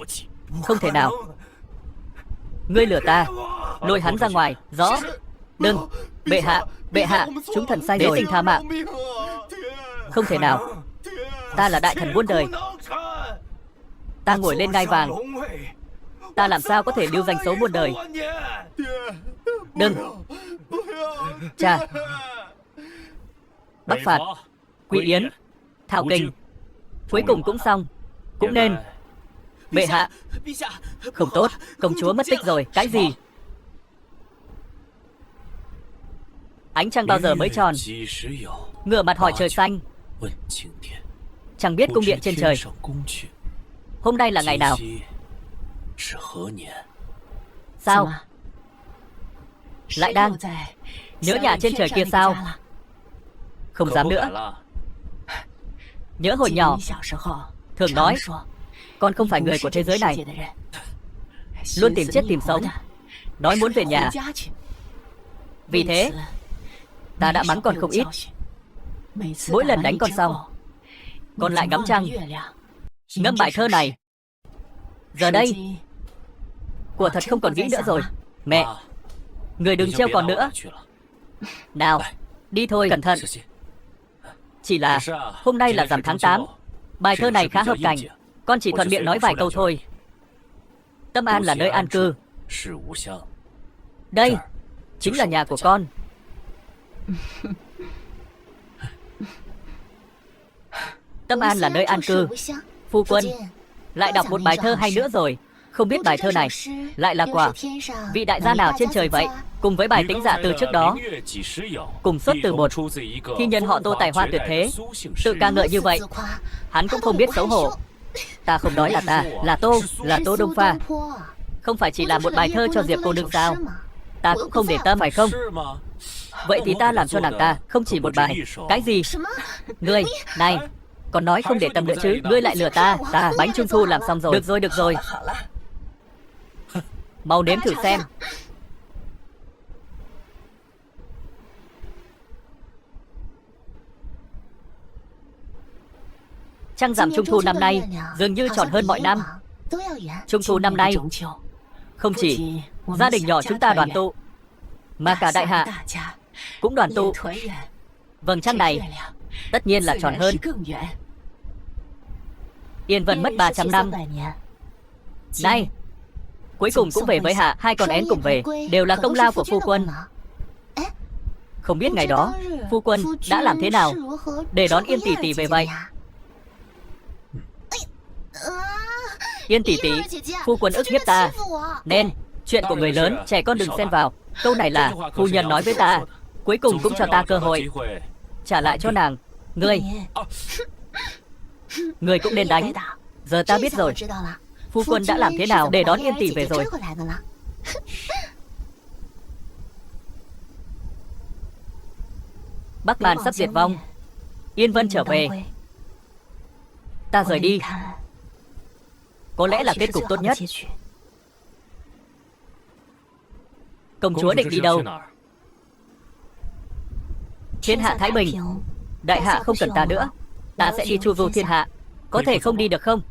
Không thể nào. Ngươi lừa ta, lôi hắn ra ngoài. Rõ. Đừng. Bệ hạ, chúng thần sai rồi. Đế tinh tha mạng. Không thể nào. Ta là đại thần muôn đời. Ta ngồi lên ngai vàng, ta làm sao có thể lưu danh xấu muôn đời? Đừng. Cha. Bắc phạt, Quý Yến, Thảo Kình, cuối cùng cũng xong. Cũng nên. Bệ hạ. Không tốt, công chúa mất tích rồi. Cái gì? Ánh trăng bao giờ mới tròn? Ngửa mặt hỏi trời xanh, chẳng biết cung điện trên trời hôm nay là ngày nào? Sao? Lại đang nhớ nhà trên trời kia sao? Không dám nữa. Nhớ hồi nhỏ thường nói con không phải người của thế giới này, luôn tìm chết tìm sống, nói muốn về nhà. Vì thế ta đã mắng con không ít. Mỗi lần đánh con xong, con lại ngắm trăng, ngâm bài thơ này. Giờ đây của thật không còn nghĩ nữa rồi. Mẹ, người đừng treo còn nữa. Nào, đi thôi, cẩn thận. Chỉ là hôm nay là rằm tháng 8, bài thơ này khá hợp cảnh. Con chỉ thuận miệng nói vài câu thôi. Tâm An là nơi an cư. Đây chính là nhà của con. Tâm An là nơi an cư. Phu quân lại đọc một bài thơ hay nữa rồi. Không biết bài thơ này lại là quả vị đại gia nào trên trời vậy? Cùng với bài Tĩnh Dạ Từ trước đó, cùng xuất từ một thi nhân họ Tô tài hoa tuyệt thế. Tự ca ngợi như vậy, hắn cũng không biết xấu hổ. Ta không nói là ta, là Tô Đông Pha. Không phải chỉ là một bài thơ cho Diệp cô nương sao? Ta cũng không để tâm phải không? Vậy thì ta làm cho nàng ta không chỉ một bài. Cái gì? Ngươi, này, còn nói không để tâm nữa chứ. Ngươi lại lừa ta. Bánh trung thu làm xong rồi. Được rồi. Mau nếm thử xem. Trăng rằm trung thu năm nay dường như tròn hơn mọi năm. Trung thu năm nay không chỉ gia đình nhỏ chúng ta đoàn tụ, mà cả đại hạ cũng đoàn tụ. Vầng trăng này tất nhiên là tròn hơn. Yên Vân mất 300 năm. Này, cuối cùng cũng về với hạ. 2 con én cùng về đều là công lao của phu quân. Không biết ngày đó phu quân đã làm thế nào để đón Yên tỷ tỷ về vậy? Yên tỷ tỷ, phu quân ức hiếp ta, nên chuyện của người lớn trẻ con đừng xen vào. Câu này là phu nhân nói với ta. Cuối cùng cũng cho ta cơ hội trả lại cho nàng. Ngươi cũng nên đánh. Giờ ta biết rồi, phu quân đã làm thế nào để đón Yên tỷ về rồi. Bắc Man sắp diệt vong, Yên Vân trở về, ta rời đi có lẽ là kết cục tốt nhất. Công chúa định đi đâu? Thiên hạ thái bình, đại hạ không cần ta nữa. Ta sẽ đi chu du thiên hạ. Có thể không đi được không?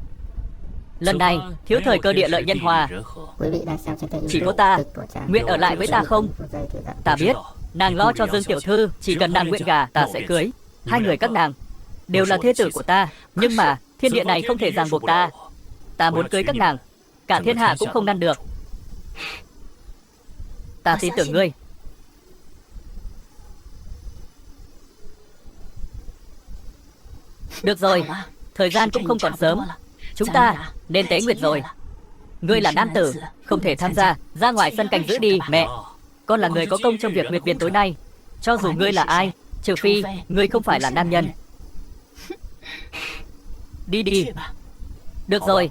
Lần này thiếu thời cơ địa lợi nhân hòa. Chỉ có ta nguyện ở lại với ta không? Ta biết nàng lo cho Dương tiểu thư, chỉ cần nàng nguyện gả ta sẽ cưới. 2 người các nàng đều là thê tử của ta. Nhưng mà thiên địa này không thể ràng buộc ta. Ta muốn cưới các nàng, cả thiên hạ cũng không ngăn được. Ta tin tưởng ngươi. Được rồi, thời gian cũng không còn sớm. Chúng ta nên tế nguyệt rồi. Ngươi là nam tử, không thể tham gia. Ra ngoài sân canh giữ đi. Mẹ, con là người có công trong việc nguyệt biện tối nay. Cho dù ngươi là ai, trừ phi ngươi không phải là nam nhân. Đi. Được rồi.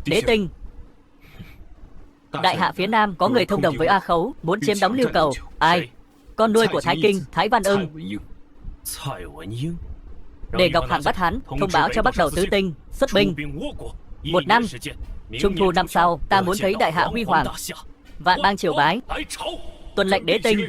Đế Tinh, đại hạ phía Nam có người thông đồng với A Khấu, muốn chiếm đóng Lưu Cầu. Ai? Con nuôi của Thái Kinh, Thái Văn Ưng. Để Ngọc Hằng bắt hắn, thông báo cho Bắc Đầu Tứ Tinh xuất binh. 1 năm, trung thu năm sau, ta muốn thấy đại hạ huy hoàng, vạn bang triều bái. Tuân lệnh Đế Tinh.